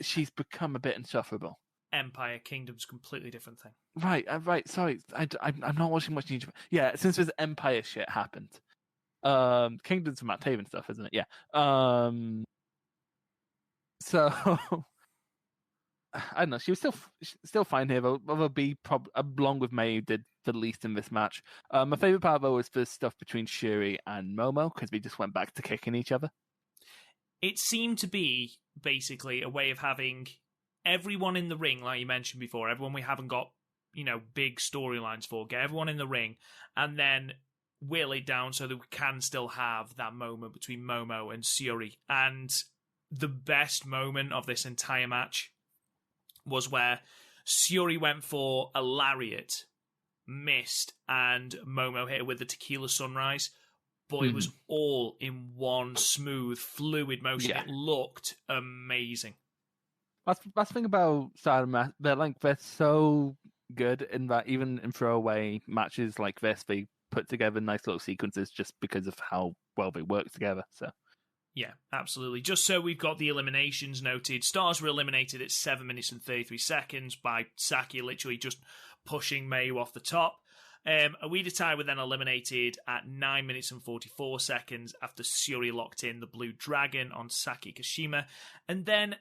she's become a bit insufferable. Empire Kingdom's completely different thing. Right. Sorry, I'm not watching much New Japan. Yeah, since this Empire shit happened. Kingdom's Matt Taven stuff, isn't it? Yeah. So I don't know. She was still fine here, although B along with May did the least in this match. My favorite part though was the stuff between Shuri and Momo, because we just went back to kicking each other. It seemed to be basically a way of having everyone in the ring, like you mentioned before, everyone we haven't got, big storylines for, get everyone in the ring, and then whittle it down so that we can still have that moment between Momo and Shuri. And the best moment of this entire match was where Shuri went for a lariat, missed, and Momo hit her with the tequila sunrise. But it was all in one smooth, fluid motion. Yeah. It looked amazing. That's the thing about Stardom. They're so good in that even in throwaway matches like this, they put together nice little sequences just because of how well they work together. So. Yeah, absolutely. Just so we've got the eliminations noted, Stars were eliminated at 7 minutes and 33 seconds by Saki literally just pushing Mayu off the top. Awida Tai were then eliminated at 9 minutes and 44 seconds after Shuri locked in the Blue Dragon on Saki Kashima. And then,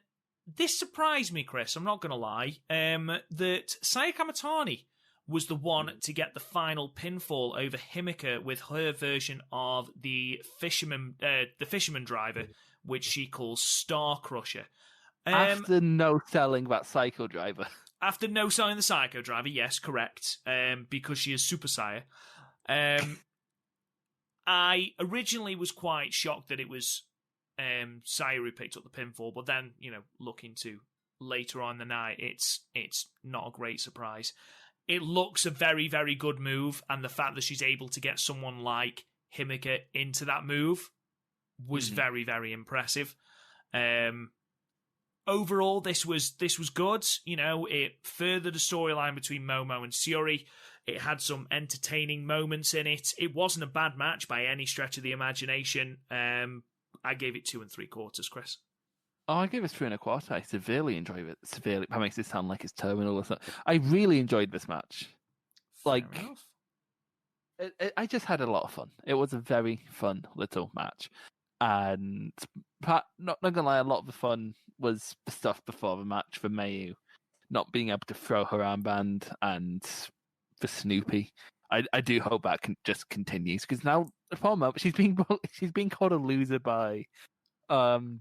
this surprised me, Chris, I'm not going to lie, that Saya Kamatani was the one to get the final pinfall over Himika with her version of the fisherman driver, which she calls Star Crusher. After no selling that Psycho Driver. after no selling the Psycho Driver, yes, correct, because she is Super Saiya. I originally was quite shocked that it was Saiya who picked up the pinfall, but then, looking to later on in the night, it's not a great surprise. It looks a very, very good move, and the fact that she's able to get someone like Himika into that move was very, very impressive. Overall, this was good. It furthered the storyline between Momo and Syuri. It had some entertaining moments in it. It wasn't a bad match by any stretch of the imagination. I gave it 2 3/4, Chris. Oh, I gave it 3 1/4. I severely enjoyed it. Severely. That makes it sound like it's terminal or something. I really enjoyed this match. Fair enough. I just had a lot of fun. It was a very fun little match. And not gonna lie, a lot of the fun was the stuff before the match for Mayu, not being able to throw her armband, and for Snoopy. I do hope that just continues, because now the problem she's being called a loser by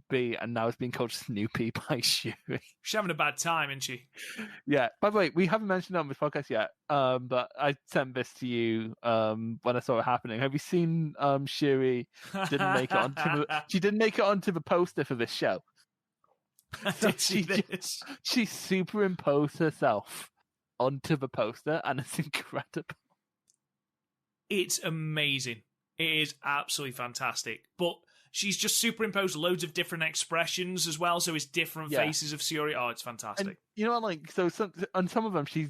B, and now it's being called Snoopy by Shuri. She's having a bad time, isn't she? Yeah. By the way, we haven't mentioned it on this podcast yet, but I sent this to you when I saw it happening. Have you seen Shuri didn't make it she didn't make it onto the poster for this show. She superimposed herself onto the poster, and it's incredible. It's amazing. It is absolutely fantastic. But she's just superimposed loads of different expressions as well, so it's different faces of Syuri. Oh, it's fantastic. And, on some of them, she's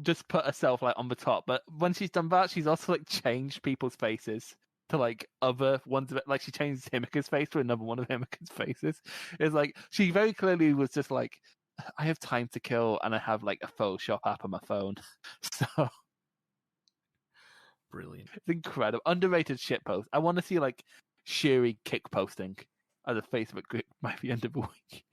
just put herself on the top, but when she's done that, she's also changed people's faces to other ones of it. She changed Himika's face to another one of Himika's faces. It's she very clearly was just I have time to kill, and I have a Photoshop app on my phone. So brilliant. It's incredible. Underrated shitpost. I want to see Shuri kick posting as a Facebook group by the end of the week.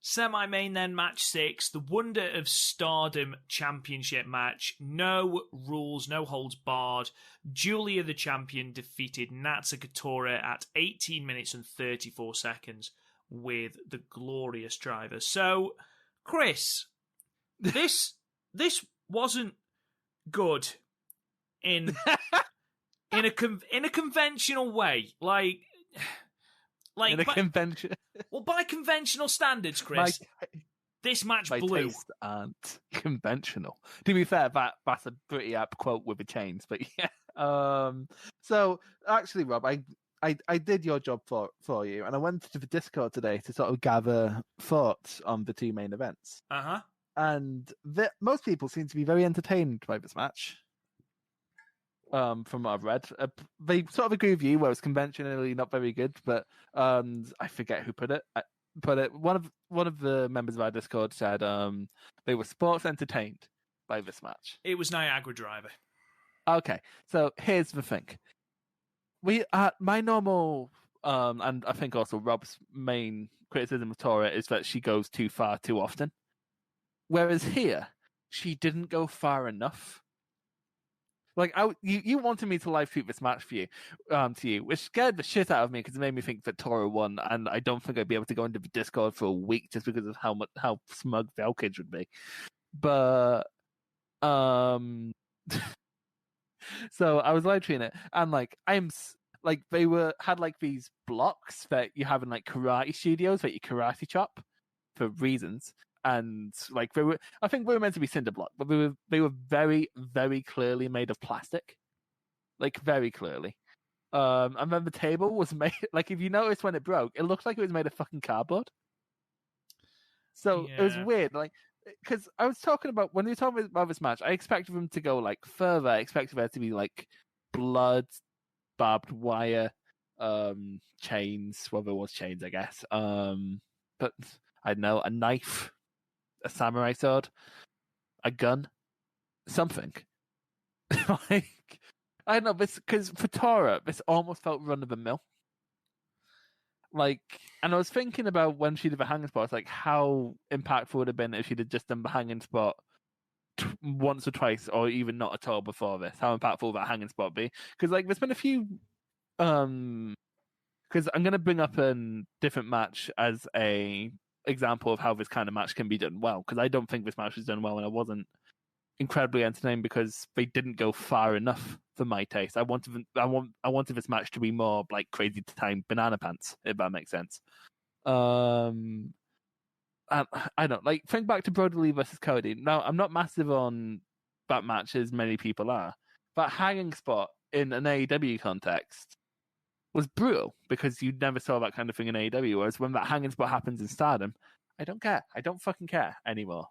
Semi-main then, match 6, the Wonder of Stardom Championship match. No rules, no holds barred. Julia the champion defeated Natsuko Tora at 18 minutes and 34 seconds with the glorious driver. So, Chris, this wasn't good in a conventional way, in a convention. Well, by conventional standards, Chris, this match blew. Taste aren't conventional. To be fair, that's a pretty apt quote with the chains, but yeah. So actually, Rob, I did your job for you, and I went to the Discord today to sort of gather thoughts on the 2 main events. And most people seem to be very entertained by this match. From what I've read, they sort of agree with you, where it's conventionally not very good. But I forget who put it. One of the members of our Discord said they were sports entertained by this match. It was Niagara Driver. Okay, so here's the thing. My normal and I think also Rob's main criticism of Tora is that she goes too far too often. Whereas here, she didn't go far enough. You wanted me to live tweet this match for you, to you, which scared the shit out of me because it made me think that Tora won, and I don't think I'd be able to go into the Discord for a week just because of how smug Velkage would be. But so I was live tweeting it, and they had these blocks that you have in karate studios that you karate chop for reasons. And I think they were meant to be cinder block, but they were very, very clearly made of plastic, very clearly. And then the table was made if you notice when it broke, it looked like it was made of fucking cardboard. So It was weird, because I was talking about when we were talking about this match, I expected them to go further. I expected there to be blood, barbed wire, chains. Well, there was chains, I guess. But I don't know, a knife. A samurai sword, a gun, something. I don't know, because for Tora, this almost felt run of the mill. And I was thinking about when she did the hanging spot, how impactful it would have been if she'd have just done the hanging spot once or twice, or even not at all before this. How impactful would that hanging spot be? Because there's been a few. Because I'm going to bring up a different match as a example of how this kind of match can be done well, because I don't think this match was done well, and I wasn't incredibly entertained because they didn't go far enough for my taste. I wanted this match to be more like Crazy Time Banana Pants, if that makes sense. I don't like think back to Brody Lee versus Cody. Now, I'm not massive on that match as many people are, but hanging spot in an AEW context was brutal because you never saw that kind of thing in AEW. Whereas when that hanging spot happens in Stardom, I don't care. I don't fucking care anymore.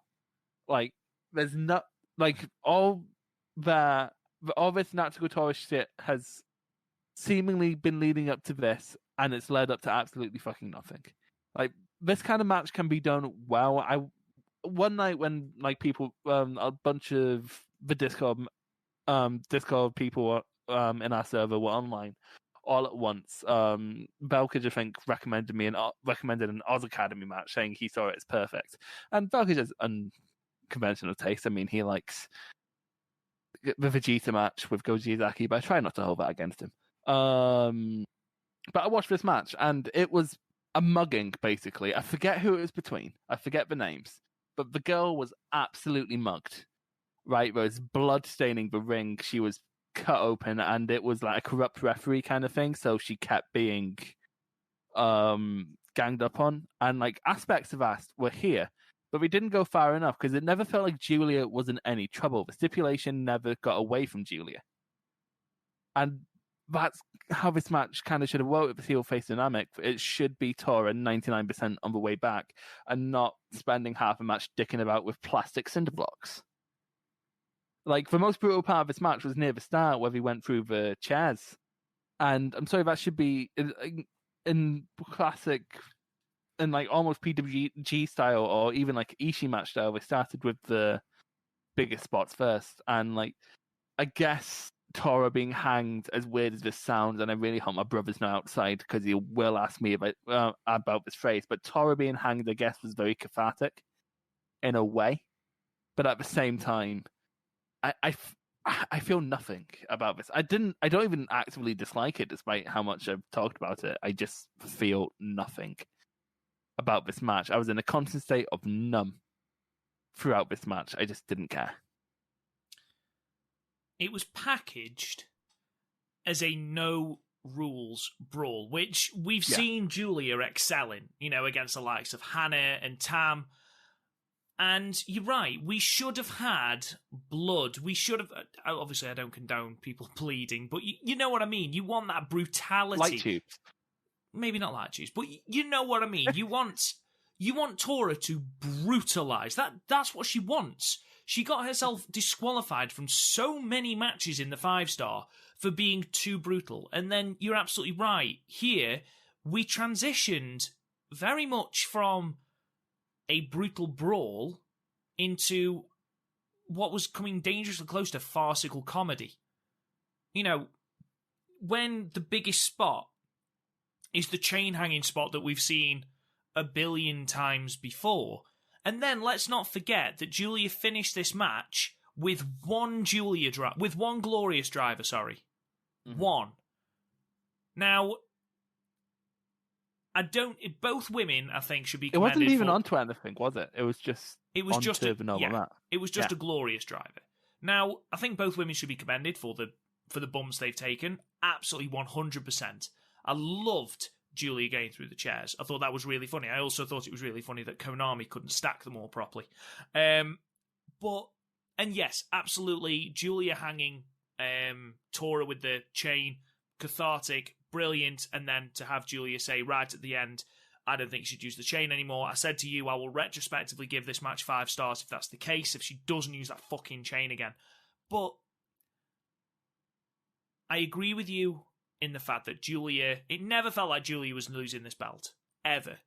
Like, there's not like all this Natsuko Tora shit has seemingly been leading up to this, and it's led up to absolutely fucking nothing. Like, this kind of match can be done well. One night when like people, a bunch of the Discord people in our server were online all at once. Belkage, I think, recommended an Oz Academy match, saying he saw it as perfect. And Belkage has unconventional taste. I mean, he likes the Vegeta match with Goji Izaki, but I try not to hold that against him. But I watched this match, and it was a mugging, basically. I forget who it was between. I forget the names. But the girl was absolutely mugged. Right? There was blood staining the ring. She was cut open, and it was like a corrupt referee kind of thing, so she kept being ganged up on. And like aspects of that were here, but we didn't go far enough because it never felt like Julia was in any trouble. The stipulation never got away from Julia. And that's how this match kind of should have worked with the heel face dynamic. It should be Tora 99% on the way back and not spending half a match dicking about with plastic cinder blocks. Like, the most brutal part of this match was near the start where we went through the chairs. And I'm sorry, that should be in classic, in like almost PWG style or even like Ishii match style. They started with the biggest spots first. And like, I guess Tora being hanged, as weird as this sounds, and I really hope my brother's not outside because he will ask me about this phrase, but Tora being hanged, I guess, was very cathartic in a way. But at the same time, I feel nothing about this. I don't even actively dislike it, despite how much I've talked about it. I just feel nothing about this match. I was in a constant state of numb throughout this match. I just didn't care. It was packaged as a no rules brawl, which we've seen Julia excelling, against the likes of Hannah and Tam. And you're right, we should have had blood. We should have... Obviously, I don't condone people bleeding, but you know what I mean. You want that brutality. Light tubes. Maybe not light tubes, but you know what I mean. You want Tora to brutalise. That's what she wants. She got herself disqualified from so many matches in the 5-star for being too brutal. And then you're absolutely right. Here, we transitioned very much from a brutal brawl into what was coming dangerously close to farcical comedy. When the biggest spot is the chain hanging spot that we've seen a billion times before. And then let's not forget that Julia finished this match with one glorious driver, Mm-hmm. One. Now, both women, I think, should be commended. It wasn't even onto anything, was it? It was just a glorious driver. Now, I think both women should be commended for the bumps they've taken. Absolutely 100%. I loved Julia getting through the chairs. I thought that was really funny. I also thought it was really funny that Konami couldn't stack them all properly. And yes, absolutely, Julia hanging Tora with the chain, cathartic, brilliant, and then to have Julia say right at the end, I don't think you should use the chain anymore. I said to you, I will retrospectively give this match 5 stars if that's the case, if she doesn't use that fucking chain again. But I agree with you in the fact that Julia, it never felt like Julia was losing this belt. Ever.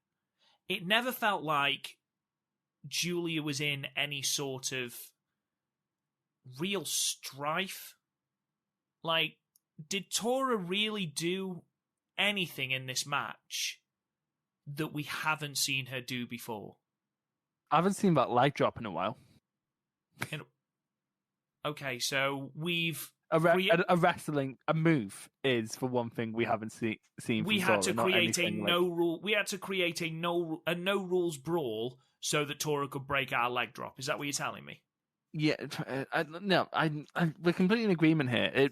It never felt like Julia was in any sort of real strife. Like, did Tora really do anything in this match that we haven't seen her do before? I haven't seen that leg drop in a while. Okay, so we've a wrestling move is, for one thing, we haven't seen from we Tora. had to create a no rule. We had to create a no rules brawl so that Tora could break our leg drop. Is that what you're telling me? Yeah, we're completely in agreement here.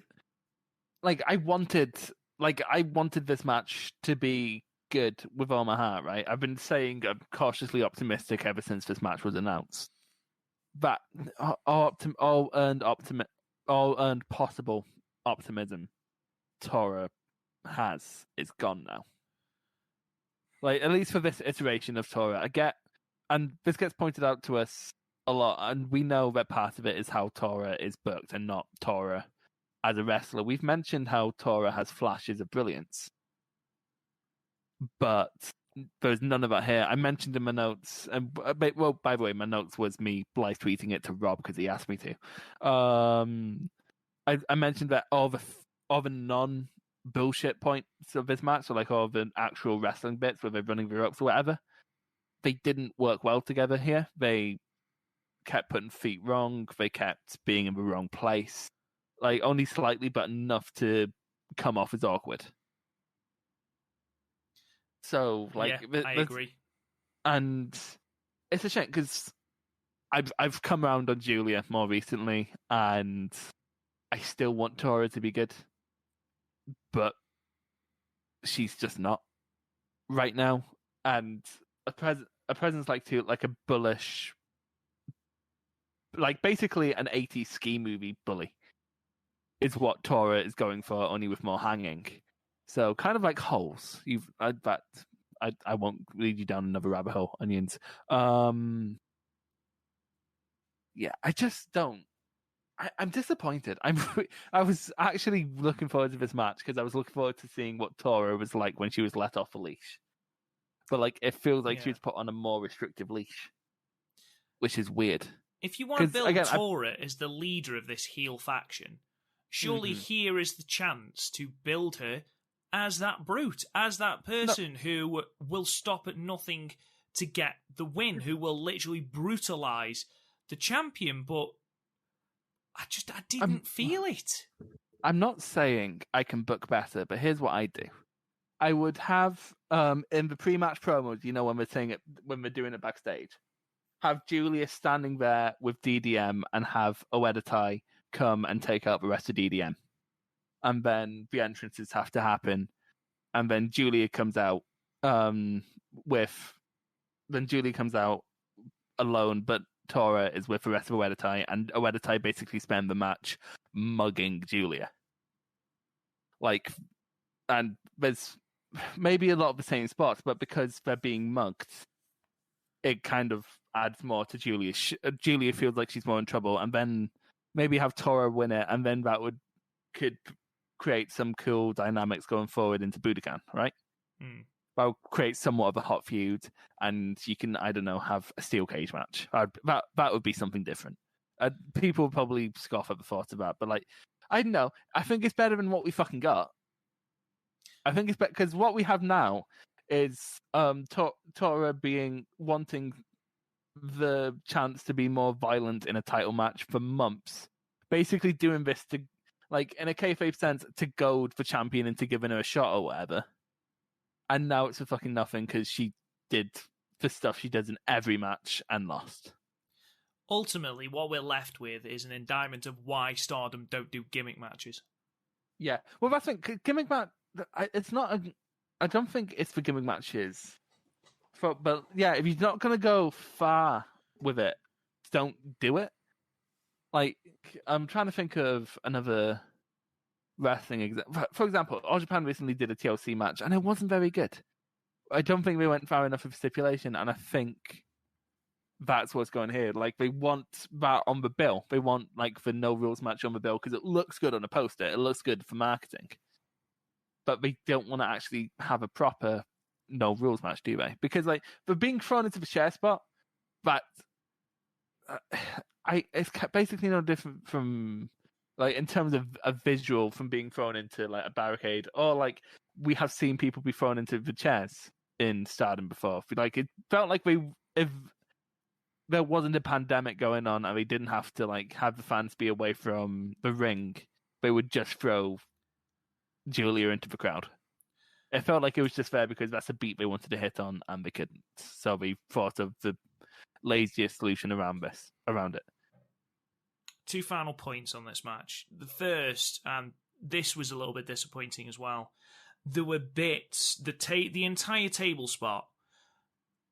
I wanted this match to be good with all my heart. Right, I've been saying I'm cautiously optimistic ever since this match was announced. That all earned possible optimism Tora has is gone now. Like, at least for this iteration of Tora, I get, and this gets pointed out to us a lot, and we know that part of it is how Tora is booked and not Tora as a wrestler. We've mentioned how Tora has flashes of brilliance, but there's none of that here. I mentioned in my notes, and well, by the way, my notes was me live tweeting it to Rob because he asked me to. I mentioned that all the non bullshit points of this match, so like all the actual wrestling bits where they're running the ropes or whatever, they didn't work well together here. They kept putting feet wrong. They kept being in the wrong place, like only slightly, but enough to come off as awkward. So, like, yeah, I agree, and it's a shame because I've come around on Julia more recently, and I still want Tora to be good, but she's just not right now. And a presence like a bullish, like basically an 80s ski movie bully, is what Tora is going for, only with more hanging. So kind of like holes. I won't lead you down another rabbit hole, onions. Yeah, I just don't. I'm disappointed. I was actually looking forward to this match because I was looking forward to seeing what Tora was like when she was let off the leash. But like, it feels like she was put on a more restrictive leash, which is weird. If you want to build Tora as the leader of this heel faction, surely here is the chance to build her as that brute, as that person who will stop at nothing to get the win, who will literally brutalize the champion. But I didn't feel it. I'm not saying I can book better, but here's what I do. I would have in the pre-match promos, when we're saying it, when we're doing it backstage, have Julia standing there with DDM and have Oedetai come and take out the rest of DDM. And then the entrances have to happen. And then Julia comes out alone, but Tora is with the rest of Oedetai, and Oedetai basically spend the match mugging Julia. Like, and there's maybe a lot of the same spots, but because they're being mugged, it kind of adds more to Julia. Julia feels like she's more in trouble, and then maybe have Tora win it, and then that could create some cool dynamics going forward into Budokan, right? That'll create somewhat of a hot feud, and you can, I don't know, have a steel cage match. That would be something different. People would probably scoff at the thought of that, but like, I don't know. I think it's better than what we fucking got. I think it's better because what we have now is Tora wanting the chance to be more violent in a title match for months, basically doing this to, like, in a kayfabe sense, to goad the champion into giving her a shot or whatever. And now it's for fucking nothing because she did the stuff she does in every match and lost. Ultimately, what we're left with is an indictment of why Stardom don't do gimmick matches. Yeah, well, I think gimmick match. It's not. I don't think it's for gimmick matches. But yeah, if you're not gonna go far with it, don't do it. Like, I'm trying to think of another wrestling example. For example, All Japan recently did a TLC match, and it wasn't very good. I don't think they went far enough with stipulation, and I think that's what's going here. Like, they want that on the bill. They want, like, the no rules match on the bill because it looks good on a poster. It looks good for marketing. But they don't want to actually have a proper no rules match, do they? Because, like, they're being thrown into the chair spot, but it's basically no different from, like, in terms of a visual, from being thrown into, like, a barricade, or, like, we have seen people be thrown into the chairs in Stardom before. Like, it felt like if there wasn't a pandemic going on and they didn't have to, like, have the fans be away from the ring, they would just throw Julia into the crowd. It felt like it was just there because that's a beat they wanted to hit on, and they couldn't. So they thought of the laziest solution around it. 2 final points on this match. The first, and this was a little bit disappointing as well. There were bits, the entire table spot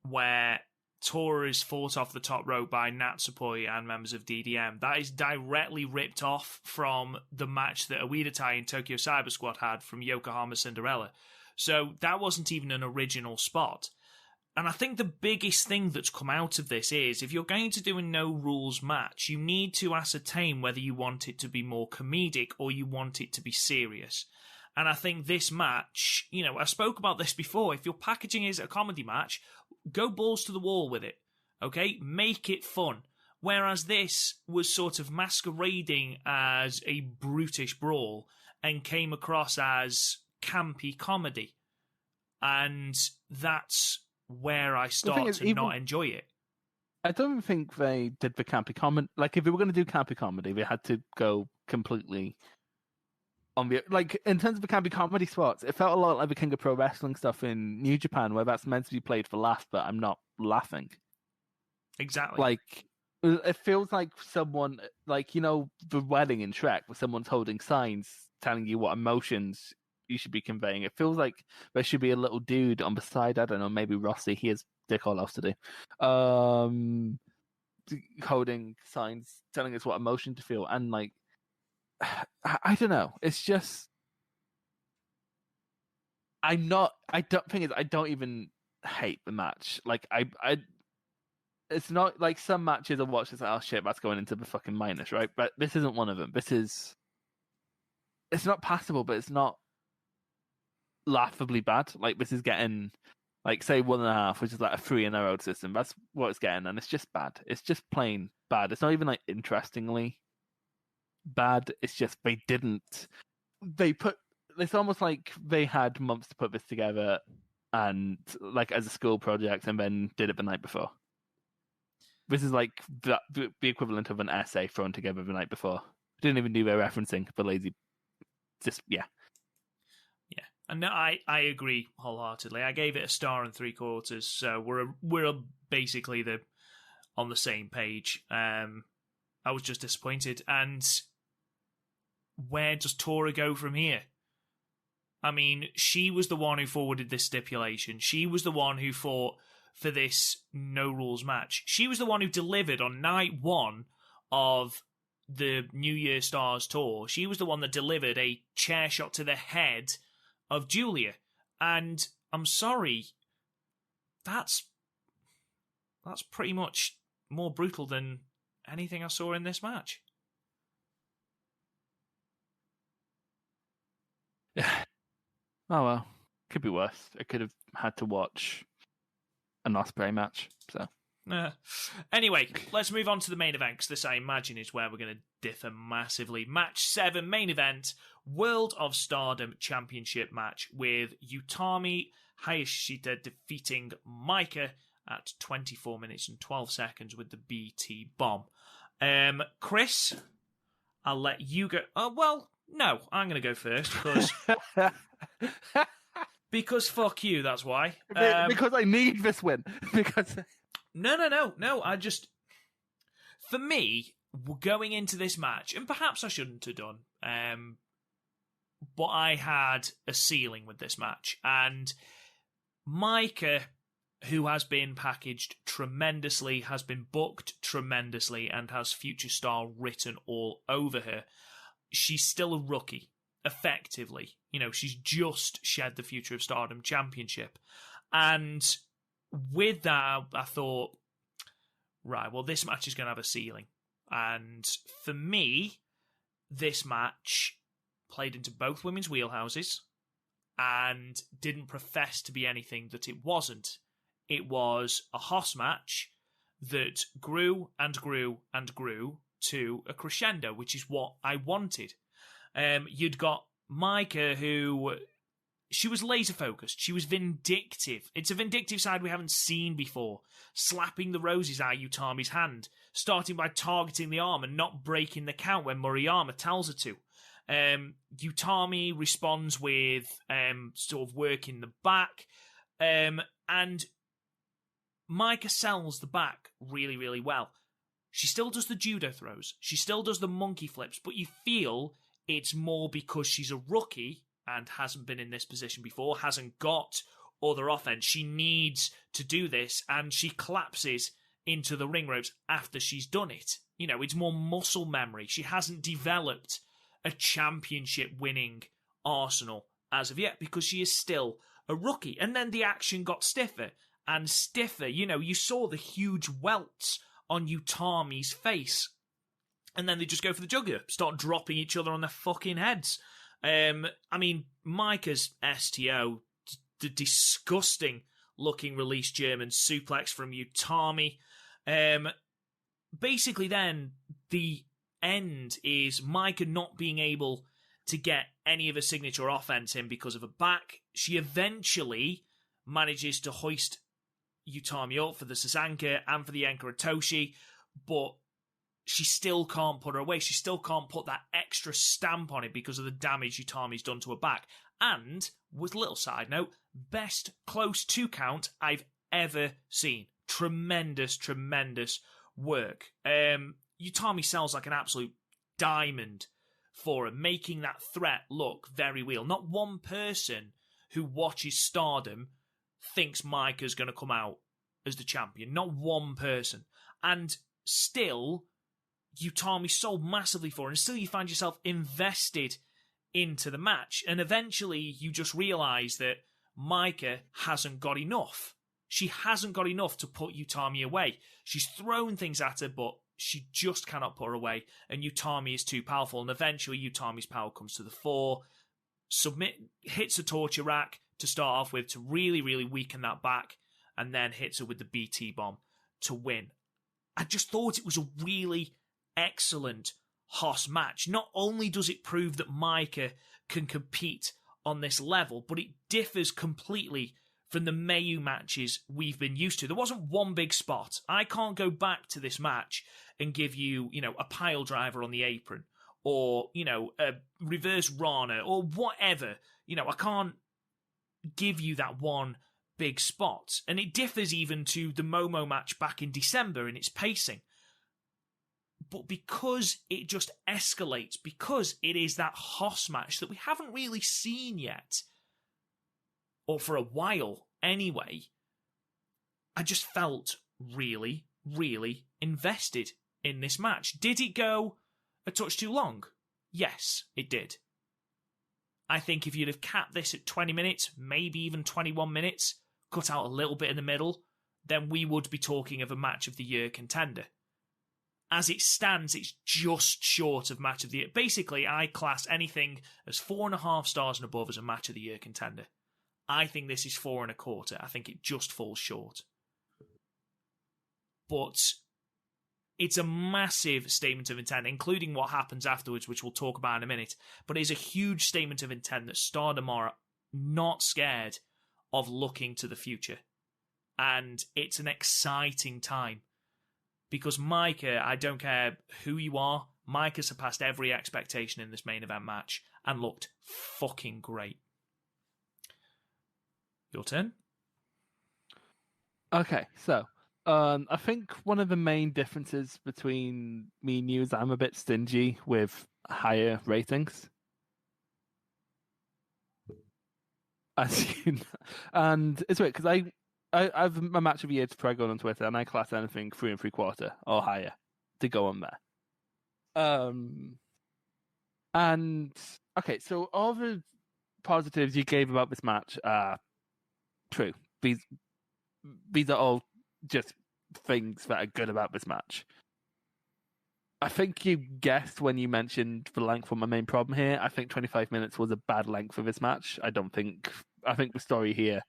where Tora is fought off the top rope by Natsupoi and members of DDM. That is directly ripped off from the match that Oedo Tai and Tokyo Cyber Squad had from Yokohama Cinderella. So that wasn't even an original spot. And I think the biggest thing that's come out of this is, if you're going to do a no-rules match, you need to ascertain whether you want it to be more comedic or you want it to be serious. And I think this match, I spoke about this before, if you're packaging it as a comedy match, go balls to the wall with it, okay? Make it fun. Whereas this was sort of masquerading as a brutish brawl and came across as campy comedy. And that's where I start to not enjoy it. I don't think they did the campy comedy. Like, if they were going to do campy comedy, they had to go completely on the... Like, in terms of the campy comedy spots, it felt a lot like the King of Pro Wrestling stuff in New Japan, where that's meant to be played for laugh, but I'm not laughing. Exactly. Like, it feels like someone... Like, the wedding in Shrek, where someone's holding signs telling you what emotions you should be conveying. It feels like there should be a little dude on the side. I don't know, maybe Rossi. He has dick all else to do. Holding signs telling us what emotion to feel. And like, I don't know. It's just, I don't even hate the match. Like it's not like some matches I watch. It's like, oh shit, that's going into the fucking minus, right? But this isn't one of them. It's not passable, but it's not laughably bad. Like, this is getting, like, say 1.5, which is like a 3 in a row system. That's what it's getting, and it's just bad. It's just plain bad. It's not even like interestingly bad. It's just it's almost like they had months to put this together and like as a school project and then did it the night before. This is like the equivalent of an essay thrown together the night before. Didn't even do their referencing, but lazy. Just, yeah. And I agree wholeheartedly. I gave it 1 star and 3/4, so we're basically on the same page. I was just disappointed. And where does Tora go from here? I mean, she was the one who forwarded this stipulation. She was the one who fought for this no-rules match. She was the one who delivered on night 1 of the New Year Stars tour. She was the one that delivered a chair shot to the head of Julia. And I'm sorry, that's pretty much more brutal than anything I saw in this match. Yeah. Oh well, could be worse. I could have had to watch an Ospreay match. So anyway, let's move on to the main event, because this, I imagine, is where we're going to differ massively. Match 7, main event, World of Stardom Championship match, with Utami Hayashishita defeating Maika at 24 minutes and 12 seconds with the BT bomb. Chris, I'll let you go. Well, no, I'm going to go first because fuck you, that's why. Because I need this win. Because No. I just, for me, going into this match, and perhaps I shouldn't have done, but I had a ceiling with this match, and Maika, who has been packaged tremendously, has been booked tremendously, and has future star written all over her, she's still a rookie, effectively. She's just shed the Future of Stardom Championship. And with that, I thought, right, well, this match is going to have a ceiling. And for me, this match played into both women's wheelhouses and didn't profess to be anything that it wasn't. It was a Hoss match that grew and grew and grew to a crescendo, which is what I wanted. You'd got Maika, who, she was laser focused. She was vindictive. It's a vindictive side we haven't seen before. Slapping the roses out of Utami's hand, starting by targeting the arm and not breaking the count when Murayama tells her to. Utami responds with sort of working the back, and Maika sells the back really, really well. She still does the judo throws. She still does the monkey flips, but you feel it's more because she's a rookie and hasn't been in this position before, hasn't got other offense. She needs to do this, and she collapses into the ring ropes after she's done it. You know, it's more muscle memory. She hasn't developed a championship-winning arsenal as of yet because she is still a rookie. And then the action got stiffer and stiffer. You know, you saw the huge welts on Utami's face. And then they just go for the jugular, start dropping each other on their fucking heads. I mean, Maika's STO, the disgusting-looking release German suplex from Utami. Basically then, the end is Maika not being able to get any of her signature offense in because of her back. She eventually manages to hoist Utami up for the Sasanka and for the Enkara Toshi, but she still can't put her away. She still can't put that extra stamp on it because of the damage Utami's done to her back. And, with a little side note, best close two count I've ever seen. Tremendous, tremendous work. Utami sells like an absolute diamond for her, making that threat look very real. Not one person who watches Stardom thinks Maika's going to come out as the champion. Not one person. And still, Utami sold massively for her, and still you find yourself invested into the match. And eventually you just realise that Maika hasn't got enough. She hasn't got enough to put Utami away. She's thrown things at her, but she just cannot put her away. And Utami is too powerful. And eventually Utami's power comes to the fore. Hits a torture rack to start off with to really, really weaken that back. And then hits her with the BT bomb to win. I just thought it was a really excellent Hoss match. Not only does it prove that Maika can compete on this level, but it differs completely from the Mayu matches we've been used to. There wasn't one big spot. I can't go back to this match and give you, a pile driver on the apron or, a reverse Rana or whatever. I can't give you that one big spot. And it differs even to the Momo match back in December in its pacing. But because it just escalates, because it is that Hoss match that we haven't really seen yet, or for a while anyway, I just felt really, really invested in this match. Did it go a touch too long? Yes, it did. I think if you'd have capped this at 20 minutes, maybe even 21 minutes, cut out a little bit in the middle, then we would be talking of a match of the year contender. As it stands, it's just short of match of the year. Basically, I class anything as 4.5 stars and above as a match of the year contender. I think this is 4.25. I think it just falls short. But it's a massive statement of intent, including what happens afterwards, which we'll talk about in a minute. But it's a huge statement of intent that Stardom are not scared of looking to the future. And it's an exciting time. Because Maika, I don't care who you are, Maika surpassed every expectation in this main event match and looked fucking great. Your turn? Okay, so I think one of the main differences between me and you is I'm a bit stingy with higher ratings. As you know. And it's weird because I've a match of the year to try going on Twitter, and I class anything 3 3/4 or higher to go on there. And okay, so all the positives you gave about this match are true. These are all just things that are good about this match. I think you guessed when you mentioned the length was my main problem here. I think 25 minutes was a bad length for this match. I think the story here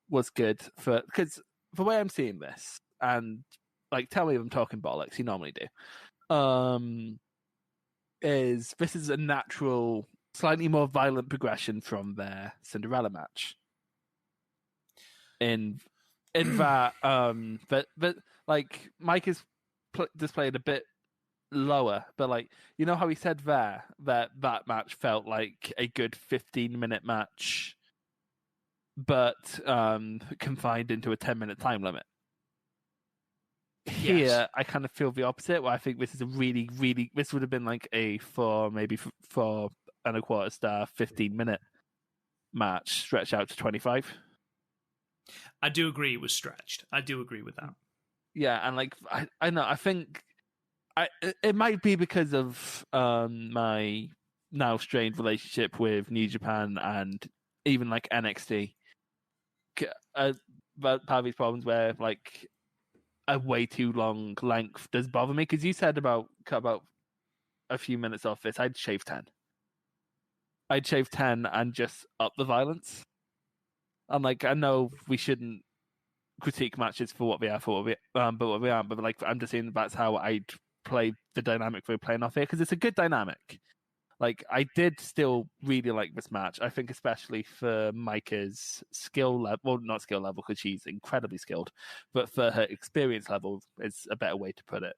was good because the way I'm seeing this, and tell me if I'm talking bollocks, you normally do, is this is a natural, slightly more violent progression from their Cinderella match. In that, but Mike has displayed a bit lower, but like, you know how he said there that that match felt like a good 15-minute match, but confined into a 10-minute time limit. Here, Yes. I kind of feel the opposite, where I think this is a really, really, this would have been like a 4.25-star 15-minute match stretched out to 25. I do agree it was stretched. I do agree with that. Yeah, and like, I know, I think it might be because of my now strained relationship with New Japan and even like NXT. But part of these problems where like a way too long length does bother me, because you said about a few minutes off this, I'd shave 10. I'd shave 10 and just up the violence. And like, I know we shouldn't critique matches for what they are, but what they aren't. But like, I'm just saying that's how I'd play the dynamic we're playing off here, because it's a good dynamic. Like, I did still really like this match. I think especially for Maika's skill level, well, not skill level because she's incredibly skilled, but for her experience level is a better way to put it.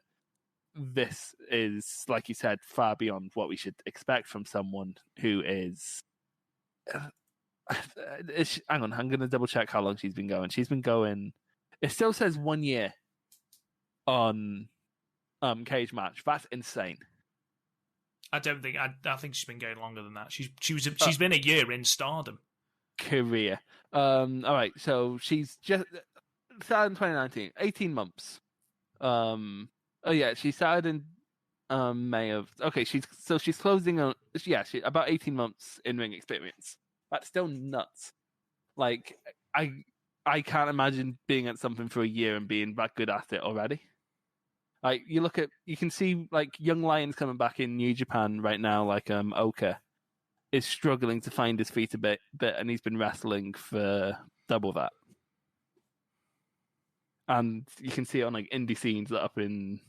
This is, like you said, far beyond what we should expect from someone who is... hang on, I'm going to double check how long she's been going. She's been going... It still says 1 year on Cage Match. That's insane. I don't think. I think she's been going longer than that. She's been a year in Stardom. Career. All right. So she's just started in 2019. 18 months. Oh yeah, she started in May of. Okay, she's closing on. Yeah, about 18 months in ring experience. That's still nuts. Like, I can't imagine being at something for a year and being that good at it already. Like, you can see like young lions coming back in New Japan right now. Like Oka is struggling to find his feet a bit, and he's been wrestling for double that. And you can see it on like indie scenes that up in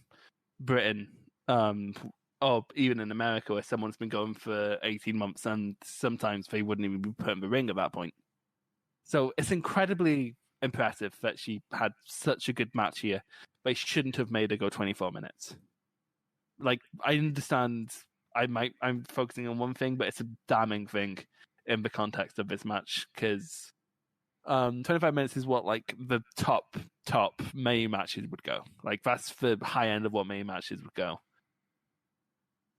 Britain, or even in America, where someone's been going for 18 months, and sometimes they wouldn't even be put in the ring at that point. So it's incredibly impressive that she had such a good match here. They shouldn't have made her go 24 minutes. Like, I understand I'm focusing on one thing, but it's a damning thing in the context of this match, because 25 minutes is what like the top May matches would go. Like, that's the high end of what May matches would go.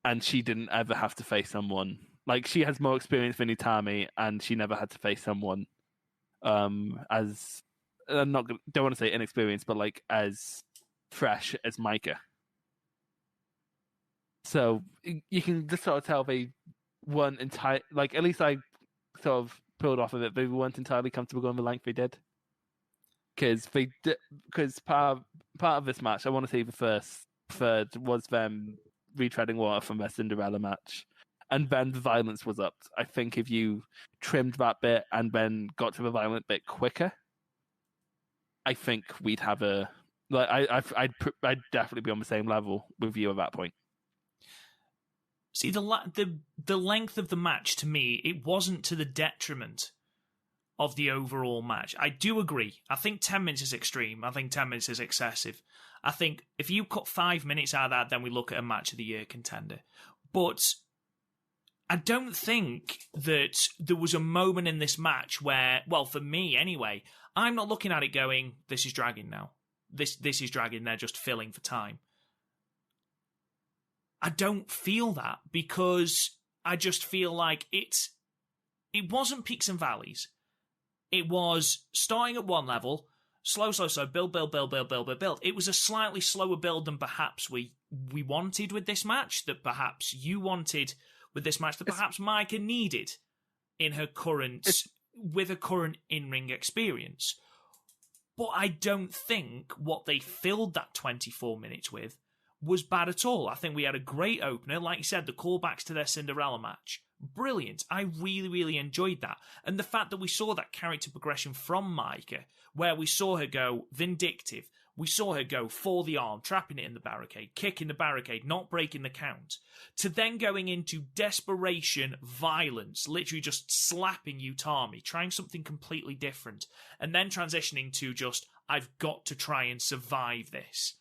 And she didn't ever have to face someone. Like, she has more experience than Itami, and she never had to face someone as... don't want to say inexperienced, but like as fresh as Maika. So you can just sort of tell they weren't entirely, like, at least I sort of pulled off of it, they weren't entirely comfortable going the length they did. Because part of this match, I want to say the first third was them retreading water from their Cinderella match, and then the violence was up. I think if you trimmed that bit and then got to the violent bit quicker, I think we'd have a... Like, I'd definitely be on the same level with you at that point. See, the length of the match, to me, it wasn't to the detriment of the overall match. I do agree. I think 10 minutes is extreme. I think 10 minutes is excessive. I think if you cut 5 minutes out of that, then we look at a match of the year contender. But I don't think that there was a moment in this match where, well, for me anyway, I'm not looking at it going, this is dragging now. This is dragging, they're just filling for time. I don't feel that, because I just feel like it wasn't peaks and valleys. It was starting at one level, slow, build. It was a slightly slower build than perhaps we wanted with this match, that perhaps you wanted with this match, that perhaps Maika needed in her current in-ring experience. But I don't think what they filled that 24 minutes with was bad at all. I think we had a great opener. Like you said, the callbacks to their Cinderella match. Brilliant. I really, really enjoyed that. And the fact that we saw that character progression from Maika, where we saw her go vindictive, we saw her go for the arm, trapping it in the barricade, kicking the barricade, not breaking the count, to then going into desperation, violence, literally just slapping Utami, trying something completely different, and then transitioning to just, I've got to try and survive this.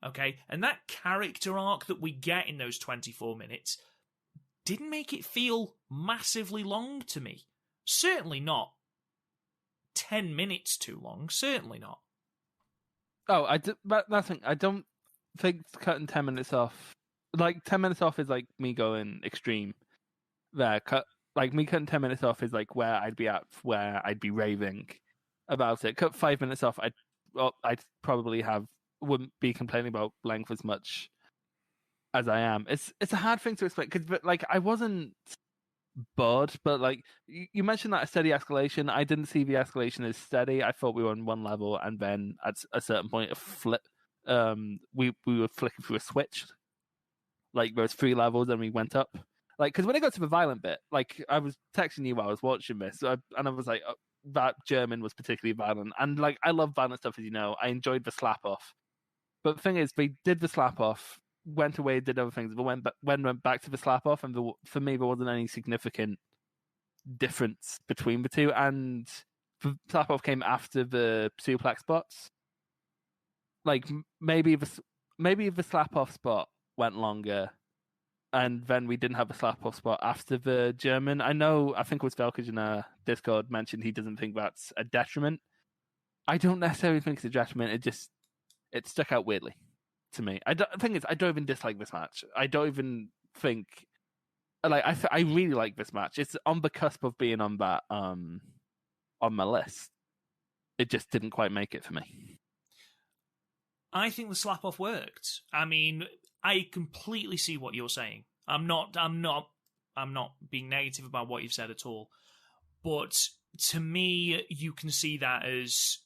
okay? And that character arc that we get in those 24 minutes didn't make it feel massively long to me. Certainly not 10 minutes too long. Certainly not. Oh, that's the thing. I don't think cutting 10 minutes off... Like, 10 minutes off is like me going extreme there. Me cutting 10 minutes off is like where I'd be at, where I'd be raving about it. Cut 5 minutes off, I'd probably wouldn't be complaining about length as much as I am. It's a hard thing to explain, because like I wasn't bored, but like you mentioned that a steady escalation. I didn't see the escalation as steady. I thought we were on one level, and then at a certain point, a flip. We were flicking through a switch. Like there was 3 levels, and we went up. Like, because when I got to the violent bit, like I was texting you while I was watching this, and I was like, oh, that German was particularly violent, and like I love violent stuff, as you know. I enjoyed the slap off, but the thing is, they did the slap off, went away, did other things, but went back to the slap off, and for me, there wasn't any significant difference between the two. And the slap off came after the suplex spots. Like maybe the slap off spot went longer, and then we didn't have a slap off spot after the German. I think it was Velkage in our Discord mentioned he doesn't think that's a detriment. I don't necessarily think it's a detriment. It stuck out weirdly to me. The thing is, I don't even dislike this match. I don't even think I really like this match. It's on the cusp of being on that on my list. It just didn't quite make it for me. I think the slap off worked. I mean, I completely see what you're saying. I'm not being negative about what you've said at all. But to me, you can see that as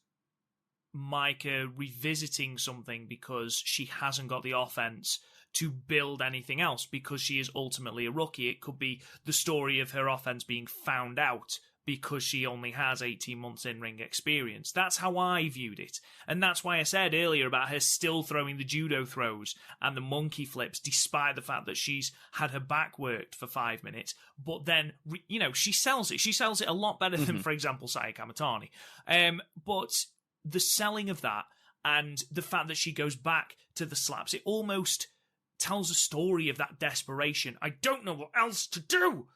Maika revisiting something because she hasn't got the offense to build anything else, because she is ultimately a rookie. It could be the story of her offense being found out because she only has 18 months in-ring experience. That's how I viewed it. And that's why I said earlier about her still throwing the judo throws and the monkey flips, despite the fact that she's had her back worked for 5 minutes. But then, she sells it. She sells it a lot better than, for example, Saya Kamatani. But the selling of that and the fact that she goes back to the slaps, it almost tells a story of that desperation. I don't know what else to do.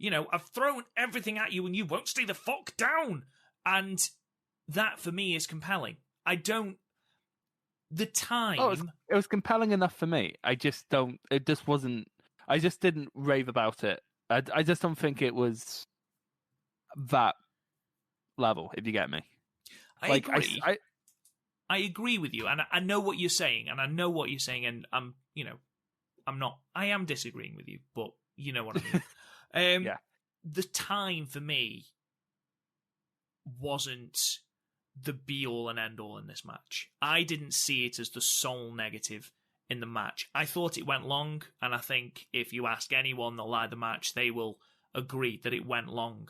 I've thrown everything at you and you won't stay the fuck down. And that, for me, is compelling. The time... Oh, it was compelling enough for me. I just didn't rave about it. I just don't think it was that level, if you get me. I agree. I agree with you, and I know what you're saying, and I am disagreeing with you, but you know what I mean. Yeah. The time for me wasn't the be-all and end-all in this match. I didn't see it as the sole negative in the match. I thought it went long, and I think if you ask anyone that liked the match, they will agree that it went long.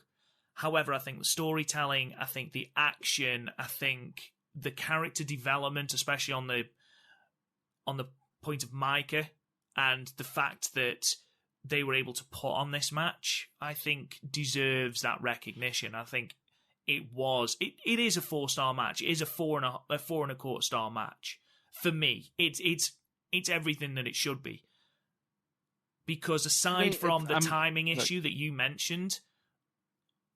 However, I think the storytelling, I think the action, I think the character development, especially on the point of Maika, and the fact that they were able to put on this match, I think deserves that recognition. I think it is a 4-star match. It is a 4.25 star match. For me, it's everything that it should be. Because aside from the timing issue that you mentioned,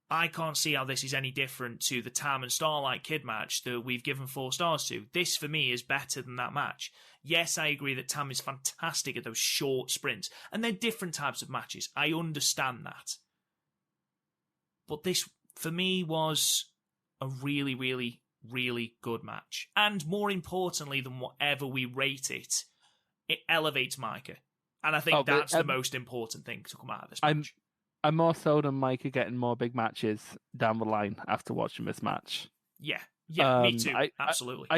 I can't see how this is any different to the Tam and Starlight Kid match that we've given 4 stars to. This, for me, is better than that match. Yes, I agree that Tam is fantastic at those short sprints, and they're different types of matches. I understand that. But this, for me, was a really, really, really good match. And more importantly than whatever we rate it, it elevates Maika. And I think that's the most important thing to come out of this match. I'm more sold on Maika getting more big matches down the line after watching this match. Yeah, me too. Absolutely.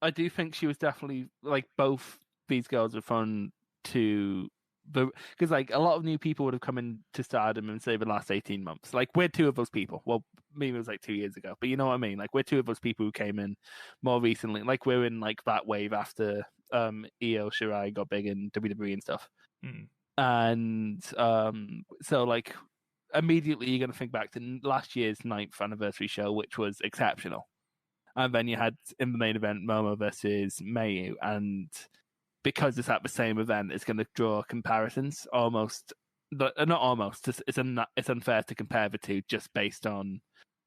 I do think she was definitely, like, both these girls were fun to... Because, like, a lot of new people would have come into Stardom in, say, the last 18 months. Like, we're 2 of those people. Well, maybe it was, like, 2 years ago. But you know what I mean? Like, we're 2 of those people who came in more recently. Like, we're in, like, that wave after Io Shirai got big in WWE and stuff. Mm. And so, like, immediately you're going to think back to last year's 9th anniversary show, which was exceptional. And then you had, in the main event, Momo versus Mayu. And because it's at the same event, it's going to draw comparisons almost. Not almost. It's unfair to compare the two just based on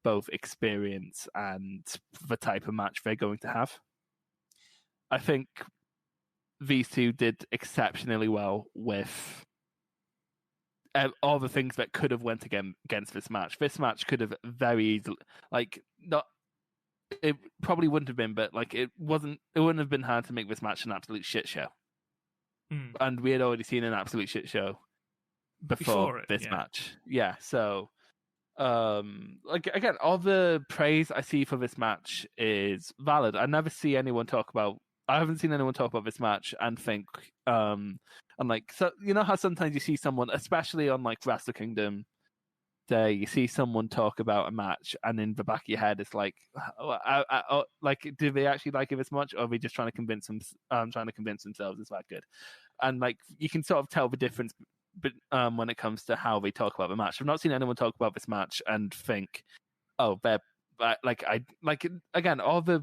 both experience and the type of match they're going to have. I think these two did exceptionally well with all the things that could have went against this match. This match could have very easily, it probably wouldn't have been, but it wouldn't have been hard to make this match an absolute shit show. And we had already seen an absolute shit show before this match. Yeah, so again, all the praise I see for this match is valid. I haven't seen anyone talk about this match and think so you know how sometimes you see someone, especially on Wrestle Kingdom Day, you see someone talk about a match and in the back of your head it's do they actually like it this much, or are they just trying to convince themselves it's that good? And you can sort of tell the difference when it comes to how they talk about the match. I've not seen anyone talk about this match and think, oh, they're again, all the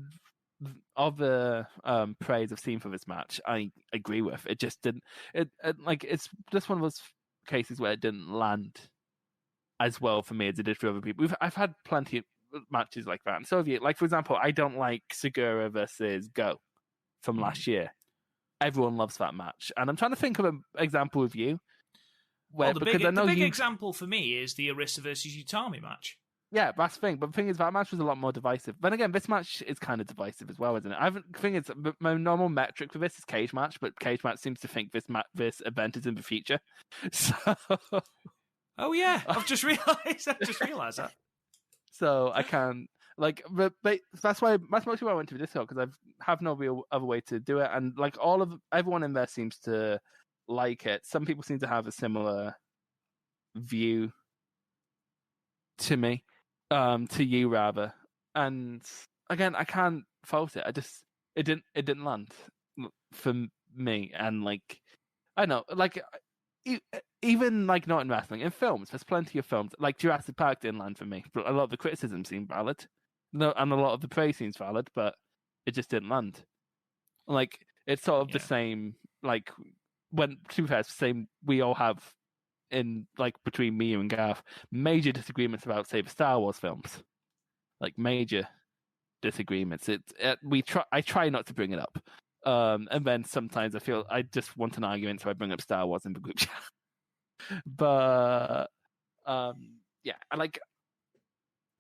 praise I've seen for this match I agree with. It just didn't, it's just one of those cases where it didn't land as well for me as it did for other people. I've had plenty of matches like that, and so have you. For example, I don't like Segura versus Go from last year. Everyone loves that match, and I'm trying to think of an example with you. The big example for me is the Arisa versus Utami match. Yeah, that's the thing. But the thing is, that match was a lot more divisive. Then again, this match is kind of divisive as well, isn't it? I think it's my normal metric for this is cage match, but cage match seems to think this event is in the future. So. Oh yeah, I've just realised that. So I can't but that's mostly why I went to the Discord, because I have no real other way to do it, and everyone in there seems to like it. Some people seem to have a similar view to me, to you rather. And again, I can't fault it. It didn't land for me, and I know, even not in wrestling, in films, there's plenty of films Jurassic Park didn't land for me, but a lot of the criticism seemed valid, and a lot of the praise seems valid, but it just didn't land. It's sort of the same. When, to be fair, it's the same we all have in between me and Garth, major disagreements about, say, the Star Wars films, major disagreements. I try not to bring it up. And then sometimes I feel I just want an argument, so I bring up Star Wars in the group chat. But I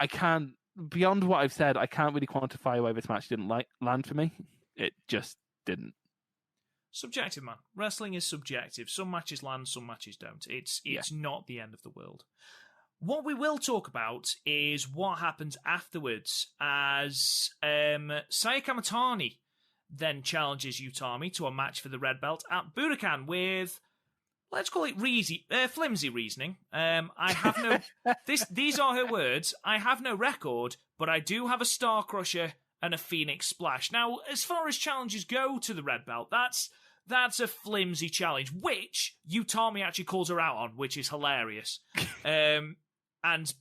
can't, beyond what I've said, I can't really quantify why this match didn't land for me. It just didn't. Subjective, man. Wrestling is subjective. Some matches land, some matches don't. It's not the end of the world. What we will talk about is what happens afterwards, as Saya Kamatani then challenges Utami to a match for the red belt at Budokan with, let's call it flimsy reasoning. I have no... These are her words. I have no record, but I do have a Star Crusher and a Phoenix Splash. Now, as far as challenges go to the red belt, that's a flimsy challenge, which Utami actually calls her out on, which is hilarious. And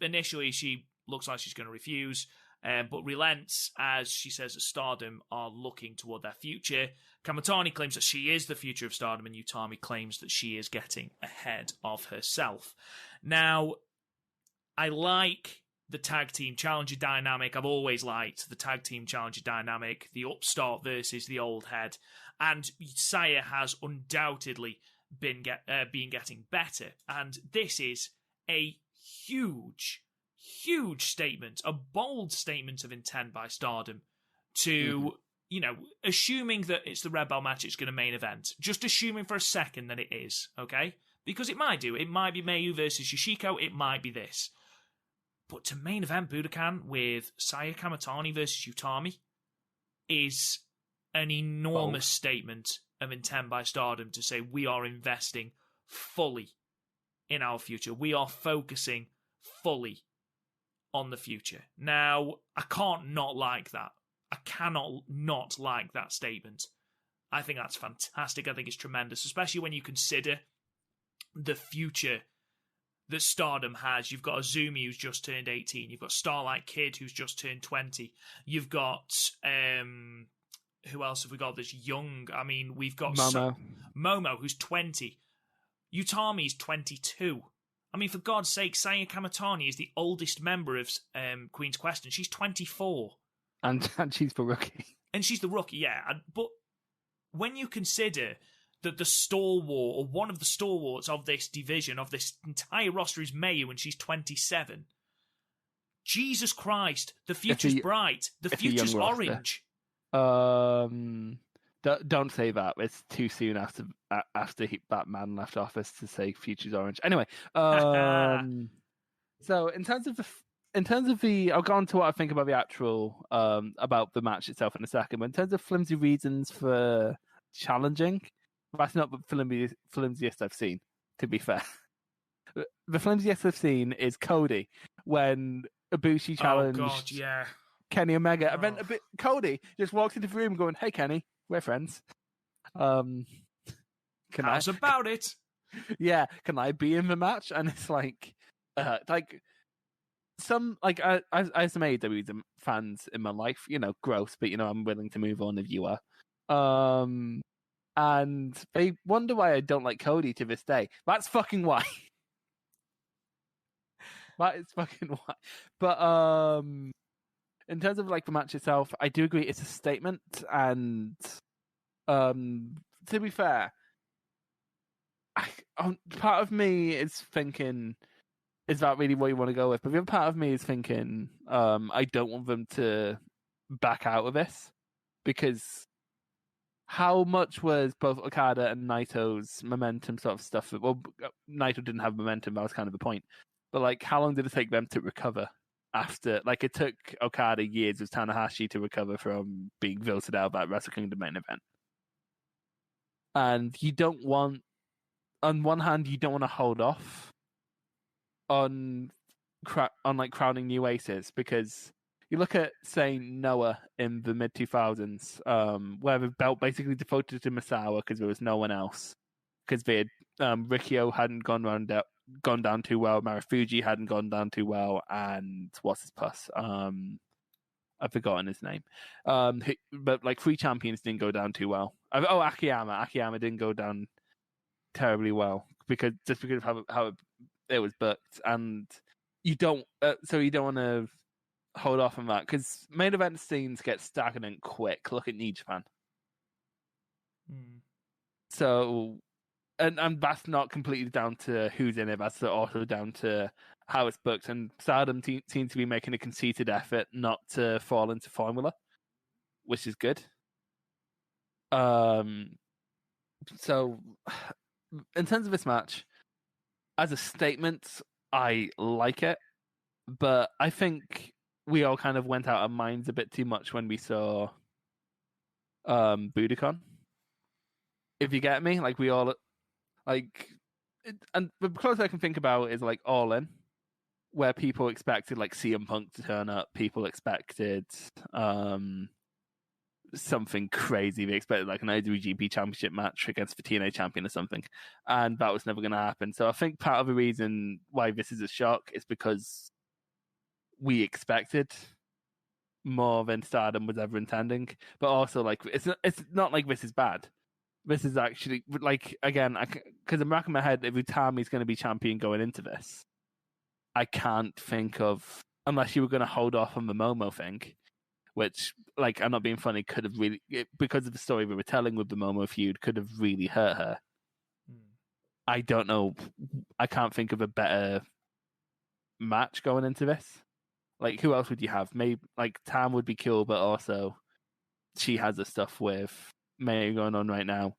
initially, she looks like she's going to refuse, but relents as she says that Stardom are looking toward their future. Kamatani claims that she is the future of Stardom, and Utami claims that she is getting ahead of herself. Now, I like the tag team challenger dynamic. I've always liked the tag team challenger dynamic, the upstart versus the old head. And Saya has undoubtedly been getting better. And this is a huge statement, a bold statement of intent by Stardom to, assuming that it's the Red Belt match, it's going to main event. Just assuming for a second that it is, okay? Because it might do. It might be Mayu versus Yoshiko. It might be this. But to main event Budokan with Saya Kamatani versus Utami is an enormous statement of intent by Stardom to say we are investing fully in our future. We are focusing fully on the future. Now, I can't not like that. I cannot not like that statement. I think that's fantastic. I think it's tremendous, especially when you consider the future that Stardom has. You've got Azumi, who's just turned 18. You've got Starlight Kid, who's just turned 20. You've got who else have we got that's young? I mean, we've got Momo, who's 20. Utami's 22. I mean, for God's sake, Saya Kamatani is the oldest member of Queen's Quest, and she's 24. And she's the rookie. And she's the rookie, yeah. But when you consider that the stalwart, or one of the stalwarts of this division, of this entire roster, is Mayu, and she's 27. Jesus Christ, the future's bright. The future's orange. Don't say that. It's too soon after that man left office to say future's orange. Anyway, so in terms of the, I'll go on to what I think about the actual about the match itself in a second. But in terms of flimsy reasons for challenging, that's not the flimsiest I've seen. To be fair, the flimsiest I've seen is Cody when Ibushi challenged. Oh God, yeah. Kenny Omega, and then Cody just walks into the room going, "Hey Kenny, we're friends. How's about it? Yeah, can I be in the match?" And it's some I have some AEW fans in my life, gross, but I'm willing to move on if you are. And they wonder why I don't like Cody to this day. That's fucking why. That is fucking why. But in terms of the match itself, I do agree it's a statement, and to be fair, part of me is thinking, is that really what you want to go with? But the other part of me is thinking, I don't want them to back out of this, because how much was both Okada and Naito's momentum sort of stuff? Well, Naito didn't have momentum, that was kind of the point. But how long did it take them to recover? After, it took Okada years with Tanahashi to recover from being voted out of that Wrestle Kingdom main event. And you don't want, on one hand, you don't want to hold off on crowning new aces, because you look at, say, Noah in the mid-2000s, where the belt basically defaulted to Misawa because there was no one else. Because Rikio hadn't gone down too well, Marufuji hadn't gone down too well, and what's his plus? I've forgotten his name. But three champions didn't go down too well. Akiyama didn't go down terribly well because of how it was booked, and you don't want to hold off on that, because main event scenes get stagnant quick. Look at New Japan. So. And that's not completely down to who's in it. That's also down to how it's booked. And Stardom seems to be making a conceited effort not to fall into formula, which is good. So, in terms of this match, as a statement, I like it. But I think we all kind of went out our minds a bit too much when we saw Budokan. If you get me? We all... and the closest I can think about is All In, where people expected CM Punk to turn up. People expected something crazy. They expected an IWGP Championship match against the TNA champion or something, and that was never going to happen. So I think part of the reason why this is a shock is because we expected more than Stardom was ever intending, but also it's not like this is bad. This is actually, again, because I'm racking my head every time he's going to be champion going into this. I can't think of, unless you were going to hold off on the Momo thing, which, I'm not being funny, could have really, because of the story we were telling with the Momo feud, could have really hurt her. I don't know. I can't think of a better match going into this. Who else would you have? Maybe, Tam would be cool, but also she has the stuff with May going on right now,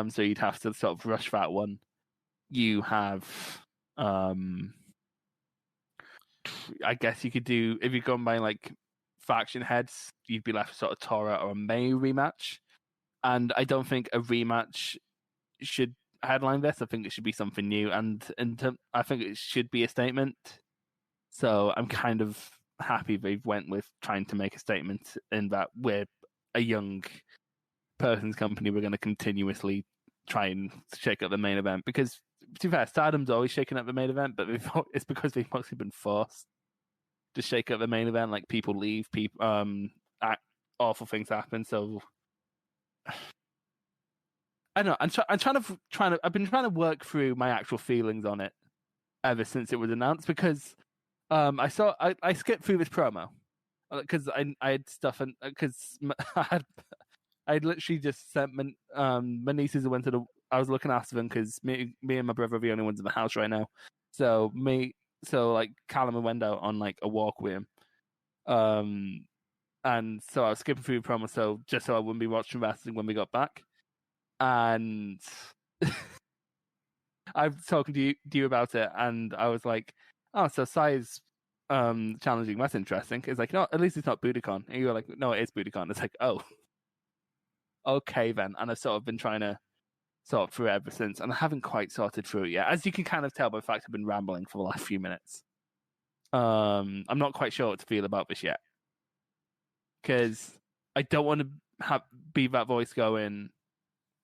so you'd have to sort of rush that one. You have, I guess you could do, if you're going by faction heads, you'd be left with sort of Tora or a May rematch, and I don't think a rematch should headline this. I think it should be something new, and I think it should be a statement. So I'm kind of happy they've went with trying to make a statement in that we're a young person's company, we're going to continuously try and shake up the main event, because to be fair, Stardom's always shaking up the main event, but it's because they've mostly been forced to shake up the main event. People leave, awful things happen, so I don't know. I've been trying to work through my actual feelings on it ever since it was announced because I skipped through this promo because I had stuff and because I'd literally just sent my nieces went to I was looking after them because me and my brother are the only ones in the house right now. So like Callum went out on like a walk with him. And so I was skipping through the promo so I wouldn't be watching wrestling when we got back. And I was talking to you about it, and I was like, "Oh, so Sai's challenging. That's interesting." It's like, "No, at least it's not Budokan." And you were like, "No, it is Budokan." It's like, "Oh, okay then." And I've sort of been trying to sort through it ever since, and I haven't quite sorted through it yet. As you can kind of tell by the fact I've been rambling for the last few minutes. I'm not quite sure what to feel about this yet, because I don't want to be that voice going,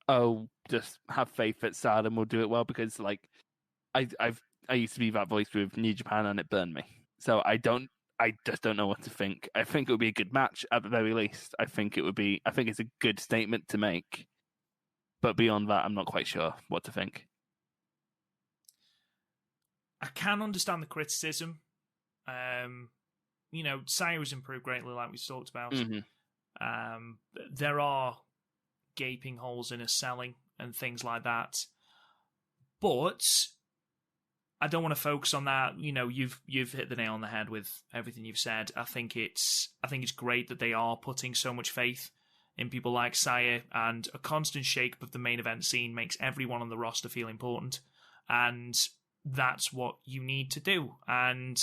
"Oh, just have faith that Stardom will do it well," because like I used to be that voice with New Japan and it burned me. So I just don't know what to think. I think it would be a good match at the very least. I think it's a good statement to make. But beyond that, I'm not quite sure what to think. I can understand the criticism. Saya has improved greatly, like we talked about. Mm-hmm. There are gaping holes in his selling and things like that. But I don't want to focus on that. You've hit the nail on the head with everything you've said. I think it's great that they are putting so much faith in people like Saya, and a constant shake-up of the main event scene makes everyone on the roster feel important. And that's what you need to do. And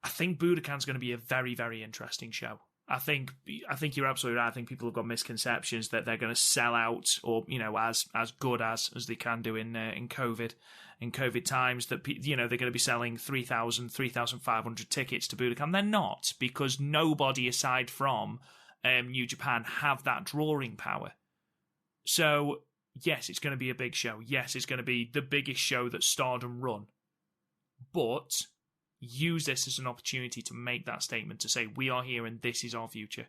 I think Budokan's going to be a very, very interesting show. I think you're absolutely right. I think people have got misconceptions that they're going to sell out, or as good as they can do in COVID times. That they're going to be selling 3,000, 3,500 tickets to Budokan. They're not, because nobody aside from New Japan have that drawing power. So yes, it's going to be a big show. Yes, it's going to be the biggest show that Stardom run. But use this as an opportunity to make that statement, to say we are here and this is our future.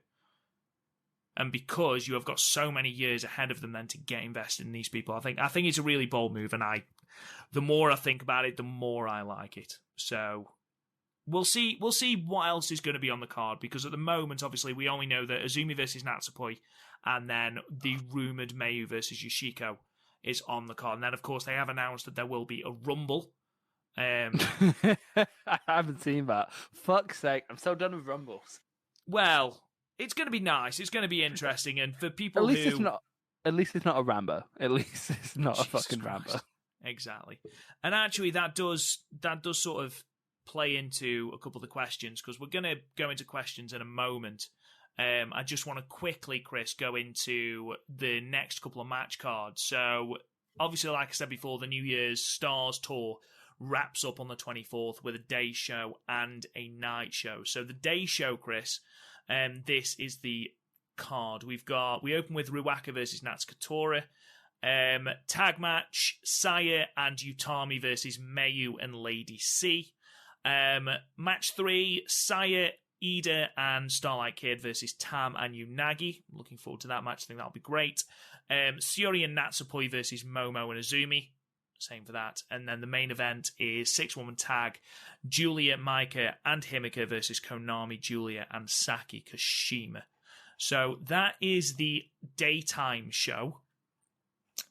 And because you have got so many years ahead of them then to get invested in these people, I think it's a really bold move, and the more I think about it, the more I like it. So we'll see what else is going to be on the card, because at the moment, obviously, we only know that Azumi versus Natsupoi, and then the rumoured Mayu versus Yoshiko is on the card. And then, of course, they have announced that there will be a Rumble. I haven't seen that. Fuck's sake, I'm so done with Rumbles. Well, it's going to be nice. It's going to be interesting, and for people at least it's not a Rambo. At least it's not Jesus a fucking Christ. Rambo. Exactly. And actually, that does sort of play into a couple of the questions, because we're going to go into questions in a moment. I just want to quickly, Chris, go into the next couple of match cards. So, obviously, like I said before, the New Year's Stars Tour wraps up on the 24th with a day show and a night show. So the day show, Chris, this is the card. We open with Ruaka versus Natsuko Tora. Tag match, Saya and Utami versus Mayu and Lady C. Match 3, Saya, Ida and Starlight Kid versus Tam and Unagi. Looking forward to that match. I think that'll be great. Shiori and Natsupoi versus Momo and Azumi. Same for that. And then the main event is 6-woman tag, Julia, Maika, and Himika versus Konami, Julia, and Saki Kashima. So that is the daytime show.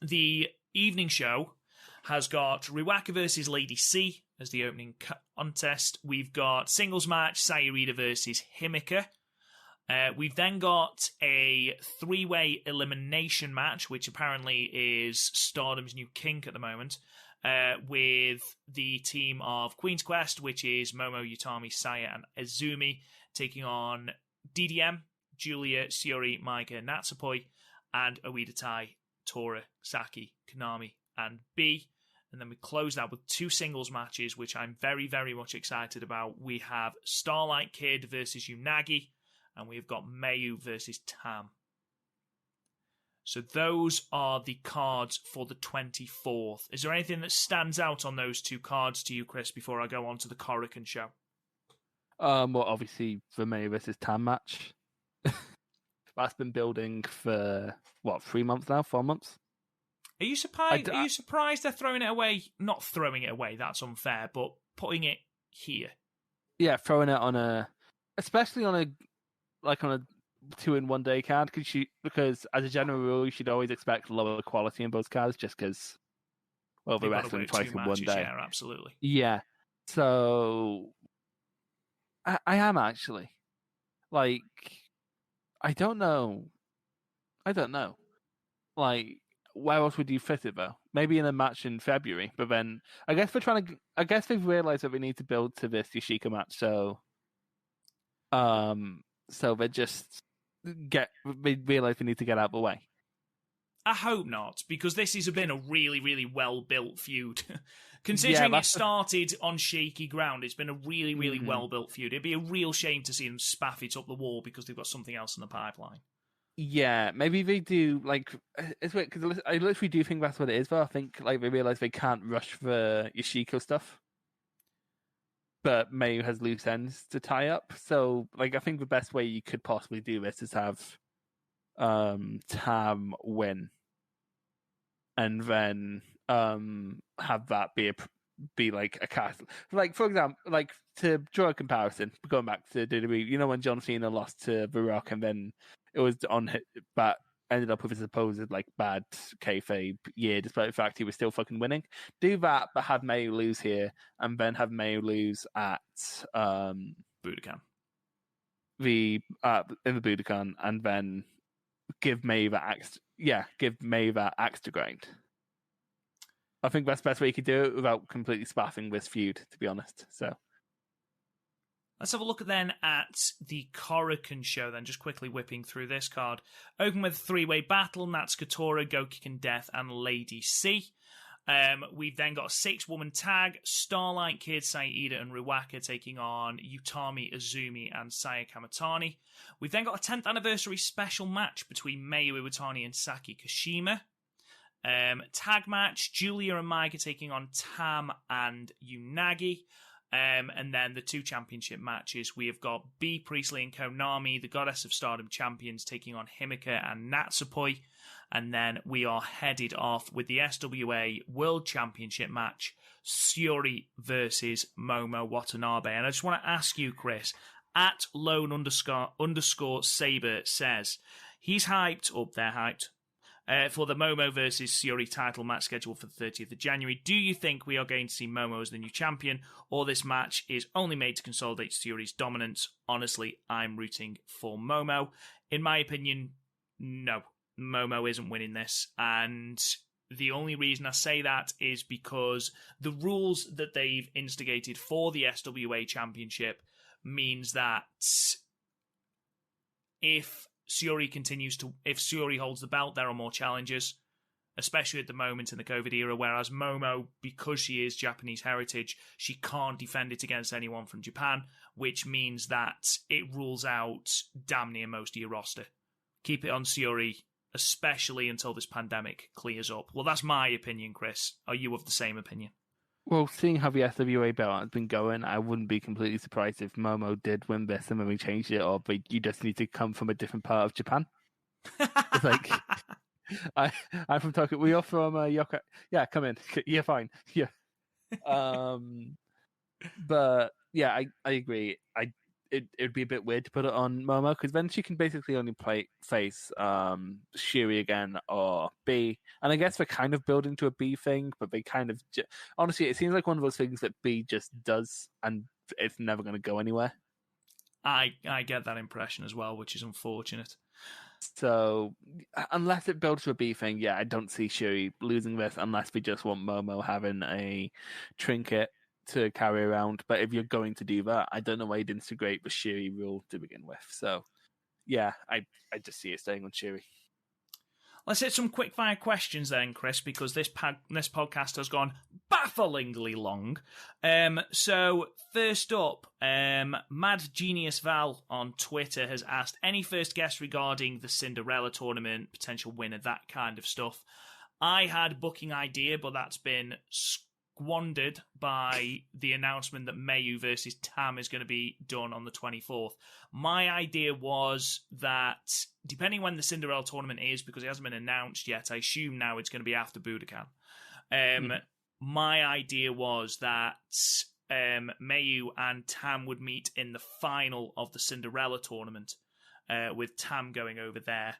The evening show has got Ruaka versus Lady C as the opening contest. We've got singles match, Sayurida versus Himika. We've then got a 3-way elimination match, which apparently is Stardom's new kink at the moment, with the team of Queen's Quest, which is Momo, Utami, Saya, and Azumi, taking on DDM, Julia, Shiori, Maika, Natsupoi, and Oida Tai, Tora, Saki, Konami, and B. And then we close that with 2 singles matches, which I'm very, very much excited about. We have Starlight Kid versus Unagi, and we've got Mayu versus Tam. So those are the cards for the 24th. Is there anything that stands out on those 2 cards to you, Chris, before I go on to the Korakuen show? Well, obviously, the Mayu versus Tam match. that's been building for, 3 months now? 4 months? Are you surprised? Are you surprised they're throwing it away? Not throwing it away, that's unfair, but putting it here. Yeah, throwing it on especially on a 2-in-1 day card, because as a general rule, you should always expect lower quality in both cards, just because, well, the wrestling twice in one day. Yeah, absolutely. Yeah, so I am actually, like, I don't know. Like, where else would you fit it though? Maybe in a match in February, but then I guess they've realized that we need to build to this Yoshika match, so they just they realize we need to get out of the way. I hope not, because this has been a really, really well-built feud. Considering it started on shaky ground, it's been a really, really well-built feud. It'd be a real shame to see them spaff it up the wall because they've got something else in the pipeline. Yeah, maybe they do, like, it's weird, because I literally do think that's what it is, though. I think, like, they realize they can't rush the Yoshiko stuff. But Mayu has loose ends to tie up. So, like, I think the best way you could possibly do this is have Tam win. And then have that be like a cast. Like, for example, like, to draw a comparison, going back to WWE, you know when John Cena lost to The Rock and then it was but ended up with a supposed, like, bad kayfabe year, despite the fact he was still fucking winning. Do that, but have Mayu lose here, and then have Mayu lose at Budokan. In the Budokan, and then give Mayu that axe to grind. I think that's the best way you could do it without completely spaffing this feud, to be honest. So let's have a look then at the Korakuen show then, just quickly whipping through this card. Open with a three-way battle, Natsukatora, Gokiken Death, and Lady C. We've then got a 6-woman tag, Starlight, Kid, Saida, and Ruwaka taking on Utami, Azumi, and Saya Kamatani. We've then got a 10th anniversary special match between Mayu Iwatani and Saki Kashima. Tag match, Julia and Maika taking on Tam and Unagi. And then the 2 championship matches, we have got Bea Priestley and Konami, the Goddess of Stardom champions, taking on Himeka and Natsupoi. And then we are headed off with the SWA World Championship match, Syuri versus Momo Watanabe. And I just want to ask you, Chris, at @lone_Saber says, he's hyped, up there hyped, for the Momo versus Syuri title match scheduled for the 30th of January. Do you think we are going to see Momo as the new champion, or this match is only made to consolidate Syuri's dominance? Honestly, I'm rooting for Momo. In my opinion, no. Momo isn't winning this, and the only reason I say that is because the rules that they've instigated for the SWA Championship means that if Syuri holds the belt, there are more challenges, especially at the moment in the COVID era, whereas Momo, because she is Japanese heritage, she can't defend it against anyone from Japan, which means that it rules out damn near most of your roster. Keep it on Syuri, especially until this pandemic clears up. Well, that's my opinion, Chris. Are you of the same opinion? Well, seeing how the SWA belt has been going, I wouldn't be completely surprised if Momo did win this and then we changed it, or but you just need to come from a different part of Japan. It's like, I'm from Tokyo. We are from Yokohama. Yeah, come in. Yeah, fine. Yeah. But yeah, I agree. It'd be a bit weird to put it on Momo, because then she can basically only face Syuri again or Bea. And I guess they're kind of building to a Bea thing, but they kind of... honestly, it seems like one of those things that Bea just does, and it's never going to go anywhere. I get that impression as well, which is unfortunate. So, unless it builds to a Bea thing, yeah, I don't see Syuri losing this, unless we just want Momo having a trinket to carry around. But if you're going to do that, I don't know why you'd integrate the Syuri rule to begin with. So yeah, I just see it staying on Syuri. Let's hit some quick fire questions then, Chris, because this podcast has gone bafflingly long. So first up, Mad Genius Val on Twitter has asked, any first guess regarding the Cinderella tournament, potential winner, that kind of stuff? I had booking idea, but that's been squandered by the announcement that Mayu versus Tam is going to be done on the 24th. My idea was that, depending when the Cinderella tournament is, because it hasn't been announced yet, I assume now it's going to be after Budokan. My idea was that Mayu and Tam would meet in the final of the Cinderella tournament, with Tam going over there,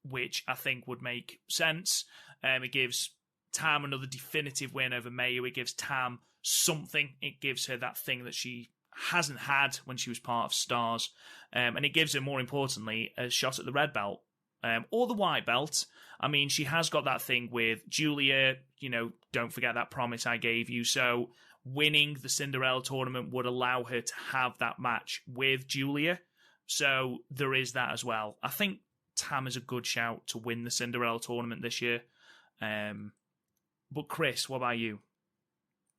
which I think would make sense. It gives Tam another definitive win over Mayu. It gives Tam something. It gives her that thing that she hasn't had when she was part of Stars. And it gives her, more importantly, a shot at the red belt. Or the white belt. I mean, she has got that thing with Julia, don't forget that promise I gave you. So winning the Cinderella tournament would allow her to have that match with Julia. So there is that as well. I think Tam is a good shout to win the Cinderella tournament this year. But Chris, what about you?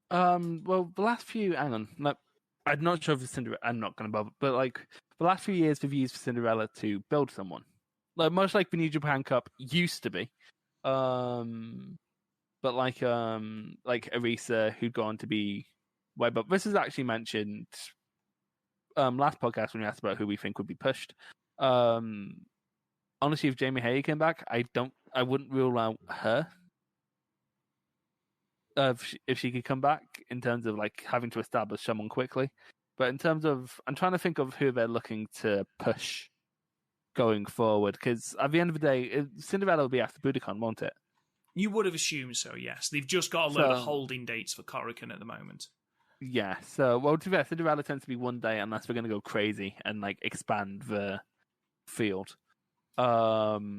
Well, the last few, hang on, I'm not sure if it's Cinderella. I'm not going to bother, but the last few years we've used Cinderella to build someone, much like the New Japan Cup used to be. But like Arisa, who'd gone to be way, but this is actually mentioned last podcast when we asked about who we think would be pushed. Honestly, if Jamie Hay came back, I wouldn't rule out her. If she could come back, in terms of having to establish someone quickly, but in terms of, I'm trying to think of who they're looking to push going forward, because at the end of the day, Cinderella will be after Budokan, won't it? You would have assumed so, yes. They've just got a load of holding dates for Korakuen at the moment. Yeah, so, well, to be fair, Cinderella tends to be one day unless we're going to go crazy and expand the field. So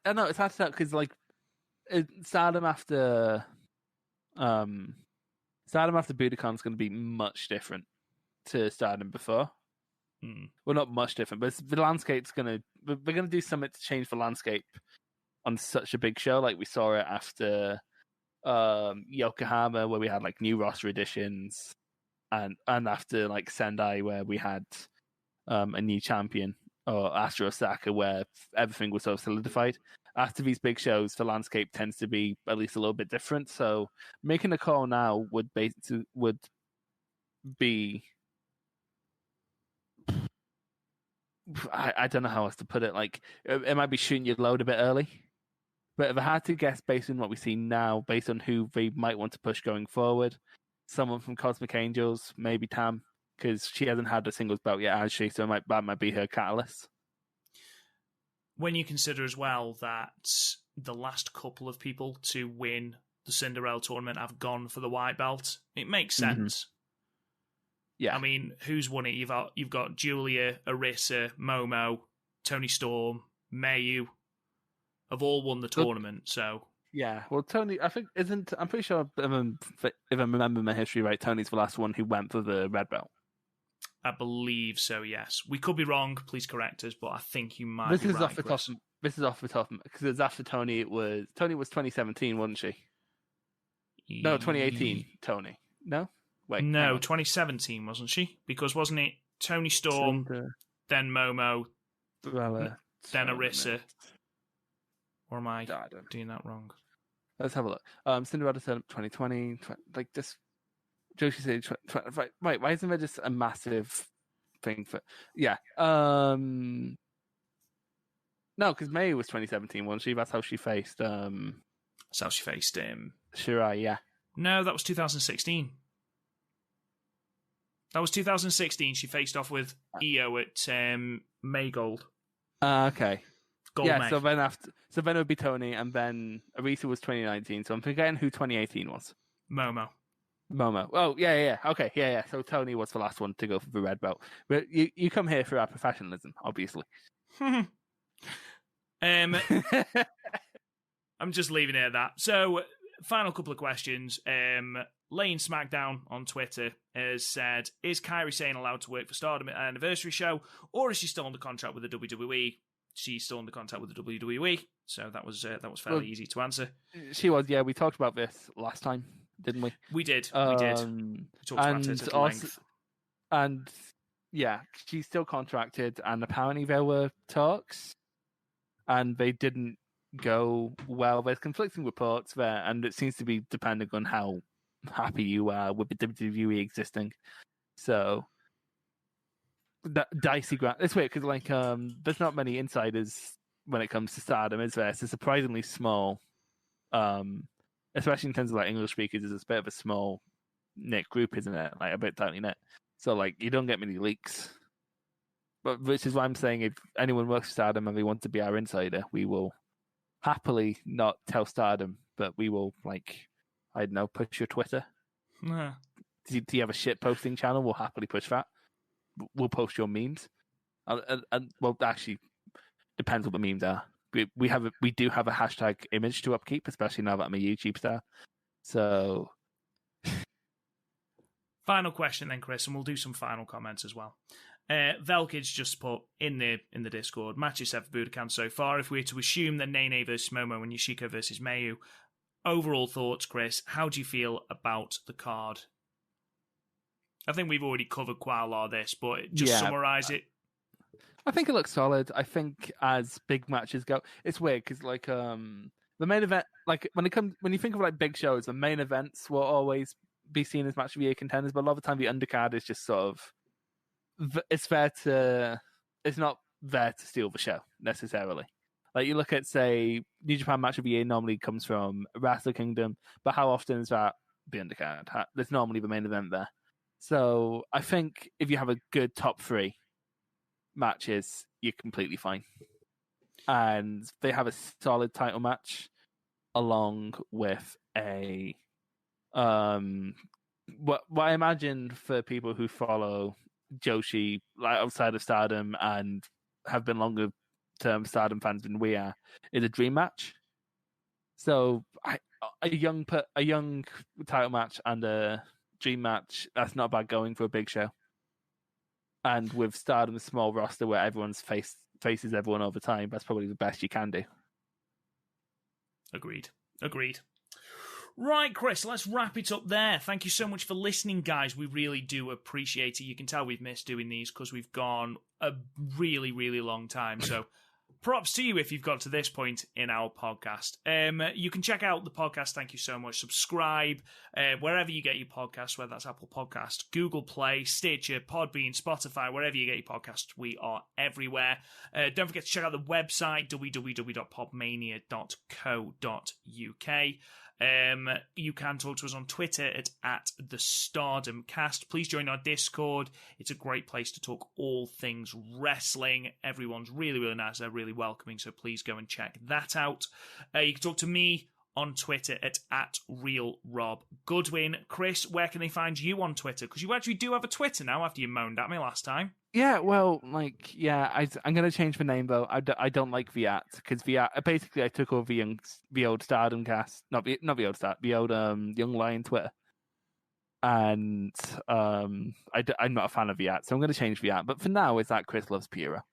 I know it's hard to tell because Stardom after Budokan is going to be much different to Stardom before. Well, not much different, but the landscape's we're going to do something to change the landscape on such a big show, like we saw it after Yokohama, where we had new roster additions, and after Sendai, where we had a new champion, or Astro Osaka, where everything was so solidified. After these big shows, the landscape tends to be at least a little bit different. So making a call now would be, I don't know how else to put it. It might be shooting your load a bit early. But if I had to guess based on what we see now, based on who they might want to push going forward, someone from Cosmic Angels, maybe Tam, because she hasn't had a singles belt yet, has she? So that might be her catalyst. When you consider as well that the last couple of people to win the Cinderella tournament have gone for the white belt, it makes sense. Yeah, I mean, who's won it? You've got Julia, Arisa, Momo, Toni Storm, Mayu, have all won the tournament. So yeah, well, Tony, I'm pretty sure if I remember my history right, Tony's the last one who went for the red belt. I believe so, yes. We could be wrong. Please correct us, but I think you might be right. This is off the top, because it's after Tony. Tony was 2017, wasn't she? No, 2018. Tony. No, wait. No, 2017, wasn't she? Because wasn't it Toni Storm, then Momo, then Arisa? Or am I doing that wrong? Let's have a look. Cinderella 2020, this. Joshi said, right, why isn't there just a massive thing for... Yeah. No, because May was 2017, wasn't she? That's how she faced... That's how she faced Shirai, yeah. No, that was 2016. That was 2016. She faced off with Io at May Gold. Okay. Gold yeah, May. so then it would be Tony, and then Arisa was 2019, so I'm forgetting who 2018 was. Momo. Oh, yeah. Okay, yeah. So Tony was the last one to go for the red belt. But you come here for our professionalism, obviously. I'm just leaving it at that. So, final couple of questions. Lane Smackdown on Twitter has said, is Kairi Sane allowed to work for Stardom at an anniversary show, or is she still under contract with the WWE? She's still under contract with the WWE, so that was fairly easy to answer. She was, yeah. We talked about this last time, didn't we? We did. We talked about it at length. And yeah, she's still contracted, and apparently there were talks, and they didn't go well. There's conflicting reports there, and it seems to be depending on how happy you are with the WWE existing. So, dicey ground. It's weird because there's not many insiders when it comes to Stardom, is there? It's a surprisingly small, especially in terms of like English speakers. It's a bit of a small knit group, isn't it? Like a bit tightly knit. So like you don't get many leaks. But which is why I'm saying if anyone works for Stardom and they want to be our insider, we will happily not tell Stardom, but we will, like, I don't know, push your Twitter. Yeah. Do you have a shit posting channel? We'll happily push that. We'll post your memes. And well, actually, depends what the memes are. We do have a hashtag image to upkeep, especially now that I'm a YouTube star. So, final question then, Chris, and we'll do some final comments as well. Velkage just put in the Discord, matches set for Budokan so far. If we were to assume that Nene versus Momo and Yoshiko versus Mayu, overall thoughts, Chris, how do you feel about the card? I think we've already covered quite a lot of this, but just summarise it. I think it looks solid. I think as big matches go, it's weird because like the main event, like when you think of like big shows, the main events will always be seen as match of the year contenders, but a lot of the time the undercard is just sort of it's not there to steal the show necessarily. Like you look at, say, New Japan match of the year normally comes from Wrestle Kingdom, but how often is that the undercard? There's normally the main event there. So I think if you have a good top 3 matches, you're completely fine. And they have a solid title match along with a what I imagine for people who follow Joshi like outside of Stardom and have been longer term Stardom fans than we are, is a dream match. So a young title match and a dream match, that's not bad going for a big show. And with Stardom's small roster where everyone's faces everyone all the time, that's probably the best you can do. Agreed. Right, Chris, let's wrap it up there. Thank you so much for listening, guys. We really do appreciate it. You can tell we've missed doing these because we've gone a really, really long time. So props to you if you've got to this point in our podcast. You can check out the podcast. Thank you so much. Subscribe wherever you get your podcasts, whether that's Apple Podcast, Google Play, Stitcher, Podbean, Spotify, wherever you get your podcasts. We are everywhere. Don't forget to check out the website, www.podmania.co.uk. You can talk to us on Twitter at the Stardom Cast. Please join our Discord. It's a great place to talk all things wrestling. Everyone's really, really nice. They're really welcoming, so please go and check that out. You can talk to me on Twitter at RealRobGoodwin. Chris, where can they find you on Twitter? Because you actually do have a Twitter now after you moaned at me last time. Yeah, well, I'm going to change the name, though. I don't like Viat, because Viat, basically I took over the old Stardom cast, not the old Start, the old Young Lion Twitter. And I'm not a fan of Viat, so I'm going to change Viat. But for now, it's at Chris Loves Pura.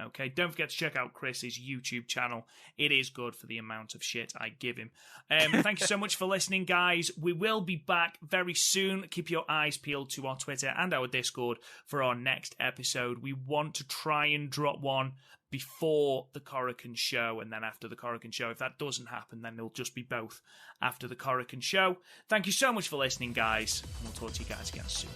Okay, don't forget to check out Chris's YouTube channel. It is good for the amount of shit I give him. Thank you so much for listening, guys. We will be back very soon. Keep your eyes peeled to our Twitter and our Discord for our next episode. We want to try and drop one before the Korakuen show and then after the Korakuen show. If that doesn't happen, then it'll just be both after the Korakuen show. Thank you so much for listening, guys. And we'll talk to you guys again soon.